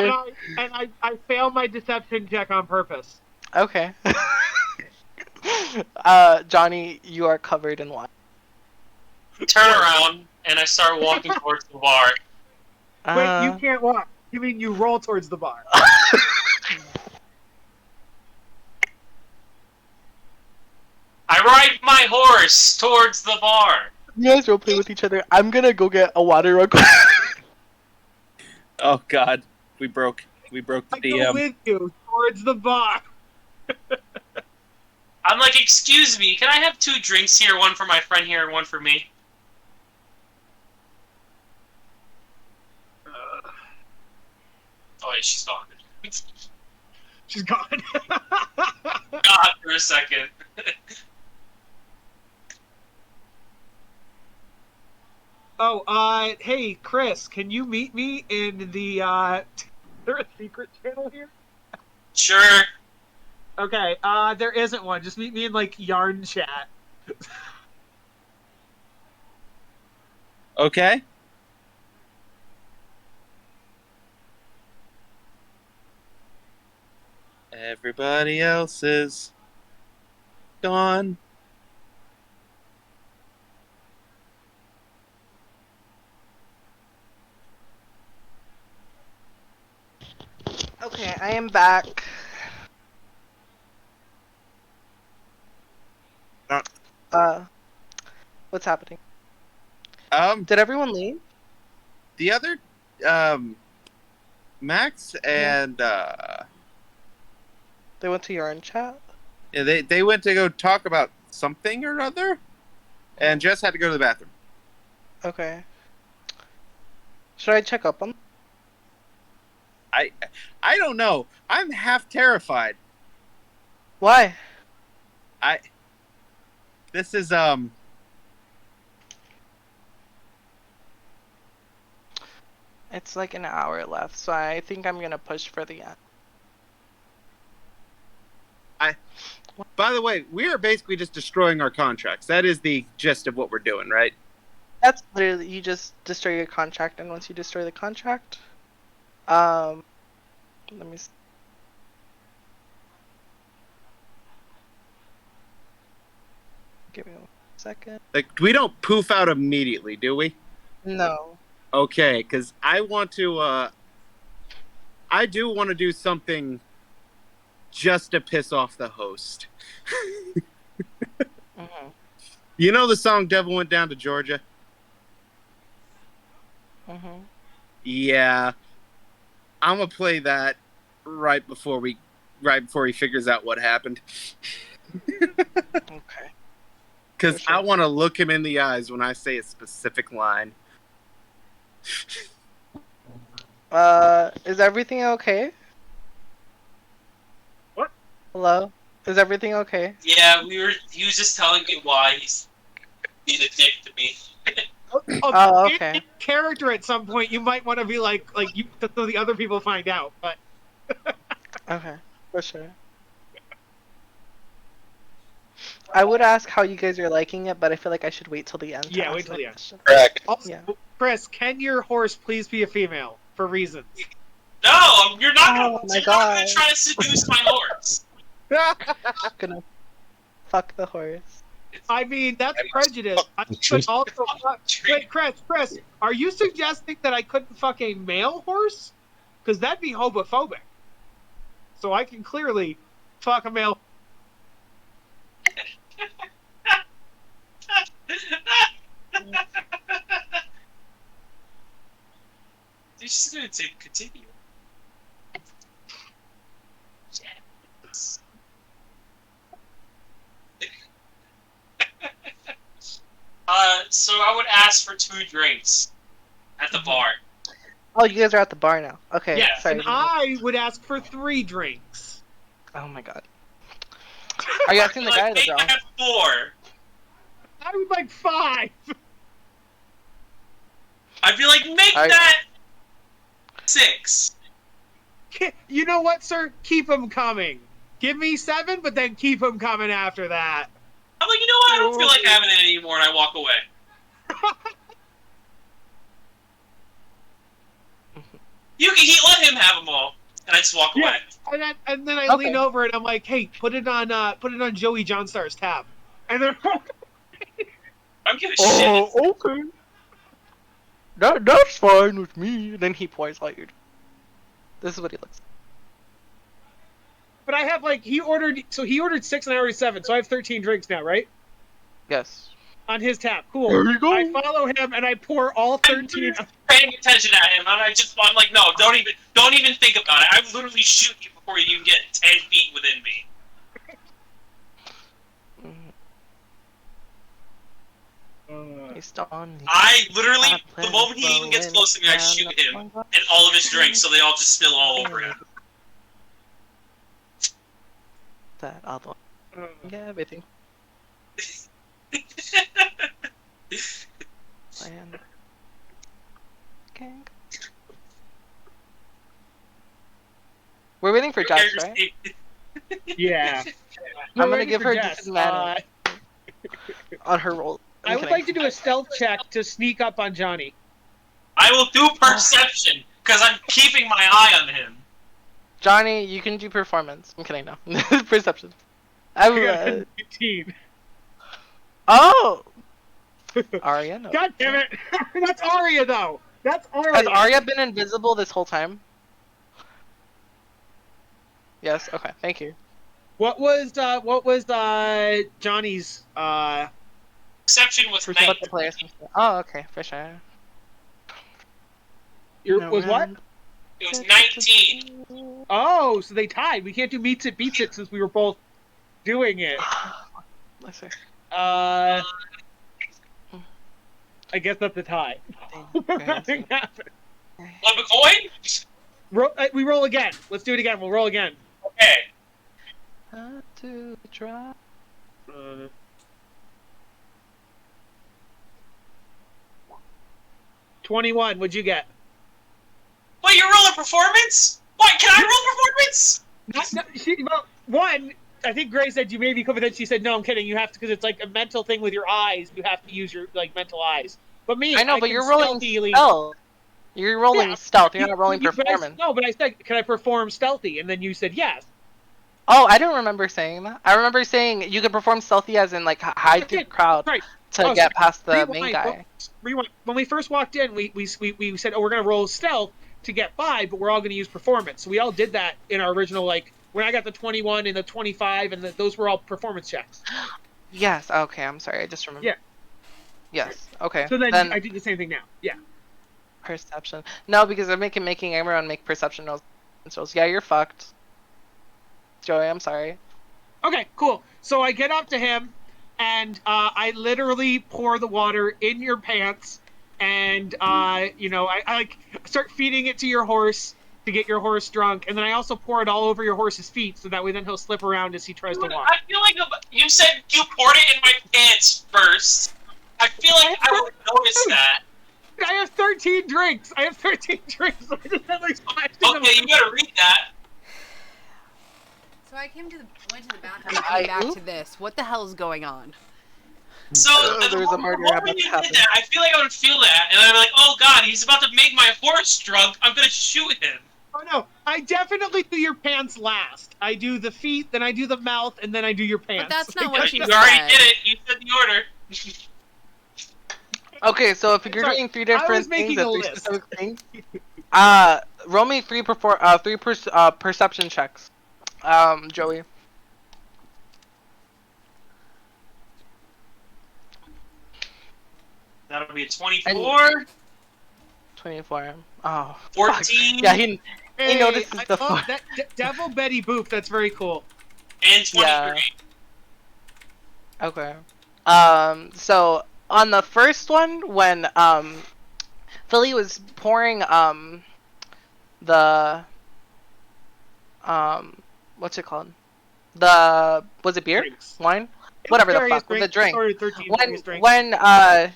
sure. I fail my deception check on purpose. Okay. Johnny, you are covered in wine. Turn around, and I start walking towards the bar. Wait, you can't walk. You mean you roll towards the bar? I ride my horse towards the bar. You guys roleplay with each other. I'm gonna go get a water real quick. Oh God, we broke the I go with you towards the bar. I'm like, excuse me, can I have 2 drinks here? One for my friend here and one for me. Oh, yeah, she's gone. She's gone. God, for a second. Oh, hey, Chris, can you meet me in the, is there a secret channel here? Sure. Okay, there isn't one. Just meet me in, like, yarn chat. Okay. Everybody else is gone. Okay, I am back. What's happening? Did everyone leave? The other, Max and They went to yarn chat? yeah, they went to go talk about something or other, and Jess had to go to the bathroom. Okay. Should I check up on them? I don't know. I'm half terrified. Why? This is It's like an hour left, so I think I'm gonna push for the end. By the way, we are basically just destroying our contracts. That is the gist of what we're doing, right? That's literally, you just destroy your contract, and once you destroy the contract, let me see. Give me 1 second. Like, we don't poof out immediately, do we? No. Okay, because I want to, I do want to do something just to piss off the host. Mm-hmm. You know the song Devil Went Down to Georgia? Mm-hmm. Yeah. I'm going to play that right before he figures out what happened. Okay. Because I want to look him in the eyes when I say a specific line. Is everything okay? What? Hello? Is everything okay? Yeah, he was just telling me why he's being a dick to me. Oh, okay. In character at some point, you might want to be like you, so the other people find out, but... Okay, for sure. I would ask how you guys are liking it, but I feel like I should wait till the end. to Yeah, ask wait till that the end. question. Correct. Also, Yeah. Chris, can your horse please be a female? For reasons. No, you're not gonna, Oh my you're not God. gonna try to seduce my horse. Gonna fuck the horse. I mean, that's prejudice. I could also wait, Chris, are you suggesting that I couldn't fuck a male horse? Because that'd be homophobic. So I can clearly fuck a male. You're just gonna continue. Yes. So I would ask for 2 drinks at the bar. Oh, you guys are at the bar now. Okay, Yes, sorry. and I would ask for 3 drinks. Oh my God. Are you asking the guy or the Make girl? that 4. I would like 5. I'd be like, make that 6. You know what, sir? Keep them coming. Give me 7, but then keep them coming after that. I'm like, you know what? I don't feel like having it anymore, and I walk away. let him have them all, and I just walk away. And then I lean over and I'm like, hey, put it on Joey Johnstar's tab. And then I'm giving shit. Okay. That's fine with me. Then he pours out your. This is what he looks. But I have he ordered 6 and I ordered 7, so I have 13 drinks now, right? Yes. On his tab. Cool. There you go. I follow him and I pour all 13. I'm paying attention at him, and I'm like, no, don't even think about it. I literally shoot you before you get 10 feet within me. He's done. I literally, the moment he even gets close to me, I shoot him, and all of his drinks, so they all just spill all over him. That other one. Yeah, everything. Plan. Gang. We're waiting for Jess, right? Yeah. I'm gonna give her disadvantage on her roll. I would like to do a stealth check to sneak up on Johnny. I will do perception, because I'm keeping my eye on him. Johnny, you can do performance. I'm kidding, no. Perception. I will, 15. Oh! Arya, no. God damn it! That's Arya, though! That's Arya! Has Arya been invisible this whole time? Yes, okay, thank you. What was Johnny's, Perception was 9. Oh, okay, for sure. Was what? It was 19. Oh, so they tied. We can't do meets it, beats it since we were both doing it. Let's see. I guess that's a tie. Nothing happened. Flip a coin? We roll again. Let's do it again. We'll roll again. Okay. Had to try. 21. What'd you get? Wait, you're rolling performance? What? Can I roll performance? Well, one, I think Gray said you maybe could, but then she said, no, I'm kidding. You have to, because it's like a mental thing with your eyes. You have to use your mental eyes. But me, I know, but can you're rolling stealthily- stealth. You're rolling stealth. You're not rolling performance. No, but I said, can I perform stealthy? And then you said yes. Oh, I don't remember saying that. I remember saying you could perform stealthy as in hide through the crowd to get past the main guy. Rewind. When we first walked in, we said, oh, we're gonna roll stealth to get by, but we're all gonna use performance. So we all did that in our original when I got the 21 and the 25, and those were all performance checks. Yes. Okay. I'm sorry. I just remember. Yeah. Yes. Okay. So then I did the same thing now. Yeah. Perception. No, because I'm making everyone make perception rolls. Yeah, you're fucked. Joey, I'm sorry. Okay, cool. So I get up to him, and I literally pour the water in your pants, and I start feeding it to your horse to get your horse drunk, and then I also pour it all over your horse's feet, so that way then he'll slip around as he tries to walk. I feel like you said you poured it in my pants first. I feel like I would notice that. I have 13 drinks. I just had, like, 5 Okay, you better read that. So I went to the bathroom and came back to this. What the hell's going on? So there's a murder about to happen. I feel like I would feel that, and I'm like, oh god, he's about to make my horse drunk. I'm gonna shoot him. Oh no, I definitely do your pants last. I do the feet, then I do the mouth, and then I do your pants. But that's not what you said. You already did it. You said the order. Okay, so if you're doing 3 different things at 3 list. specific things, roll me 3 perception checks. Joey. That'll be a 24. 24. Oh. 14. Fuck. Yeah, he notices the fuck. That Devil Betty Boop, that's very cool. And 23. Yeah. Okay. So on the first one, when Philly was pouring the what's it called? Was it beer? Drinks. Wine? Whatever the fuck, with the drink. When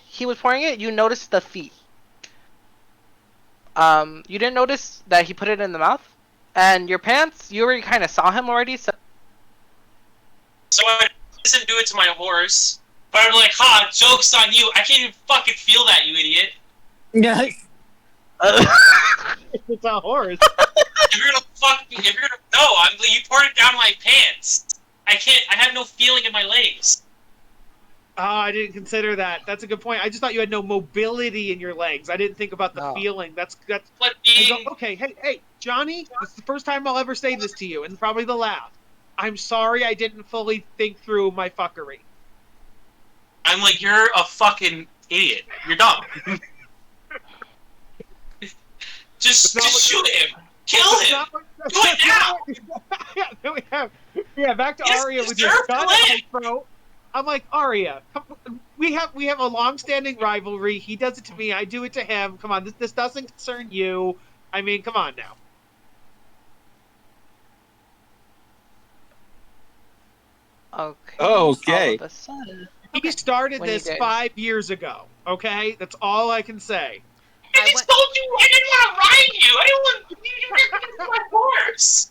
he was pouring it, you noticed the feet. You didn't notice that he put it in the mouth? And your pants, you already kind of saw him already, so I didn't do it to my horse. But I'm like, ha, joke's on you. I can't even fucking feel that, you idiot. Yeah. It's a horse. If you're gonna fuck me, you poured it down my pants. I can't. I have no feeling in my legs. Oh, I didn't consider that. That's a good point. I just thought you had no mobility in your legs. I didn't think about the feeling. That's. What I go, being? okay, hey, Johnny. This is the first time I'll ever say this to you, and probably the last. I'm sorry I didn't fully think through my fuckery. I'm like, you're a fucking idiot. You're dumb. just shoot him. Kill him. Do it now. Back to Yes, Arya with your deserve gun to out, live. bro. I'm like, Arya, we have a long-standing rivalry. He does it to me, I do it to him. Come on, this doesn't concern you. I mean, come on now. Okay. Okay. All of a sudden. He started When you this guys- 5 years ago. Okay, that's all I can say. I just told you I didn't want to ride you. I didn't want you to my horse.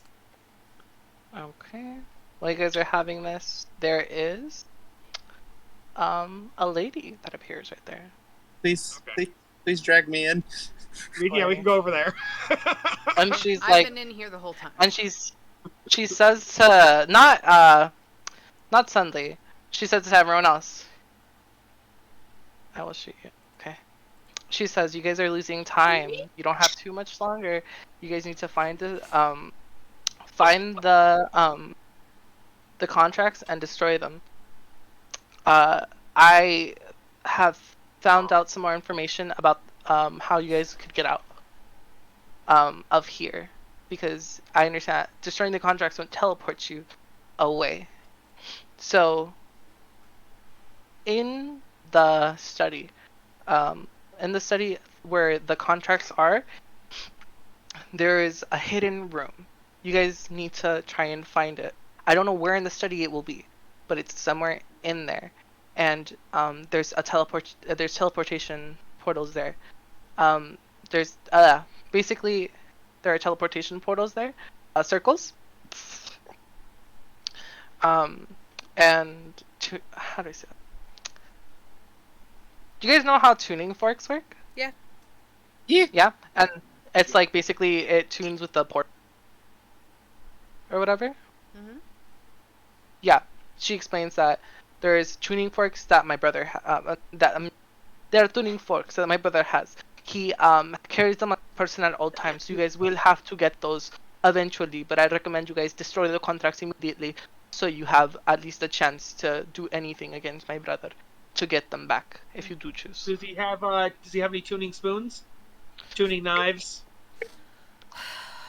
Okay. While you guys are having this, there is a lady that appears right there. Please drag me in. Yeah, we can go over there. And she's I've like, been in here the whole time. and she says to not Sunday. She says to everyone else. I will shoot you. Okay. She says, you guys are losing time. You don't have too much longer. You guys need to find the contracts and destroy them. I have found out some more information about how you guys could get out of here, because I understand destroying the contracts won't teleport you away. So in the study where the contracts are, there is a hidden room. You guys need to try and find it. I don't know where in the study it will be, but it's somewhere in there. And there's teleportation portals there. Basically there are teleportation portals there, circles. How do I say that? Do you guys know how tuning forks work? Yeah. Yeah, and it's like basically it tunes with the port or whatever. Mhm. Yeah, she explains that there's tuning forks that my brother there are tuning forks that my brother has. He carries them on person at all times. So you guys will have to get those eventually, but I recommend you guys destroy the contracts immediately, so you have at least a chance to do anything against my brother to get them back if you do choose. Does he have any tuning spoons? Tuning knives?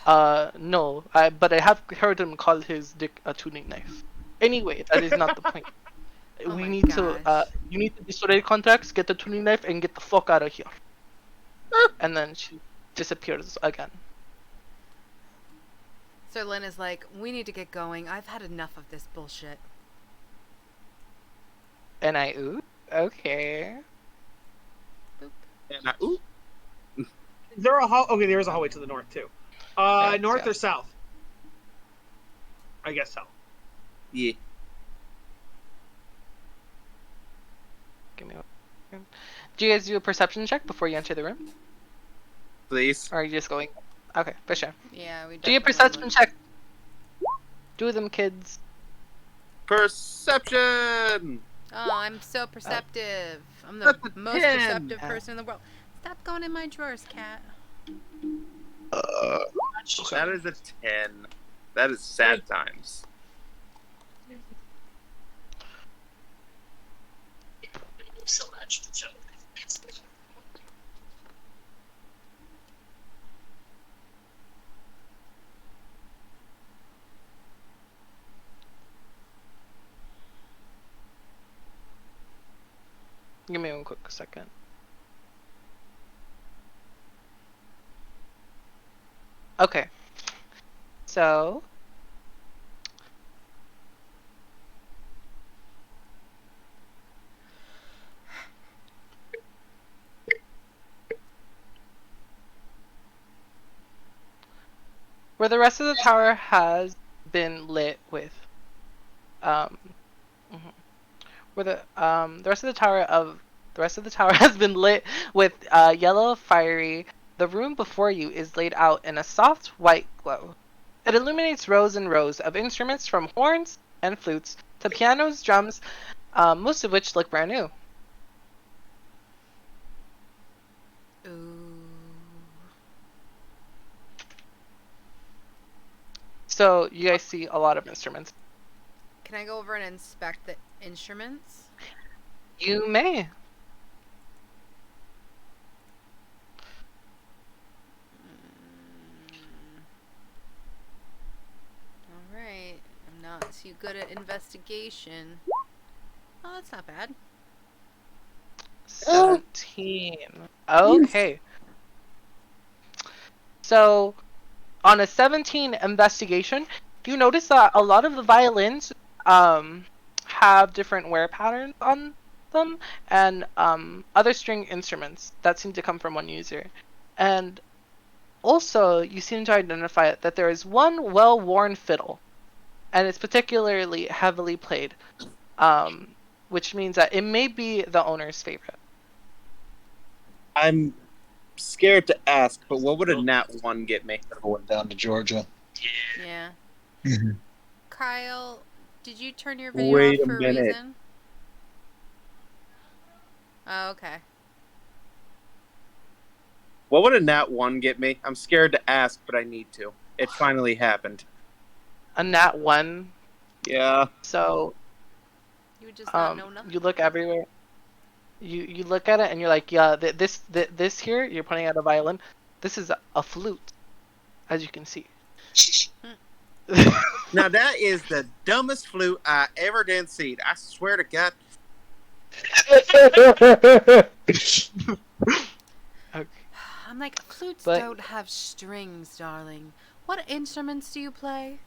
No, but I have heard him call his dick a tuning knife. Anyway, that is not the point. Oh We my need gosh. you need to destroy the contracts, get the tuning knife, and get the fuck out of here. And then she disappears again. So Lynn is like, we need to get going. I've had enough of this bullshit. And okay. And ooh. Is there a okay, there is a hallway to the north too. Yeah, North yeah. or south? I guess south. Yeah. Give me one. Do you guys do a perception check before you enter the room? Please. Or are you just going? Okay, for sure. Yeah, we Do your definitely perception would. check. Do them, kids. Perception. Oh, I'm so perceptive. I'm the That's a most 10. perceptive person in the world. Stop going in my drawers, cat. That is a 10. That is sad times. So much. Give me one quick second. Okay. So where the rest of the tower has been lit with where the rest of the tower has been lit with yellow fiery. the room before you is laid out in a soft white glow. It illuminates rows and rows of instruments from horns and flutes to pianos, drums, most of which look brand new. Ooh. So you guys see a lot of instruments. Can I go over and inspect the instruments? You may. Alright. I'm not too good at investigation. Oh, that's not bad. 17. Okay. So, on a 17 investigation, you notice that a lot of the violins have different wear patterns on them, and other string instruments that seem to come from one user. And also, you seem to identify that there is one well-worn fiddle, and it's particularly heavily played, which means that it may be the owner's favorite. I'm scared to ask, but what would a nat 1 get me? I went down to Georgia. Yeah. Mhm. Kyle, did you turn your video Wait off a for a minute. reason? Oh, okay. What would a nat 1 get me? I'm scared to ask, but I need to. It finally happened. A nat 1. Yeah. So You would just not know nothing. you look everywhere. You look at it and you're like, yeah, this here, you're pointing at a violin. This is a flute, as you can see. Now that is the dumbest flute I ever did see. I swear to God. Okay. I'm like, flutes But- don't have strings, darling. What instruments do you play?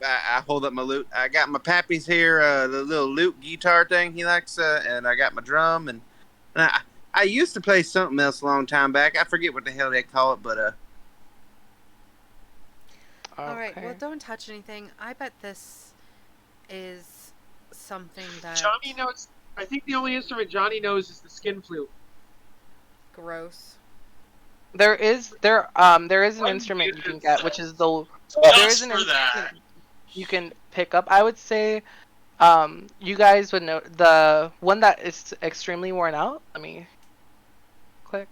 I hold up my lute. I got my pappy's here, the little lute guitar thing he likes, and I got my drum, and I used to play something else a long time back. I forget what the hell they call it, but Alright, Okay. well, don't touch anything. I bet this is something that... Johnny knows. I think the only instrument Johnny knows is the skin flute. Gross. There is an instrument you can get, which is the there is Just an for that. instrument you can pick up. I would say you guys would know the one that is extremely worn out. Let me click.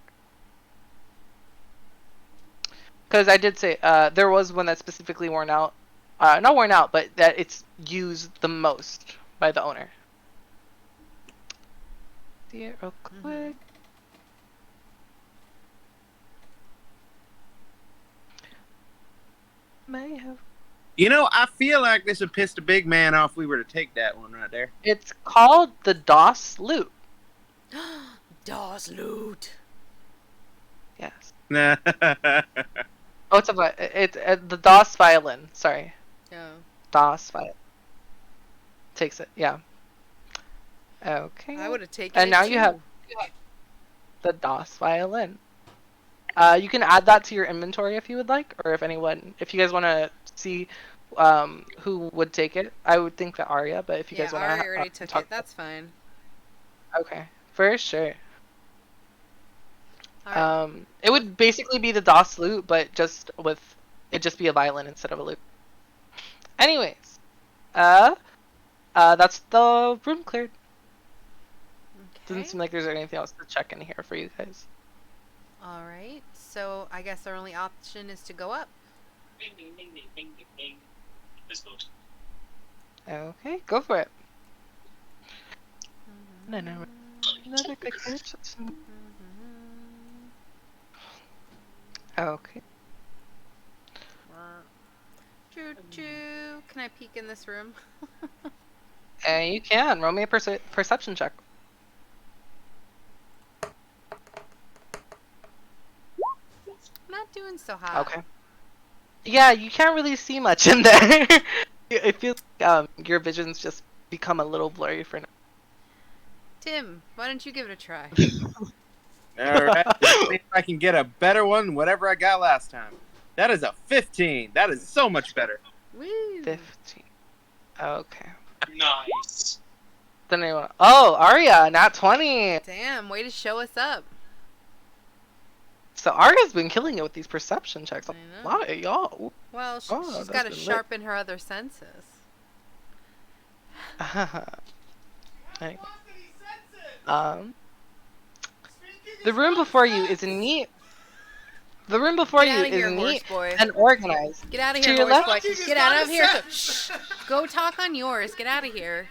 Because I did say there was one that's specifically worn out. Not worn out, but that it's used the most by the owner. See it real quick. May have. you know, I feel like this would piss the big man off if we were to take that one right there. It's called the DOS lute. Das Loot. Yes. Nah. Oh, it's the DOS violin. Sorry, Oh. DOS violin. Takes it. Yeah. Okay. I would have taken And it now too. you have the DOS violin. You can add that to your inventory if you would like, or if you guys want to see who would take it. I would think that Arya, but if you Yeah, guys want to Ari already took it. That's fine. Okay, for sure. Alright. It would basically be the DOS lute, but just it'd just be a violin instead of a lute. Anyways, that's the room cleared. Doesn't Okay. seem like there's anything else to check in here for you guys. Alright, so I guess our only option is to go up. Ding, ding, ding, ding, ding, ding, ding. This boat. Okay, go for it. No. Another quick search. Okay. Choo choo. Can I peek in this room? And you can roll me a perception check. I'm not doing so hot. Okay. Yeah, you can't really see much in there. It feels like your vision's just become a little blurry for now. Tim, why don't you give it a try? All right. Let's see if I can get a better one than whatever I got last time. That is a 15. That is so much better. Woo! 15. Okay. Nice. Then anyone? Oh, Arya, not 20. Damn, way to show us up. So Arya's been killing it with these perception checks. I know. Wow, y'all. Well, Oh, she's that's got to been lit. sharpen her other senses. Anyway. The room before you is neat. The room before Get you out of here, is horse neat boy. and organized. Get out of To here, your horse left, boy. Get out of here. Shh. Go talk on yours. Get out of here.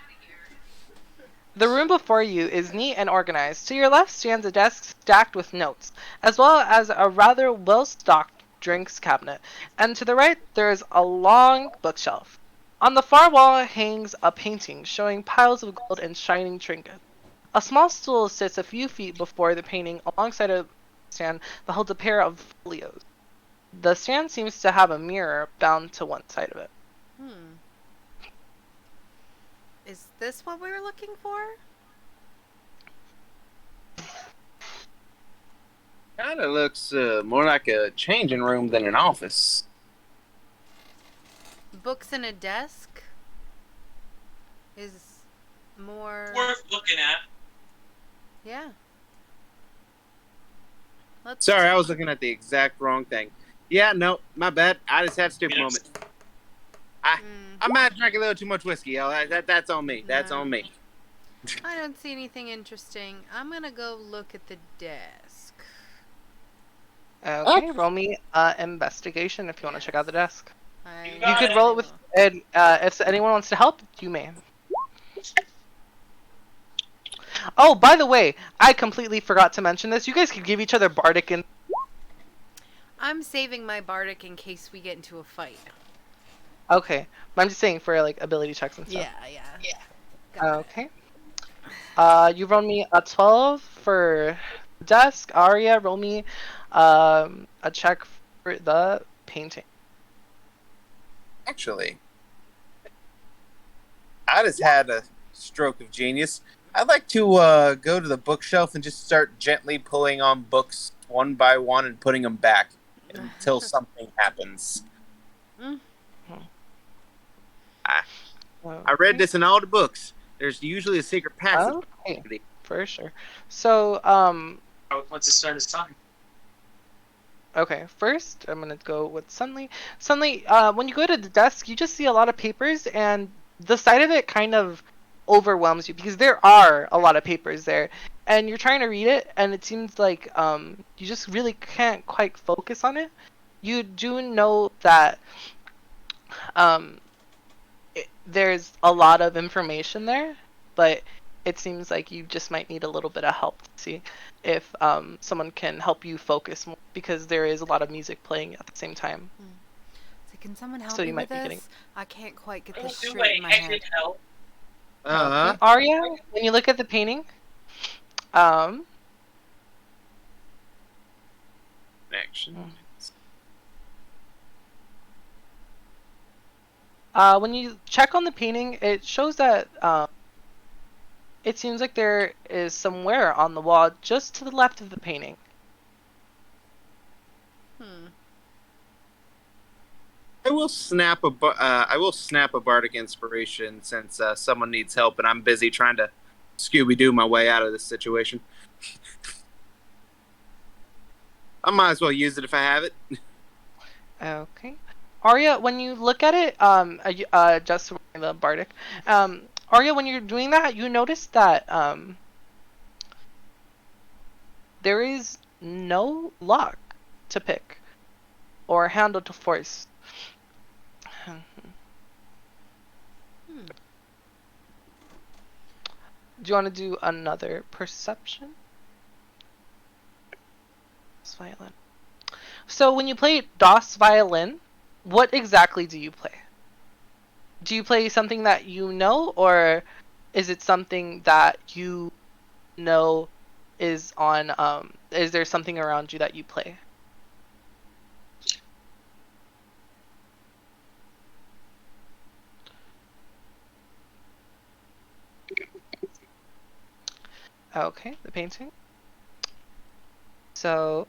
the room before you is neat and organized. To your left stands a desk stacked with notes, as well as a rather well-stocked drinks cabinet. And to the right, there is a long bookshelf. On the far wall hangs a painting showing piles of gold and shining trinkets. A small stool sits a few feet before the painting alongside a stand that holds a pair of folios. The stand seems to have a mirror bound to one side of it. Is this what we were looking for? Kind of looks more like a changing room than an office. Books in a desk is more. Worth looking at. Yeah. Let's. Sorry, I was looking at the exact wrong thing. Yeah, no, my bad. I just had a stupid moment. I might have drank a little too much whiskey, y'all. That's on me. That's on me. I don't see anything interesting. I'm gonna go look at the desk. Okay, roll me investigation if you want to check out the desk. You I could roll it with, and if anyone wants to help, you may. Oh, by the way, I completely forgot to mention this. You guys could give each other bardic and. I'm saving my bardic in case we get into a fight. Okay, but I'm just saying for like ability checks and stuff. Yeah. Okay. You roll me a 12 for desk. Arya, roll me a check for the painting. Actually, I just had a stroke of genius. I'd like to go to the bookshelf and just start gently pulling on books one by one and putting them back until something happens. I read this in all the books. There's usually a secret passage. Okay, for sure. So, Once it starts, it's time. okay, first I'm gonna go with Sunly. Sunly, when you go to the desk, you just see a lot of papers, and the sight of it kind of overwhelms you because there are a lot of papers there, and you're trying to read it, and it seems like you just really can't quite focus on it. You do know that there's a lot of information there, but it seems like you just might need a little bit of help to see if someone can help you focus more, because there is a lot of music playing at the same time. So can someone help So me you might with be this? getting- I can't quite get Don't this do straight in my it. I head. can help. Arya, when you look at the painting, Action. when you check on the painting, it shows that it seems like there is somewhere on the wall just to the left of the painting. I will snap a bardic inspiration since someone needs help and I'm busy trying to Scooby-Doo my way out of this situation. I might as well use it if I have it. Okay. Arya, when you look at it, just the bardic, Arya, when you're doing that, you notice that there is no lock to pick or handle to force. Do you want to do another perception? Das Violin. So when you play Das Violin, what exactly do you play? Do you play something that you know, or is it something that you know is on, is there something around you that you play? Okay, the painting. So,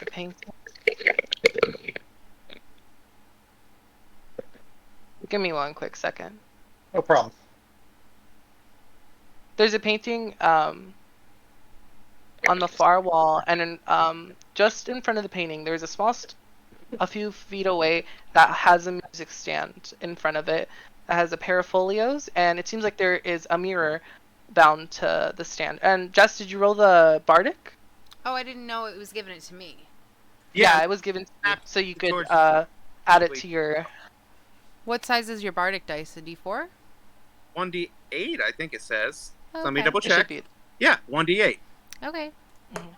the painting. Give me one quick second. No problem. There's a painting on the far wall, and just in front of the painting, there's a a few feet away, that has a music stand in front of it. That has a pair of folios, and it seems like there is a mirror bound to the stand. And Jess, did you roll the bardic? Oh, I didn't know it was giving it to me. Yeah, it was given to you, so you could Towards- add it to your. What size is your bardic dice? A D4? 1d8, I think it says. Okay. Let me double It should check. be. Yeah, 1d8. Okay. Mhm.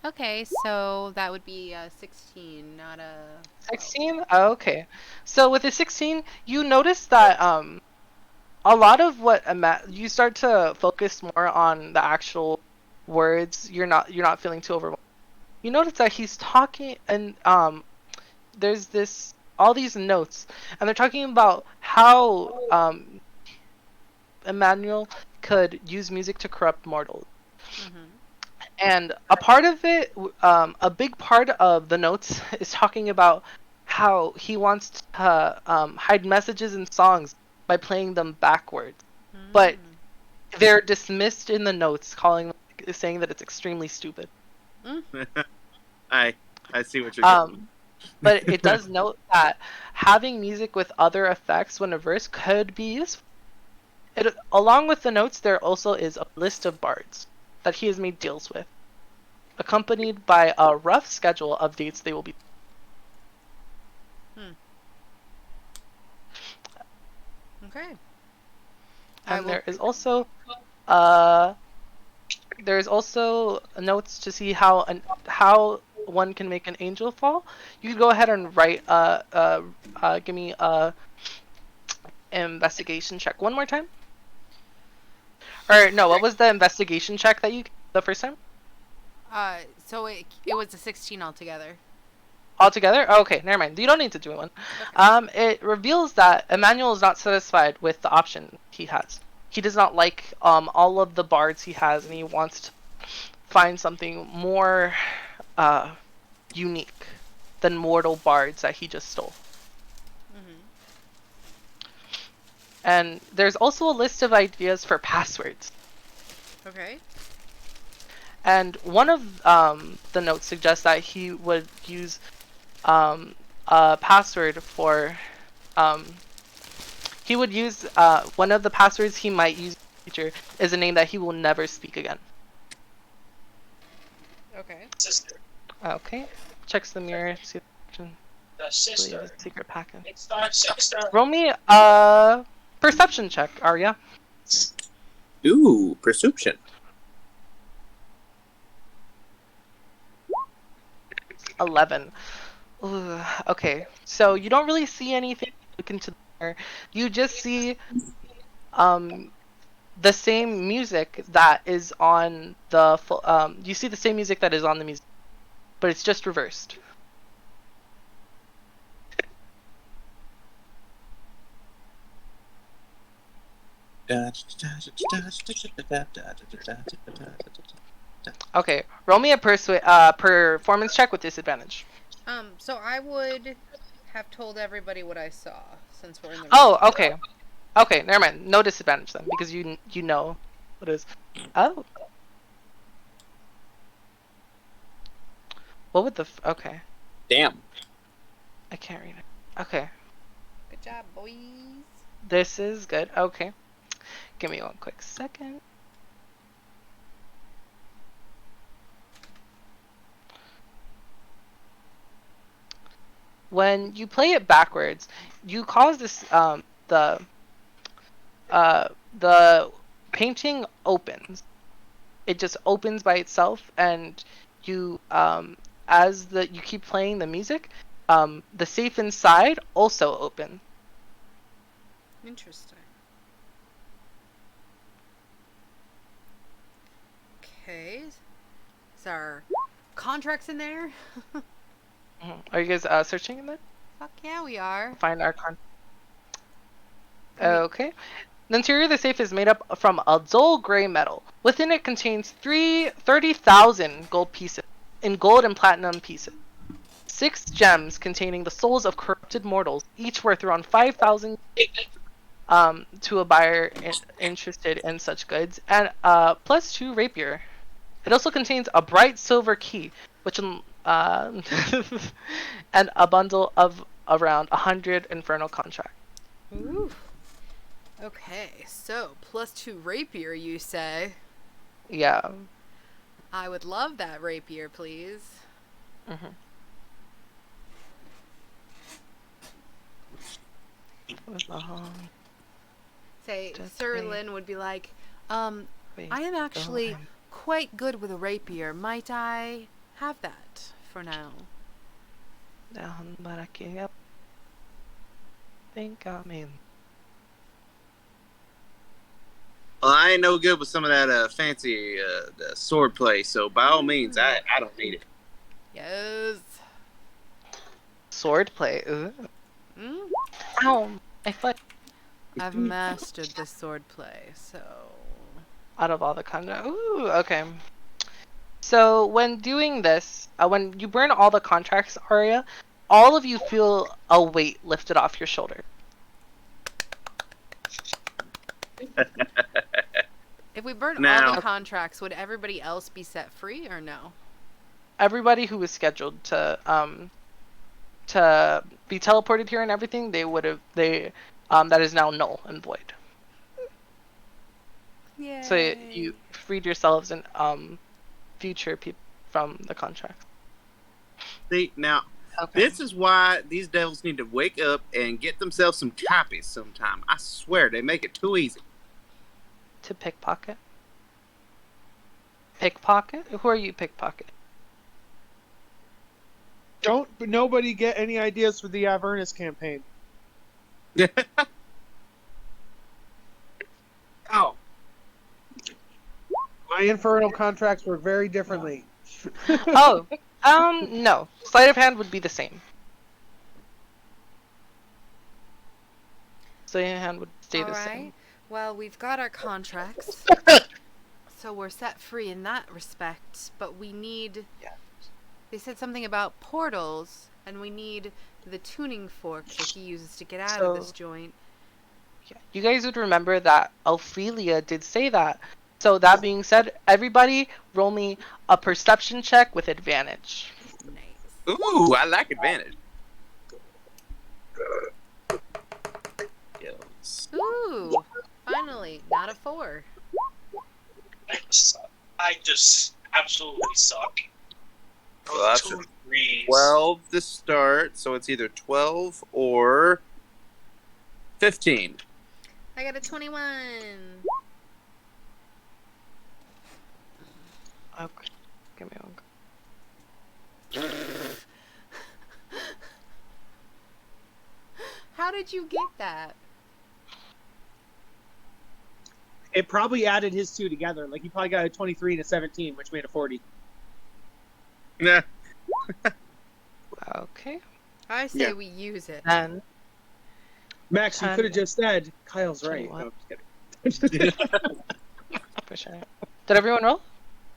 Okay, so that would be a 16, not a 16? Oh, okay. So with the 16, you notice that a lot of what you start to focus more on the actual words. You're not feeling too overwhelmed. You notice that he's talking, and there's all these notes, and they're talking about how Emmanuel could use music to corrupt mortals. Mm-hmm. And a part of it, a big part of the notes is talking about how he wants to hide messages in songs by playing them backwards. But they're dismissed in the notes, saying that it's extremely stupid. I see what you're doing. But it does note that having music with other effects when reversed could be useful. Along with the notes, there also is a list of bards that he has made deals with, accompanied by a rough schedule of dates they will be. Okay. And there is also notes to see how one can make an angel fall. You could go ahead and write give me a investigation check one more time. Or no, what was the investigation check that you the first time? So it was a 16 altogether. Altogether? Oh, okay, never mind. You don't need to do one. Okay. It reveals that Emmanuel is not satisfied with the option he has. He does not like all of the bards he has, and he wants to find something more unique than mortal bards that he just stole. Mm-hmm. And there's also a list of ideas for passwords. Okay. And one of the notes suggests that he would use a password for. He would use one of the passwords he might use in the future is a name that he will never speak again. Okay. Sister. Okay. Checks the mirror. See The sister. secret packet. It's not sister. Roll me a perception check, Arya. Ooh, perception. 11. Ooh, okay, so you don't really see anything. Look into the mirror. You just see the same music that is on the you see the same music that is on the music, but it's just reversed. Okay, roll me a performance check with disadvantage. So I would have told everybody what I saw since we're in the. Oh, okay. Okay, never mind. No disadvantage then, because you know what it is. Oh. What would the okay. Damn. I can't read it. Okay. Good job, boys. This is good. Okay. Give me one quick second. When you play it backwards, you cause this the painting opens. It just opens by itself, and you as you keep playing the music, the safe inside also open. Interesting. Okay. Is our contracts in there? Are you guys searching in there? Fuck yeah, we are. Find our Okay. The interior of the safe is made up from a dull gray metal. Within it contains 30,000 gold pieces, in gold and platinum pieces. 6 gems containing the souls of corrupted mortals, each worth around 5,000. to a buyer interested in such goods, and +2 rapier. It also contains a bright silver key, which and a bundle of around 100 infernal contract. Ooh. Okay, so +2 rapier, you say? Yeah. I would love that rapier, please. Mm-hmm. Say, Just Sir wait. Lin would be like, Wait, I am actually I'm- quite good with a rapier. Might I have that for now? Down, but I can't think I'm in. Well, I ain't no good with some of that fancy the sword play, so by all means, I don't need it. Yes. Sword play. Ooh. Mm? Ow, my foot. I've mastered the sword play, so... Out of all the contracts. Ooh, okay. So when doing this, when you burn all the contracts, Arya, all of you feel a weight lifted off your shoulder. If we burn all Now- the contracts, would everybody else be set free or no? Everybody who was scheduled to be teleported here and everything, that is now null and void. Yay. So you freed yourselves and future people from the contract. See, now, this is why these devils need to wake up and get themselves some copies sometime. I swear, they make it too easy. To pickpocket? Pickpocket? Who are you pickpocket? Don't nobody get any ideas for the Avernus campaign. Oh. My infernal contracts work very differently. Oh, no. Sleight of hand would be the same. Sleight of hand would stay the same. Alright. Well, we've got our contracts. So we're set free in that respect, but we need... They said something about portals, and we need the tuning fork that he uses to get out of this joint. Yeah. You guys would remember that Ophelia did say that. So that being said, everybody roll me a perception check with advantage. Nice. Ooh, I like advantage. Yes. Ooh, finally, not a 4. I just absolutely suck. Well, that's Two a threes. 12 to start, so it's either 12 or 15. I got a 21. Okay. Give me one. How did you get that? It probably added his two together. Like, he probably got a 23 and a 17, which made a 40. Nah. Okay. I say we use it. Then Max, you 10, could have just said, Kyle's right. 21. No, I'm just kidding. for sure. Did everyone roll?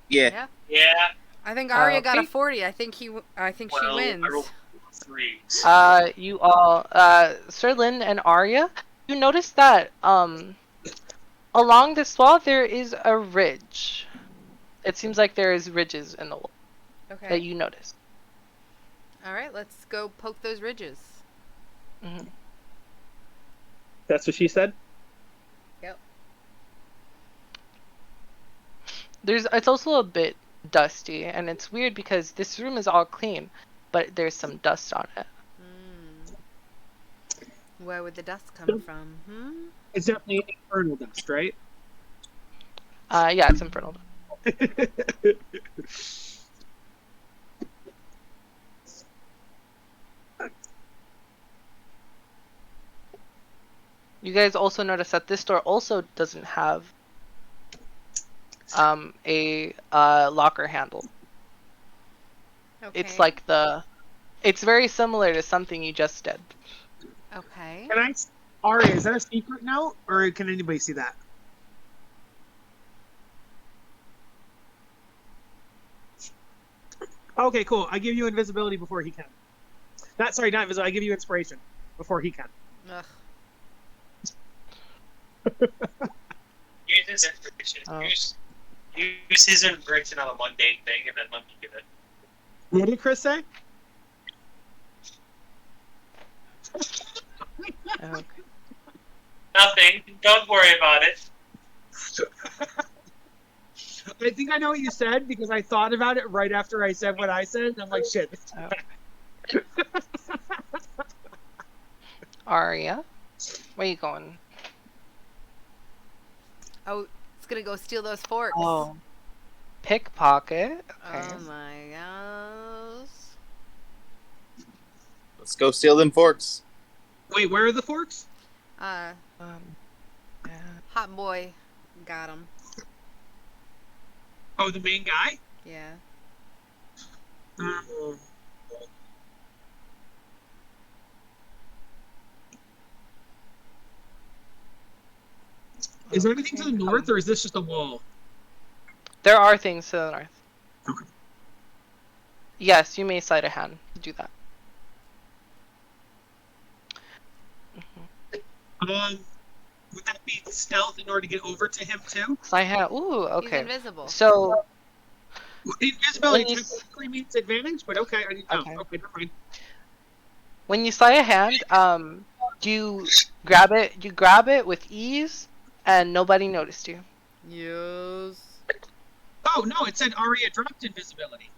Yeah. Yeah. I think Arya got a Okay. 40. I think she Well, wins. I rolled threes. You all, Sir Lin and Arya, you notice that along this wall there is a ridge. It seems like there is ridges in the wall Okay. that you notice. All right, let's go poke those ridges. Hmm. That's what she said? Yep. It's also a bit dusty, and it's weird because this room is all clean, but there's some dust on it. Where would the dust come from? It's definitely infernal dust, right? Yeah, it's infernal. You guys also notice that this door also doesn't have a locker handle. Okay. It's like it's very similar to something you just did. Okay. Can I... Arya, is that a secret now? Or can anybody see that? Okay, cool. I give you invisibility before he can. Not invisibility. I give you inspiration before he can. Ugh. Use his information. Oh. Use his information on a mundane thing, and then let me give it. What did Chris say? Okay. Nothing. Don't worry about it. I think I know what you said because I thought about it right after I said what I said, and I'm like, shit. Okay. Arya, where you going? Oh, it's gonna go steal those forks. Oh. Pickpocket. Okay. Oh my gosh. Let's go steal them forks. Wait, where are the forks? Yeah. Hot boy got him. Oh, the main guy? Yeah. Is there anything to the north, or is this just a wall? There are things to the north. Okay. Yes, you may sleight a hand to do that. Would that be stealth in order to get over to him too? Sleight of hand. Ooh, okay. He's invisible. So Invisibility When you- technically means advantage, but okay, I didn't know. Okay. Okay, never mind. when you sleight a hand, you grab it with ease, and nobody noticed you. Yes. Oh no, it said Arya dropped invisibility.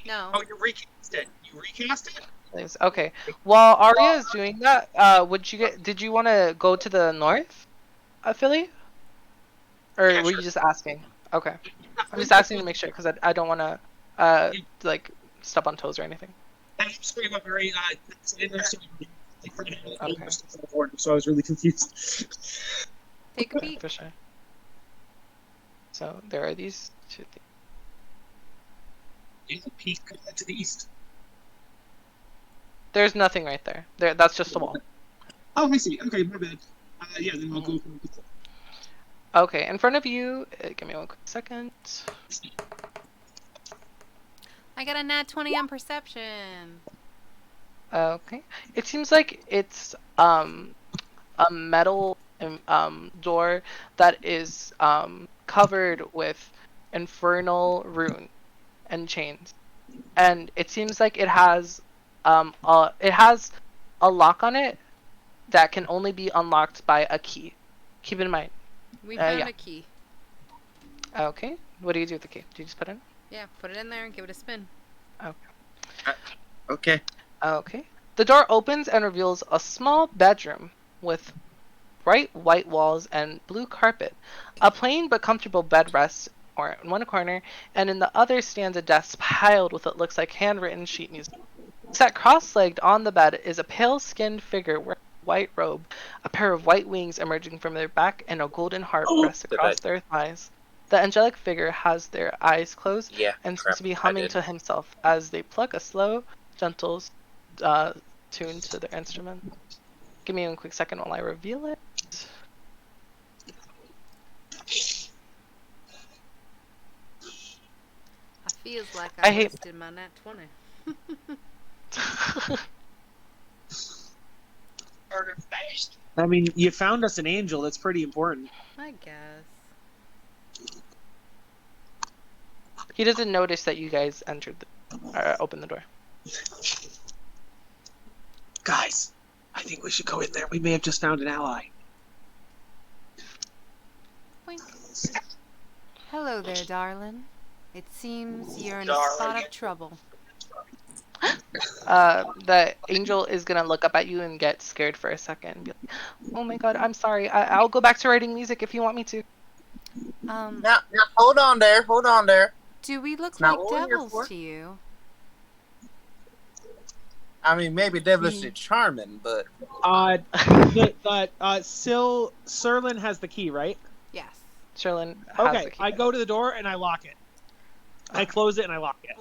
No. Oh, you recast it. You recast it? Thanks. Okay. While Arya is doing that, did you want to go to the north, Philly? Or Yeah, were sure. you just asking? Okay. I'm just asking to make sure because I don't want to like step on toes or anything. I'm sorry about very Okay. so I was really confused. Take a peek. For sure. So there are these two things. Take a peek to the east. There's nothing right there. That's just a wall. Oh, I see. Okay, my bad. Yeah, then I'll go. Okay, in front of you. Give me one quick second. I got a nat 20 on perception. Okay. It seems like it's a metal door that is covered with infernal rune and chains, and it seems like it has a lock on it that can only be unlocked by a key. Keep in mind. We found Yeah. a key. Okay. What do you do with the key? Do you just put it in? Yeah, put it in there and give it a spin. Okay. Okay. The door opens and reveals a small bedroom with bright white walls and blue carpet. A plain but comfortable bed rests in one corner, and in the other stands a desk piled with what looks like handwritten sheet music. Sat cross-legged on the bed is a pale-skinned figure wearing a white robe, a pair of white wings emerging from their back, and a golden heart rests across their thighs. The angelic figure has their eyes closed and seems to be humming to himself as they pluck a slow, gentle tune to their instrument. Give me a quick second while I reveal it. I feels like I I hate- wasted my nat 20. I mean, you found us an angel. That's pretty important. I guess. He doesn't notice that you guys opened the door. Guys, I think we should go in there. We may have just found an ally. Wink. Hello there, darling. It seems you're in a Darling. spot of trouble. The angel is gonna look up at you and get scared for a second. And be like, "Oh my god, I'm sorry. I'll go back to writing music if you want me to." Now, hold on there. Do we look Now, like what are your devils for- to you? I mean, maybe devilishly charming, but Serlin has the key, right? Yes. Sherlyn has Okay, the key. I go to the door and I lock it. I close it and I lock it.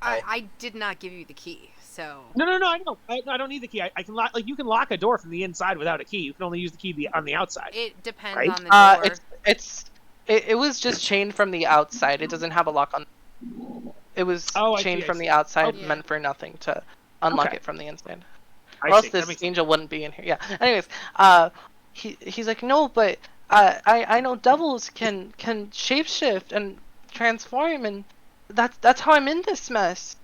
I did not give you the key, so. No, I know. I don't need the key. I can lock. Like you can lock a door from the inside without a key. You can only use the key on the outside. It depends Right? on the door. It was just chained from the outside. It doesn't have a lock on. It was Oh, I chained see, I from see. the outside, Okay. meant for nothing to unlock Okay. it from the inside. I Or else see. That this makes angel wouldn't be in here. Yeah. Anyways, he's like, no, but I know devils can shapeshift and transform, and that's how I'm in this mess.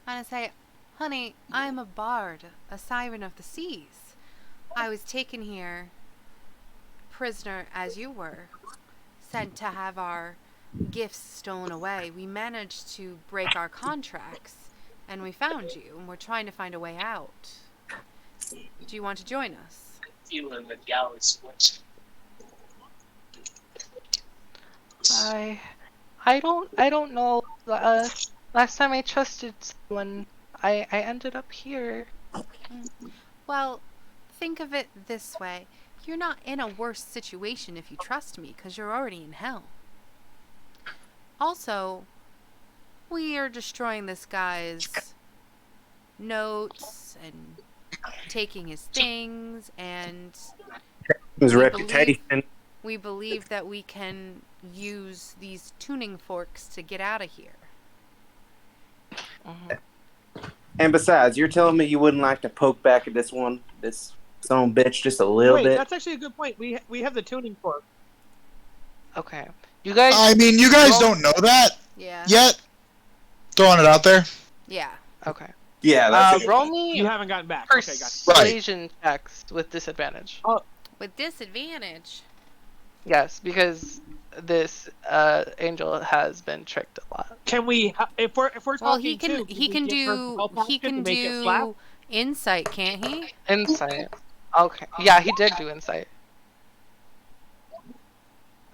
And I say, honey, I'm a bard, a siren of the seas. I was taken here, prisoner as you were, sent to have our gifts stolen away. We managed to break our contracts, and we found you, and we're trying to find a way out. Do you want to join us? Feeling the galley switch. I don't know. Last time I trusted someone, I ended up here. Well, think of it this way. You're not in a worse situation if you trust me, because you're already in hell. Also, we are destroying this guy's notes and taking his things, and His we reputation. we believe that we can use these tuning forks to get out of here. And besides, you're telling me you wouldn't like to poke back at this son of a bitch, just a little Wait, bit? that's actually a good point. We have the tuning fork. Okay, you guys. I mean, you guys don't know that Yeah. yet. Throwing it out there. Yeah. Okay. Yeah, that's roll me You haven't gotten back. Okay, gotcha. persuasion checks with disadvantage. With disadvantage. Yes, because this angel has been tricked a lot. Can we? If we're talking Well, he can too, he we can get her do help he action can to make it slap? do insight, can't he? Insight. Okay. Yeah, he did do insight.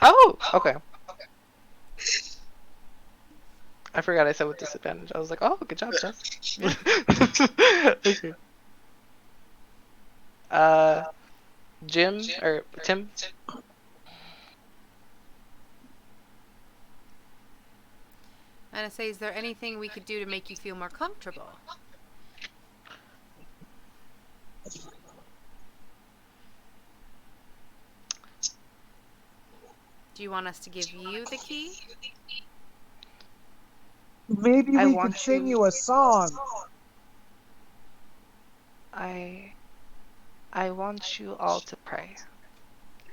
Oh, okay. I forgot I said with disadvantage. I was like, oh, good job, Jess. Okay. Jim or Tim? And I say, is there anything we could do to make you feel more comfortable? Do you want us to give you the key? Maybe I we want could sing you- you a song. I want you all to pray.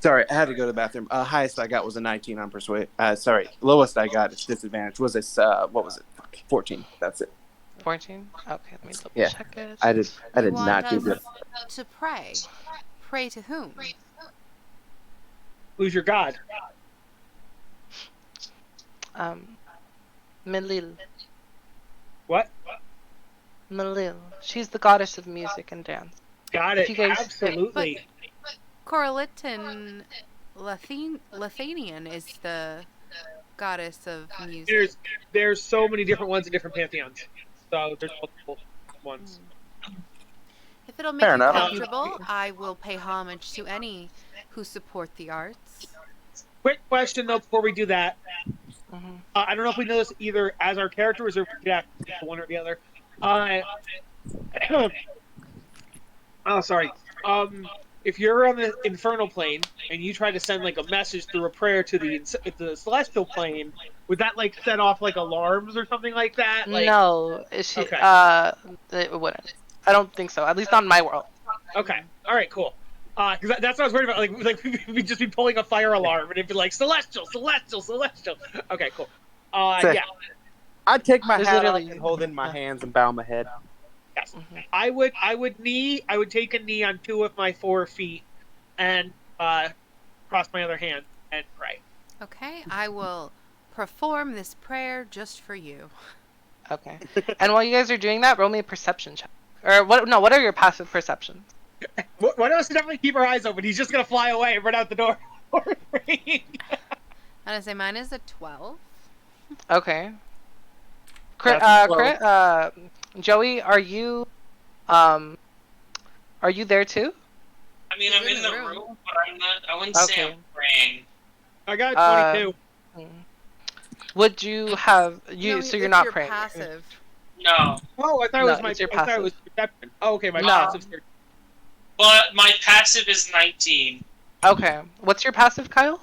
Sorry, I had to go to the bathroom. Highest I got was a 19 on persuade. Sorry, lowest I got is disadvantage. Was this? What was it? 14. That's it. 14? Okay, let me double Yeah, check it. I did You want not do us good. to pray. Pray to whom? Who's your god? Melil. What? Melil. She's the goddess of music and dance. Got If it. you guys- Absolutely. Corlitan Lethanian is the goddess of music. There's so many different ones in different pantheons. So there's multiple ones. If it'll make Fair you enough. comfortable, I will pay homage to any who support the arts. Quick question though before we do that. Mhm. I don't know if we know this either as our characters or if we could act one or the other. Oh, sorry. If you're on the infernal plane and you try to send like a message through a prayer to the celestial plane, would that like set off like alarms or something like that? Like, No, she, Okay. it wouldn't. I don't think so. At least not in my world. Okay. All right. Cool. Because that's what I was worried about. Like we'd just be pulling a fire alarm and it'd be like celestial, celestial, celestial. Okay. Cool. Say- Yeah. I'd take my There's hat off literally- and hold it in my hands and bow my head. Yes. Mhm. I would take a knee on 2 of my 4 feet and cross my other hand and pray. Okay, I will perform this prayer just for you. Okay. And while you guys are doing that, roll me a perception check. Or what? No, what are your passive perceptions? One of us definitely keep our eyes open. He's just gonna fly away and run out the door. And I say mine is a 12. Okay. Crit, That's Joey, are you there too? I mean, He's I'm in in the the room. room, but I'm not. I wouldn't say Okay. I'm praying. I got 22. Would you have you? No, so you're it's not your praying. passive. No, Oh, I thought it No, was my. it's your I thought it passive. was perception. Oh, okay, my No. passive. but my passive is 19. Okay. What's your passive, Kyle?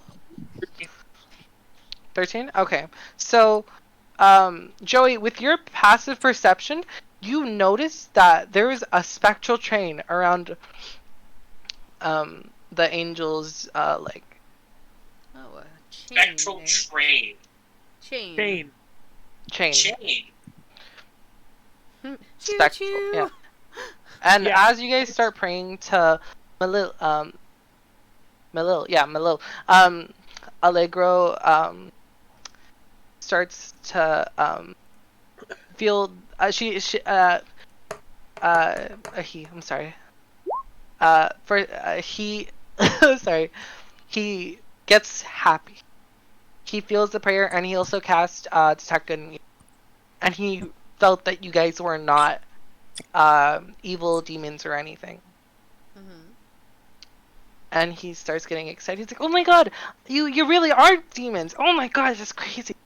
13? Okay. So, Joey, with your passive perception, you notice that there is a spectral train around the angel's leg. Oh, a chain. Spectral eh? train. Chain. Chain. Choo Spectral. choo. Yeah. And Yeah. as you guys start praying to Malil, Allegro starts to feel I'm sorry. He sorry. He gets happy. He feels the prayer, and he also cast detect good and evil. And he felt that you guys were not evil demons or anything. Mm-hmm. And he starts getting excited. He's like, "Oh my god, you really are demons! Oh my god, that's crazy!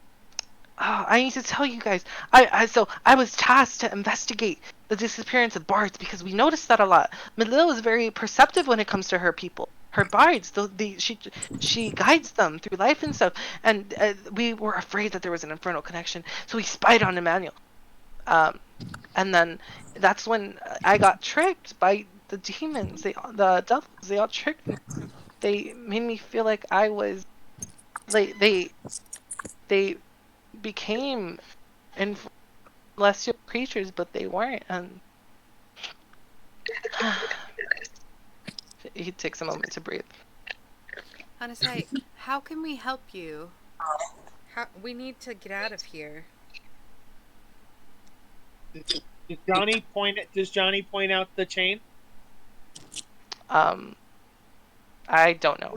Oh, I need to tell you guys. I was tasked to investigate the disappearance of bards because we noticed that a lot. Melil is very perceptive when it comes to her people, her bards. She guides them through life and stuff. And we were afraid that there was an infernal connection, so we spied on Emmanuel. And then that's when I got tricked by the demons. The devils. They all tricked me. They made me feel like I was. They became celestial creatures, but they weren't. And he takes a moment to breathe. Honestly, how can we help you? We need to get out of here. Does Johnny point out the chain? I don't know.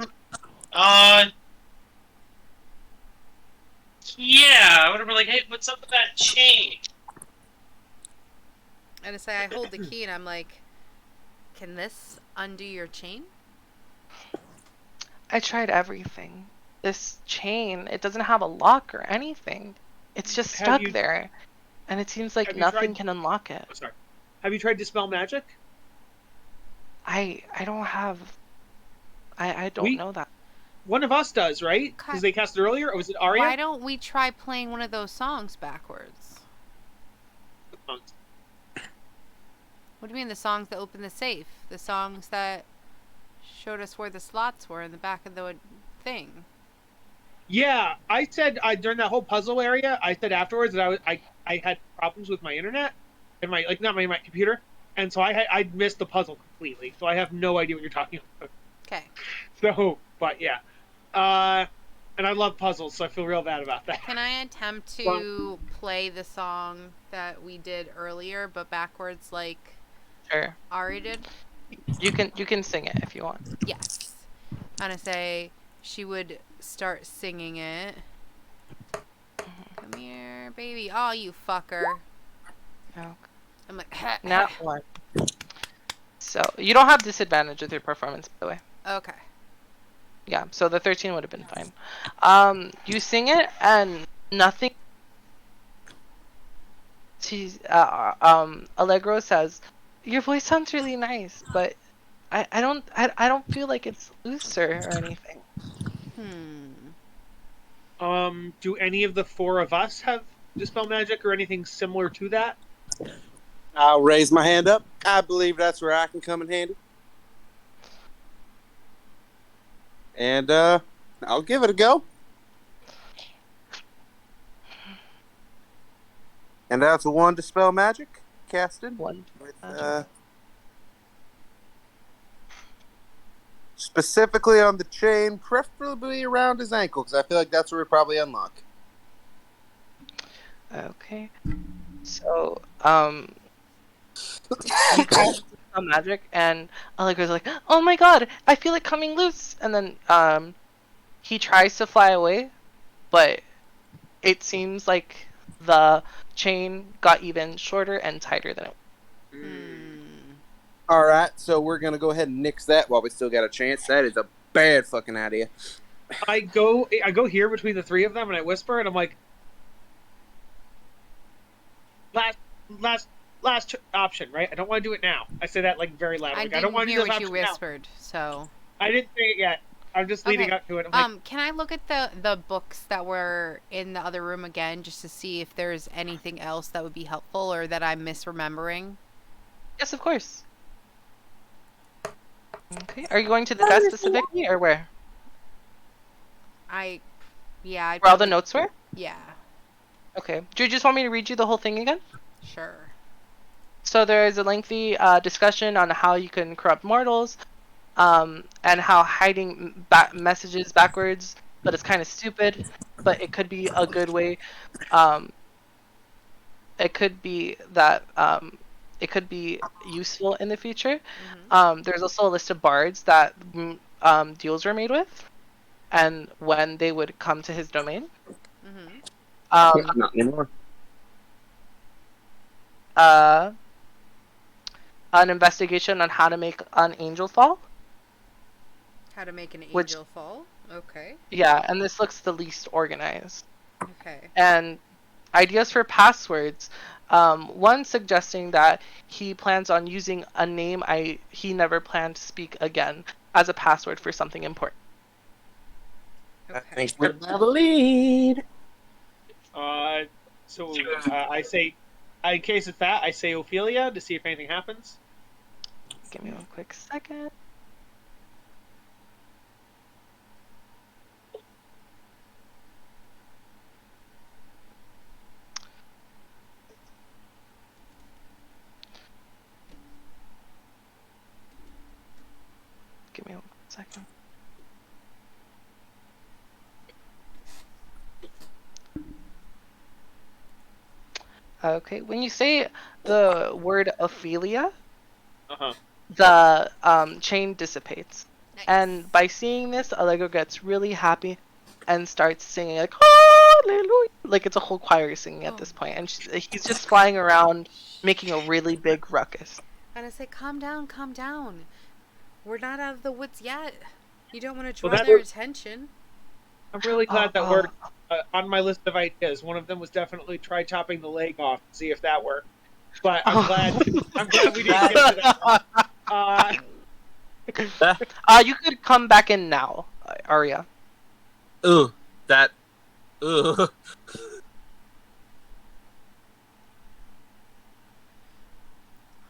Yeah, I would have been like, hey, what's up with that chain? And I hold the key and I'm like, can this undo your chain? I tried everything. This chain, it doesn't have a lock or anything. It's just stuck there. And it seems like nothing can unlock it. Oh, sorry. Have you tried Dispel Magic? I don't have... I don't know that. One of us does, right? Because they cast it earlier? Or was it Arya? Why don't we try playing one of those songs backwards? What do you mean, the songs that open the safe? The songs that showed us where the slots were in the back of the thing? Yeah, I said during that whole puzzle area, I said afterwards that I had problems with my internet and my my computer, and so I missed the puzzle completely. So I have no idea what you're talking about. Okay. So, but yeah, and I love puzzles, so I feel real bad about that. Can I attempt to play the song that we did earlier, but backwards, like Sure. Ari did? You can sing it if you want. Yes. And she would start singing it. Come here, baby. Oh, you fucker. Oh. I'm like, Not one. So, you don't have disadvantage with your performance, by the way. Okay. Yeah, so the 13 would have been fine. You sing it, and nothing... Allegro says, your voice sounds really nice, but I don't feel like it's looser or anything. Do any of the four of us have Dispel Magic or anything similar to that? I'll raise my hand up. I believe that's where I can come in handy. And I'll give it a go. And that's a 1 Dispel Magic casted. 1. With, specifically on the chain, preferably around his ankle, because I feel like that's where we probably unlock. Okay. So, he calls magic, and Allegra's like, oh my god, I feel it coming loose! And then, he tries to fly away, but it seems like the chain got even shorter and tighter than it was. All right, so we're going to go ahead and nix that while we still got a chance. That is a bad fucking idea. I go here between the three of them, and I whisper, and I'm like, last option, right? I don't want to do it now. I say that like very loud. I Like, I don't didn't want to do hear this what you option now. whispered, so... I didn't say it yet. I'm just leading Okay. up to it. I'm like, Can I look at the books that were in the other room again, just to see if there's anything else that would be helpful or that I'm misremembering? Yes, of course. Okay. Are you going to the desk specifically, or where? Yeah, I'd Where all the probably- notes were? Yeah, Okay. Do you just want me to read you the whole thing again? sure. So there is a lengthy discussion on how you can corrupt mortals, and how hiding messages backwards, but it's kind of stupid, but it could be a good way. It could be that it could be useful in the future. There's also a list of bards that deals were made with, and when they would come to his domain. Not anymore. An investigation on how to make an angel fall. How to make an Which- angel fall? Okay. Yeah, and this looks the least organized. Okay. And ideas for passwords. One suggesting that he plans on using a name he never planned to speak again as a password for something important. Thanks for the lead. So I say, in case it's that, I say Ophelia to see if anything happens. Give me one quick second. Give me one second. Okay, when you say the word Ophelia, the chain dissipates. Nice. And by seeing this, Allegro gets really happy and starts singing like hallelujah, like it's a whole choir singing at this point, and he's just flying around making a really big ruckus. And I say, calm down, calm down. We're not out of the woods yet. You don't want to draw Well, that their was- attention. I'm really glad that we're on my list of ideas. One of them was definitely try chopping the leg off and see if that worked. But I'm glad we didn't get to that. You could come back in now, Arya. Ooh, that. Ooh.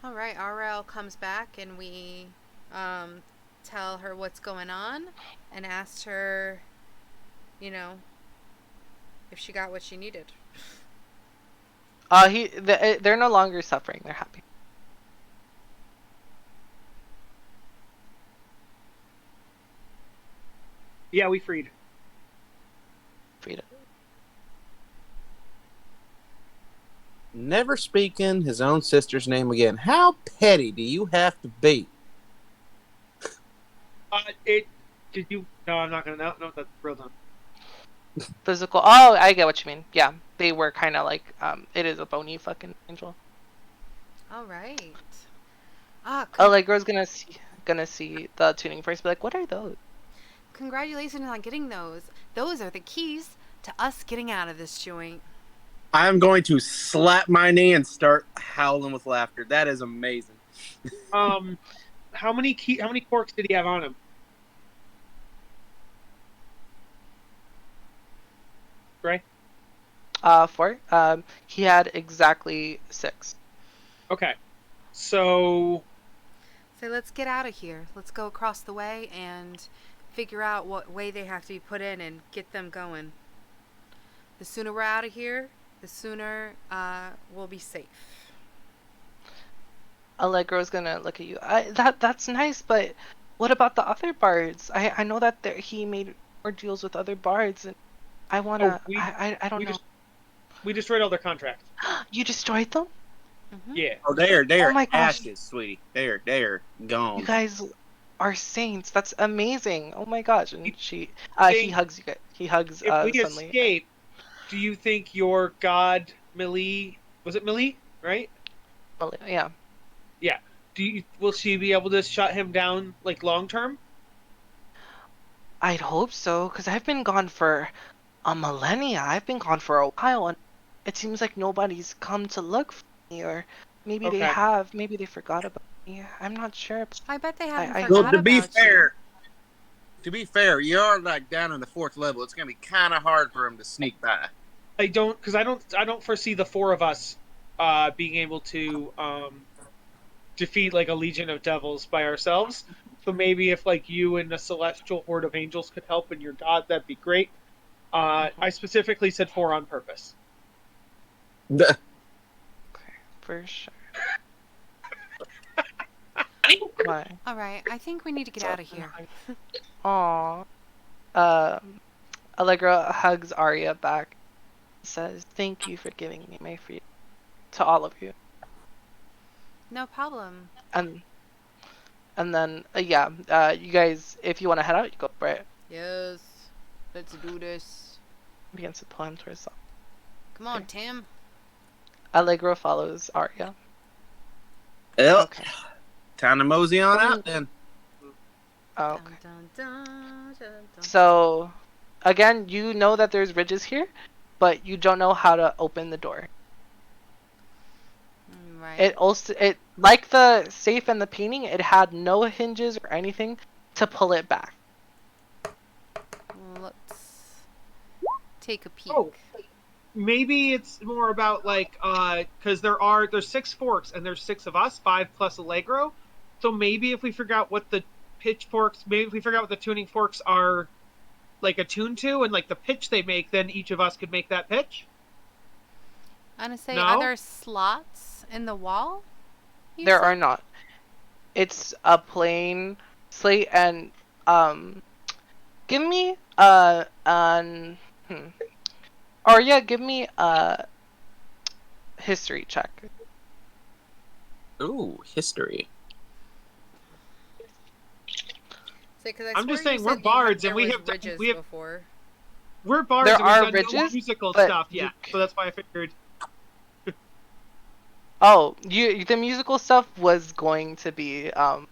All right, RL comes back and we tell her what's going on and asked her, if she got what she needed. They're no longer suffering. They're happy. Yeah, we freed. Freedom. Never speaking his own sister's name again. How petty do you have to be? Did you? No, I'm not gonna. No, that's real dumb. Physical. Oh, I get what you mean. Yeah, they were kind of like. It is a bony fucking angel. All right. Allegro's gonna see the tuning first. Be like, what are those? Congratulations on getting those. Those are the keys to us getting out of this joint. I'm going to slap my knee and start howling with laughter. That is amazing. How many corks did he have on him? Right? 4. He had exactly 6. Okay. So let's get out of here. Let's go across the way and figure out what way they have to be put in and get them going. The sooner we're out of here, the sooner we'll be safe. Allegro's gonna look at you. That's nice, but what about the other bards? I know that he made more deals with other bards, and I wanna. I don't know. We destroyed all their contracts. You destroyed them? Mm-hmm. Yeah. Oh, they are Oh my gosh. ashes, sweetie. They are gone. You guys are saints. That's amazing. Oh my gosh! And he hugs you guys. He hugs. If we Sunli. escape, do you think your god Millie? Was it Millie? Right? Yeah. Yeah. Will she be able to shut him down like long term? I'd hope so, because I've been gone for a millennia. I've been gone for a while, and it seems like nobody's come to look for me, or maybe they Okay. have. Maybe they forgot about me. I'm not sure. I bet they haven't I- forgot Well, to be about fair, you are like down in the 4th level. It's gonna be kind of hard for him to sneak by. I don't foresee the 4 of us being able to defeat like a legion of devils by ourselves. So maybe if like you and the celestial horde of angels could help and your god, that'd be great. I specifically said 4 on purpose. Okay, for sure. Why? All right, I think we need to get out of here. Aww. Allegra hugs Arya back. Says, "Thank you for giving me my freedom." To all of you. No problem. And then you guys, if you want to head out, you go for it. Yes. Let's do this. Begins to pull him towards the... Come on, Tim. Allegro follows Arya. Well, Okay. time to mosey on out then. Oh, okay. Dun, dun, dun, dun, dun. So, again, you know that there's ridges here, but you don't know how to open the door. Right. It like the safe and the painting, it had no hinges or anything to pull it back. Let's take a peek. Oh, maybe it's more about like because there's 6 forks and there's 6 of us, 5 plus Allegro. So maybe if we figure out what the pitchforks, maybe if we figure out what the tuning forks are like attuned to and like the pitch they make, then each of us could make that pitch. I'm gonna say, No? are there slots in the wall? There are not. It's a plain slate, and give me give me a history check. Ooh, history. I'm just saying we're bards and we have before. We're bards There and we've are done no ridges, musical but stuff you yet, so that's why I figured. Oh, the musical stuff was going to be Oh,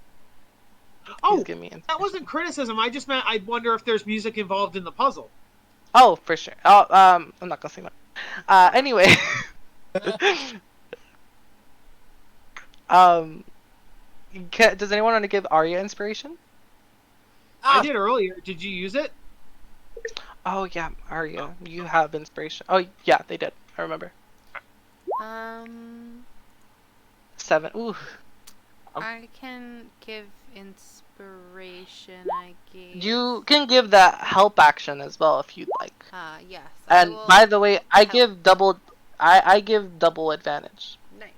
give me that wasn't criticism. I just meant I wonder if there's music involved in the puzzle. Oh, for sure. Oh, I'm not gonna say much. Anyway. Does anyone want to give Arya inspiration? I did earlier. Did you use it? Oh yeah, Arya, you have inspiration. Oh yeah, they did. I remember. 7. Ooh. I can give inspiration. I gave. You can give that help action as well if you'd like. Yes. And by the way, I give double. I give double advantage. Nice.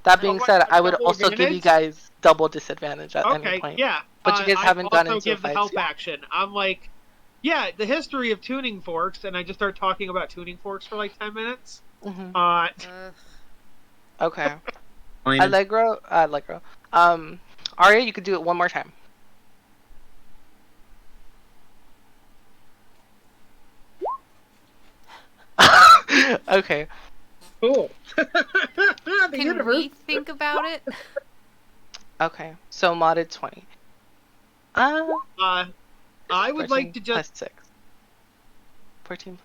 That being what, said, I would double also give you advantage? guys double disadvantage at any Okay, point. yeah. But you guys haven't gone I also into give the fights help yet. action. I'm like, yeah, the history of tuning forks, and I just start talking about tuning forks for like 10 minutes. Mm-hmm. Okay. Pointed. Allegro. Arya, you could do it one more time. Okay. Cool. Can we think about it? Okay. So modded 20. I would 14 like to plus just 6. 14.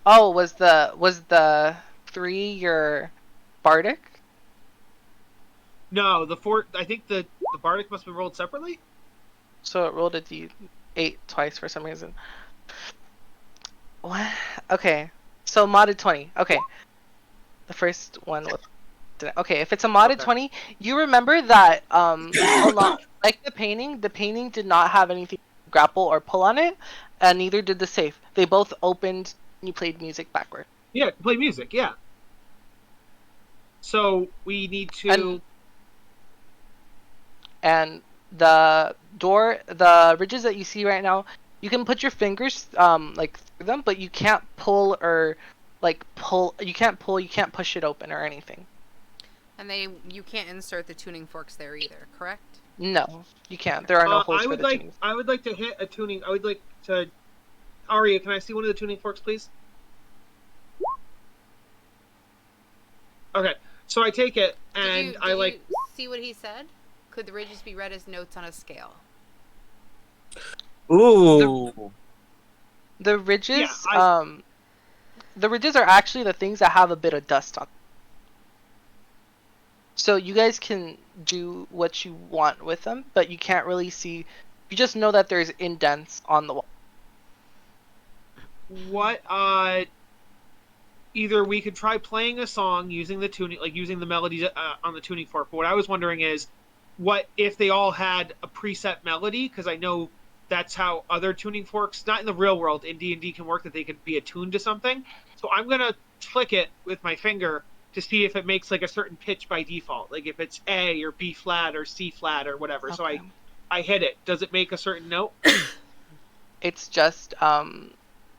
Oh, was the 3 your bardic? no the four. I think the bardic must be rolled separately. So it rolled a d8 twice for some reason. What? Okay. So modded 20. Okay. The first one was... Okay, if it's a modded 20, you remember that like the painting did not have anything to grapple or pull on it, and neither did the safe. They both opened and you played music backward. Yeah, play music. Yeah. So we need to. And the door, the ridges that you see right now, you can put your fingers like through them, but you can't pull or like pull. You can't push it open or anything. And you can't insert the tuning forks there either, correct? No, you can't. There are no holes for the tuning. I would like to hit a tuning. I would like to. Arya, can I see one of the tuning forks, please? Okay, so I take it and Did I like. you see what he said? Could the ridges be read as notes on a scale? Ooh. The ridges, Yeah, the ridges are actually the things that have a bit of dust on them. So you guys can do what you want with them, but you can't really see. You just know that there's indents on the wall. What? Either we could try playing a song using the tuning, like using the melodies on the tuning fork. But what I was wondering is, what if they all had a preset melody, because I know that's how other tuning forks, not in the real world, in D&D can work, that they could be attuned to something. So I'm going to flick it with my finger to see if it makes like a certain pitch by default, like if it's A or B flat or C flat or whatever. So I hit it. Does it make a certain note? It's just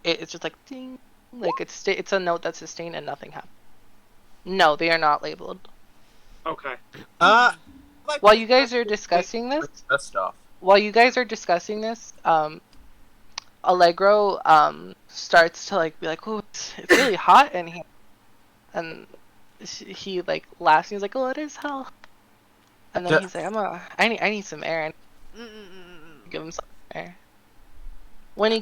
it's just like ding, like it's a note that's sustained and nothing happens. No, they are not labeled. Okay. While you guys are discussing this, Allegro starts to like be like, "Oh, it's really hot in here," and he like laughs. And he's like, "Oh, it is hell." And then he's like, I need some air." And give him some air. When he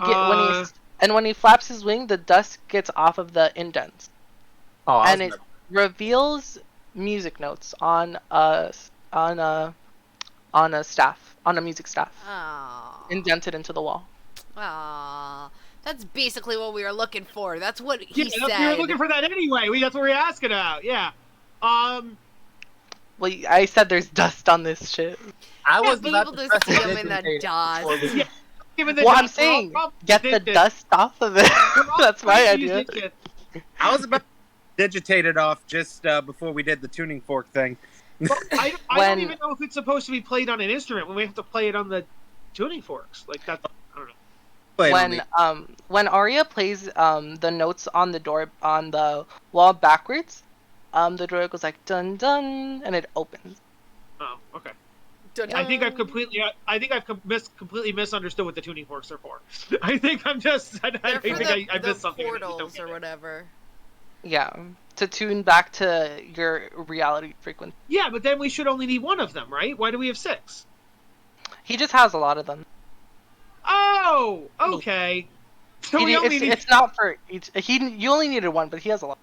flaps his wing, the dust gets off of the indents, and it reveals music notes on a staff, on a music staff, indented into the wall. Aww. That's basically what we were looking for. That's what he said. We were looking for that anyway. That's what we were asking about. Yeah. Well, I said there's dust on this shit. I was able to see him in the dust. Well, I'm saying, get the dust off of it. That's my idea. I was about to digitate it off just before we did the tuning fork thing. Well, I don't even know if it's supposed to be played on an instrument when we have to play it on the tuning forks. Like that's, I don't know. When Arya plays the notes on the door on the wall backwards, the door goes like dun dun and it opens. Oh, okay. I think I've completely misunderstood what the tuning forks are for. I think I'm just. I think I missed something. Portals or whatever. Yeah, to tune back to your reality frequency. Yeah, but then we should only need one of them, right? Why do we have 6? He just has a lot of them. Oh, okay. So it's not for each. You only needed one, but he has a lot.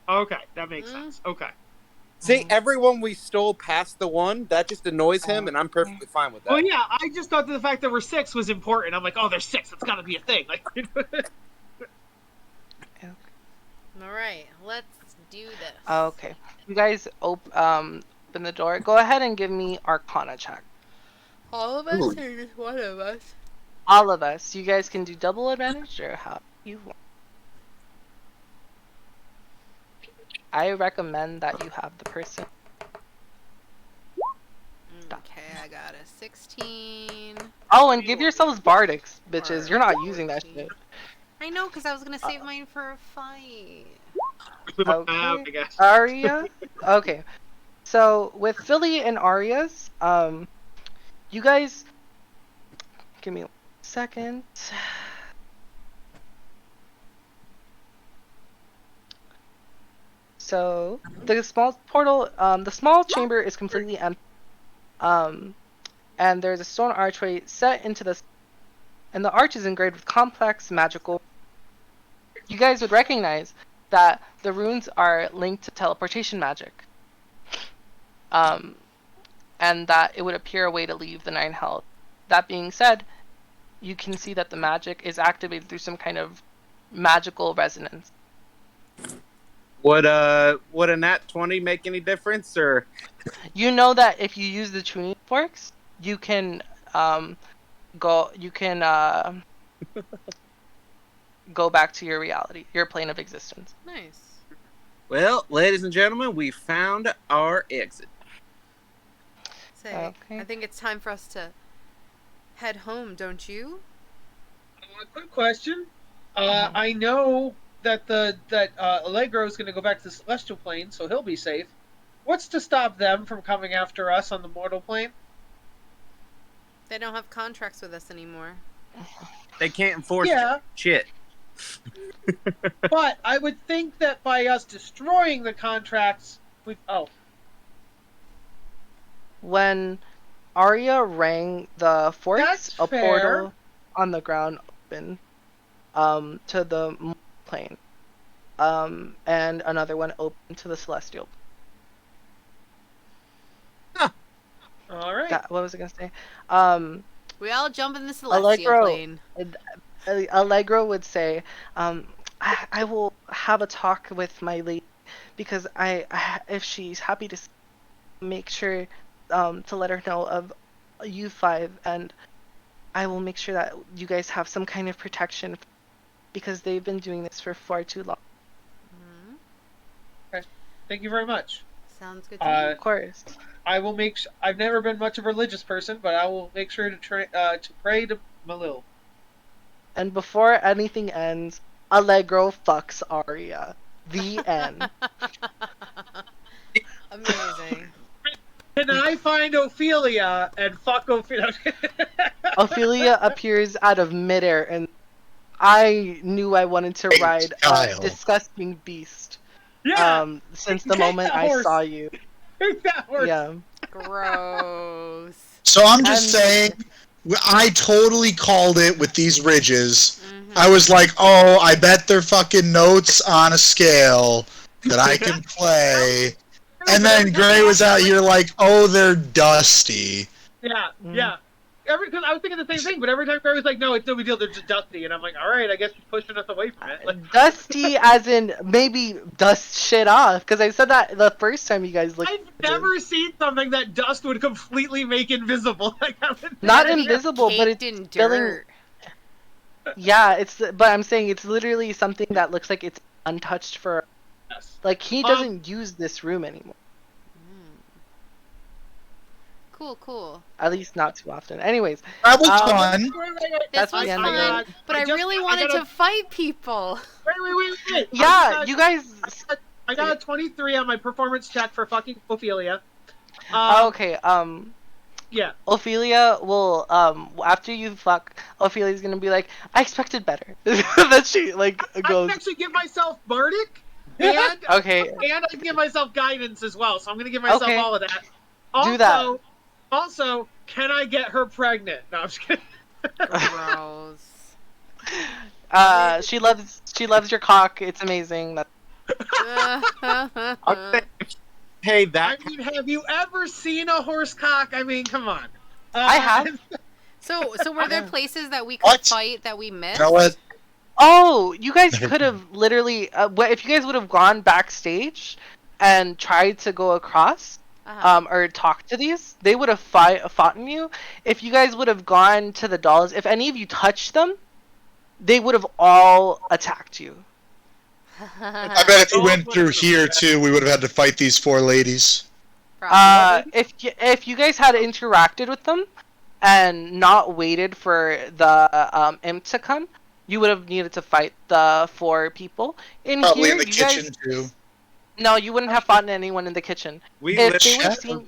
Okay, that makes sense. Okay. See, everyone we stole past the one, that just annoys him, and I'm perfectly fine with that. Well, yeah, I just thought that the fact that we're 6 was important. I'm like, oh, there's 6. It's got to be a thing. Like, all right, let's do this. Okay, you guys open the door. Go ahead and give me Arcana check. All of us, or just one of us? All of us. You guys can do double advantage or how you want. I recommend that you have the person. Okay, I got a 16. Oh, and give yourselves bardics, bitches. You're not using that shit. I know, because I was going to save mine for a fight. Okay. Arya? Okay. So, with Philly and Arya's, you guys... Give me a second. So, the small portal, the small chamber is completely empty. And there's a stone archway set into this, and the arch is engraved with complex magical. You guys would recognize that the runes are linked to teleportation magic. And that it would appear a way to leave the Nine Hells. That being said, you can see that the magic is activated through some kind of magical resonance. Would a nat 20 make any difference, or? You know that if you use the tuning forks, you can go back to your reality, your plane of existence. Nice. Well, ladies and gentlemen, we found our exit. Say, I think it's time for us to head home, don't you? Quick question. I know that Allegro is going to go back to the celestial plane, so he'll be safe. What's to stop them from coming after us on the mortal plane? They don't have contracts with us anymore. They can't enforce shit. But I would think that by us destroying the contracts, When Arya rang the forks, That's a fair. portal on the ground opened to the plane. And another one opened to the celestial. All right. What was I gonna say? We all jump in the celestial plane. Allegro would say, I will have a talk with my lady because if she's happy to make sure to let her know of you five, and I will make sure that you guys have some kind of protection because they've been doing this for far too long. Thank you very much. Sounds good to me. Of course. I will make. I've never been much of a religious person, but I will make sure to pray to Malil. And before anything ends, Allegro fucks Arya. The end. Amazing. Can I find Ophelia and fuck Ophelia? Ophelia appears out of midair, and I knew I wanted to ride a Kyle. disgusting beast. Yeah. Since the Take moment that I horse. saw you. Take that horse. Yeah. Gross. So I'm just And- saying, I totally called it with these ridges. Mm-hmm. I was like, oh, I bet they're fucking notes on a scale that I can play. And then Gray was out here like, oh, they're dusty. Yeah, Mm. yeah. Because I was thinking the same thing, but every time Gray was like, "No, it's no big deal. They're just dusty," and I'm like, "All right, I guess you're pushing us away from it." Like, Dusty as in maybe dust shit off, because I said that the first time you guys looked. I've never seen something that dust would completely make invisible. Like, Not They're invisible, but caked it's in filling. dirt. Yeah, but I'm saying it's literally something that looks like it's untouched for. yes. Like he doesn't use this room anymore. Cool. At least not too often. Anyways, That was fun. That's This was the end fun, of it. but I really wanted to fight people. Wait. Yeah, you guys. I got a 23 on my performance check for fucking Ophelia. Okay. Yeah. Ophelia will after you fuck, Ophelia's gonna be like, I expected better. That she like I goes. can actually give myself bardic, and Okay. and I can give myself guidance as well. So I'm gonna give myself Okay. all of that. Also, Do that. Also, can I get her pregnant? No, I'm just kidding. Gross. She loves your cock. It's amazing. Hey, that. I mean, have you ever seen a horse cock? I mean, come on. I have. So were there places that we could What? fight that we missed? You know what? Oh, you guys could have literally. If you guys would have gone backstage and tried to go across, or talk to these, they would have fought you. If you guys would have gone to the dolls, if any of you touched them, they would have all attacked you. I bet if we went through here too, we would have had to fight these four ladies. If you guys had interacted with them and not waited for the imp to come, you would have needed to fight the four people. Probably here, in the you kitchen guys, too. No, you wouldn't have fought anyone in the kitchen. If they would have seen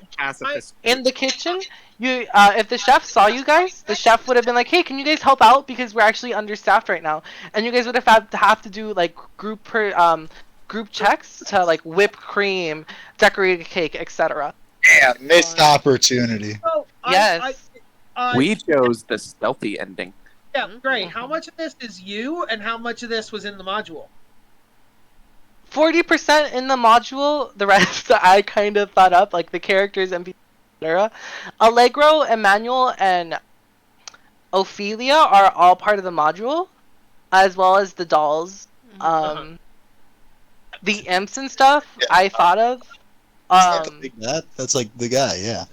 in the kitchen, if the chef saw you guys, the chef would have been like, "Hey, can you guys help out because we're actually understaffed right now?" And you guys would have to do like group checks to like whip cream, decorate a cake, etc. Yeah, missed opportunity. So, Yes. We chose the stealthy ending. Yeah, great. How much of this is you, and how much of this was in the module? 40% in the module, the rest I kind of thought up, like the characters, NPCs, etc. Allegro, Emmanuel, and Ophelia are all part of the module, as well as the dolls. The imps and stuff, I thought of. That's like the guy, yeah.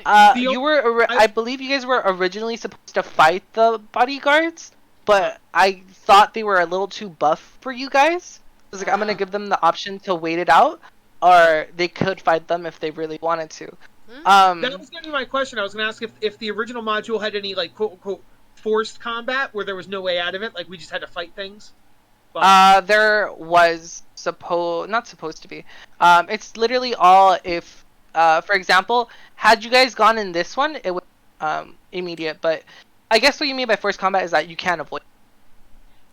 I believe you guys were originally supposed to fight the bodyguards, but I thought they were a little too buff for you guys. I was like, I'm gonna give them the option to wait it out, or they could fight them if they really wanted to. That was gonna be my question. I was gonna ask if the original module had any like quote unquote forced combat where there was no way out of it, like we just had to fight things. But... There was not supposed to be. It's literally all if, for example, had you guys gone in this one, it would immediate. But I guess what you mean by forced combat is that you can avoid.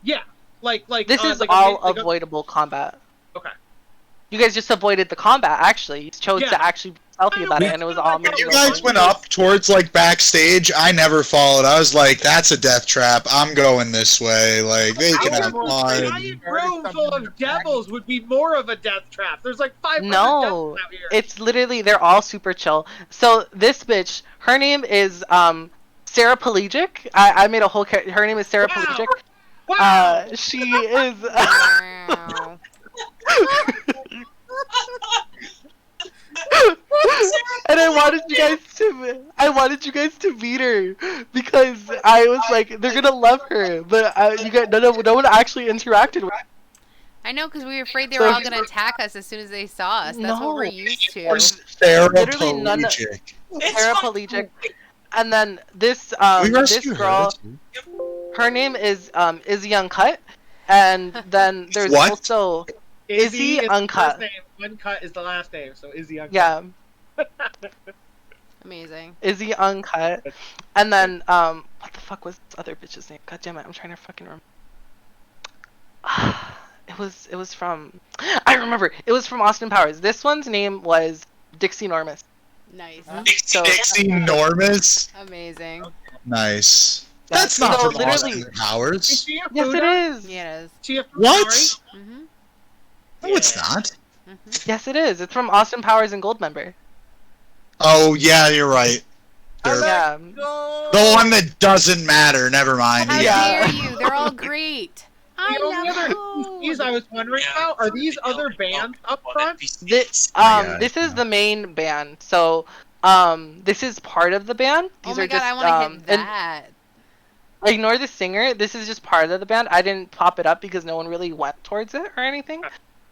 Yeah, like this is like all avoidable combat. Okay. You guys just avoided the combat. Actually, you chose to actually be stealthy about it, and it was all. When you guys went up towards like backstage, I never followed. I was like, "That's a death trap. I'm going this way." Like they can have A fun. giant room full of devils would be more of a death trap. There's like 500 No, devils out here. it's literally they're all super chill. So this bitch, her name is Sarah Pelagic. I made a whole her name is Sarah Pelagic. Wow. She is. And I wanted you guys to meet her because I was like, they're gonna love her, but you guys, no one actually interacted with her. I know, because we were afraid they were all going to attack us as soon as they saw us. That's what we're No. used to. Literally none of Paraplegic. paraplegic. And then this We this rescue her, girl, her name is Izzy Uncut, and then there's What? also Izzy is the Uncut. first name, Uncut is the last name, so Izzy Uncut. Yeah, Amazing. Izzy Uncut, and then what the fuck was this other bitch's name? God damn it, I'm trying to fucking remember. It was from, I remember, it was from Austin Powers. This one's name was Dixie Normus. Nice. So Dixie Normus. Amazing. Nice. That's not from Austin Powers. Is she a Yes, it Buddha? is. Yeah, it is. She a What? Mm-hmm. No, it's not. Yes, it is. It's from Austin Powers and Goldmember. Oh yeah, you're right. Yeah. The one that doesn't matter. Never mind. How Yeah. dare you? They're all great. I The only love other food. PCs I was wondering about are these other bands up front? This God, this is the main band. So this is part of the band. Oh These my are god, just I want to hit and that. ignore the singer. This is just part of the band. I didn't pop it up because no one really went towards it or anything.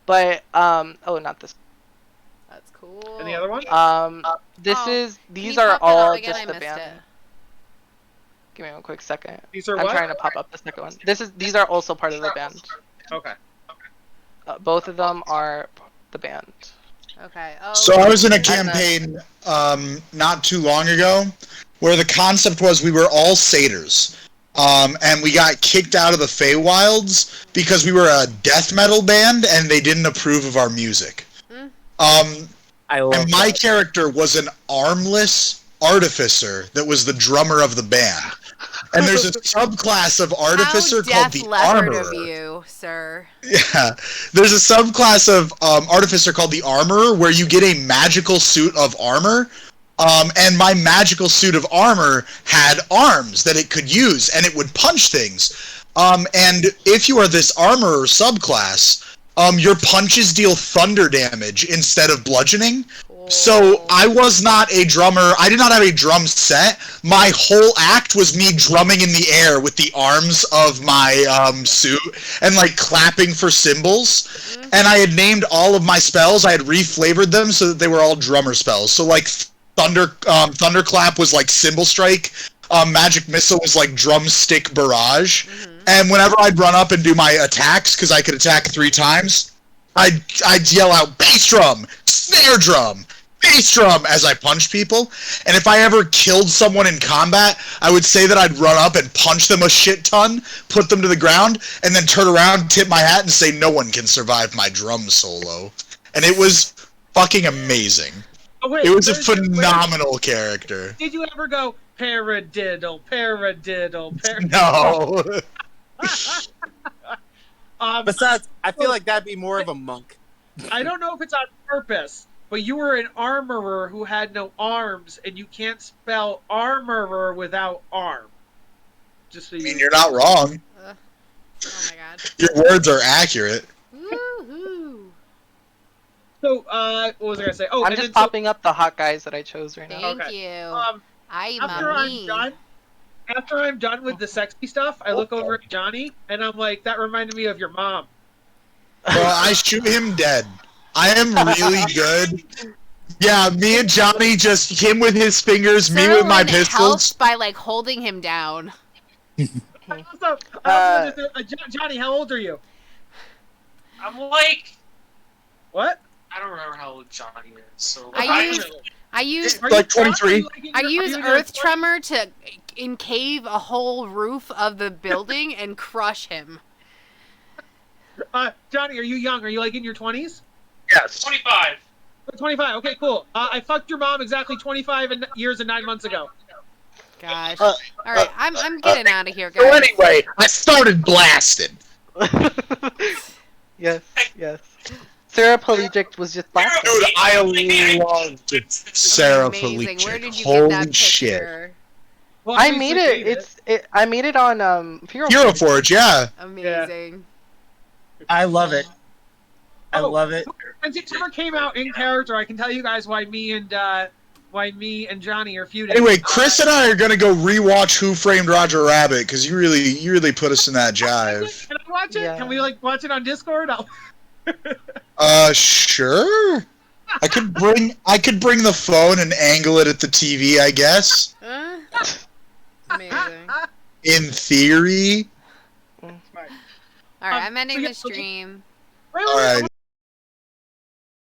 But oh, not this. That's cool. And the other one? This Oh, is Can these you are pop that up all again? just I the missed band. it. Give me one quick second. These are I'm what? trying to pop up the second one. These are also part of the band. Okay. Both of them are the band. Okay. Oh. So I was in a And then- campaign not too long ago where the concept was we were all satyrs. And we got kicked out of the Feywilds because we were a death metal band and they didn't approve of our music. I love And my that. character was an armless artificer that was the drummer of the band. And there's a subclass of artificer How called death the leopard armorer. of you, sir. Yeah, there's a subclass of artificer called the armorer where you get a magical suit of armor. And my magical suit of armor had arms that it could use, and it would punch things. And if you are this armorer subclass, your punches deal thunder damage instead of bludgeoning. So I was not a drummer. I did not have a drum set. My whole act was me drumming in the air with the arms of my suit and like clapping for cymbals. And I had named all of my spells. I had reflavored them so that they were all drummer spells. So like thunderclap was like cymbal strike. Magic missile was like drumstick barrage. And whenever I'd run up and do my attacks, because I could attack 3 times, I'd yell out bass drum, snare drum, bass drum as I punched people. And if I ever killed someone in combat, I would say that I'd run up and punch them a shit ton, put them to the ground, and then turn around, tip my hat, and say no one can survive my drum solo. And it was fucking amazing. Oh, wait, It was a wait. phenomenal character. Did you ever go paradiddle, paradiddle, paradiddle? No. Besides, I feel like that'd be more of a monk. I don't know if it's on purpose, but you were an armorer who had no arms, and you can't spell armorer without arm. Just so I you mean, you're not wrong. Oh my god. Your words are accurate. Woohoo. So, what was I gonna say? Oh, I'm and just then popping up the hot guys that I chose right now. Thank you. I'm Mommy. after I'm done with the sexy stuff, I look over at Johnny, and I'm like, that reminded me of your mom. Well, I shoot him dead. I am really good. Yeah, me and Johnny, just him with his fingers, me with my Serlin pistols. helps by like holding him down. Johnny, how old are you? I'm like, What? I don't remember how old Johnny is. So I use Are you Like 23. I use are you earth like- tremor to encave a whole roof of the building and crush him. Johnny, are you young? Are you like in your 20s? Yes. 25. 25. Okay, cool. I fucked your mom exactly 25 years and 9 months ago. Gosh. All right, I'm getting out of here, guys. So anyway, I started blasting. Yes, yes. Sarah Pelagic was just last. Dude, I loved Sarah Amazing. Where Pelagic. did you Holy get that shit. picture? Well, I obviously made David. it. I made it on Hero. Hero Forge, yeah. Amazing. I love it. I Oh. love it. Since it never came out in character, I can tell you guys why me and why me and Johnny are feuding. Anyway, Chris and I are gonna go rewatch Who Framed Roger Rabbit because you really put us in that jive. Can I watch it? Yeah. Can we like watch it on Discord? Sure. I could bring the phone and angle it at the TV, I guess. Amazing. In theory. All right, I'm ending the stream. All right.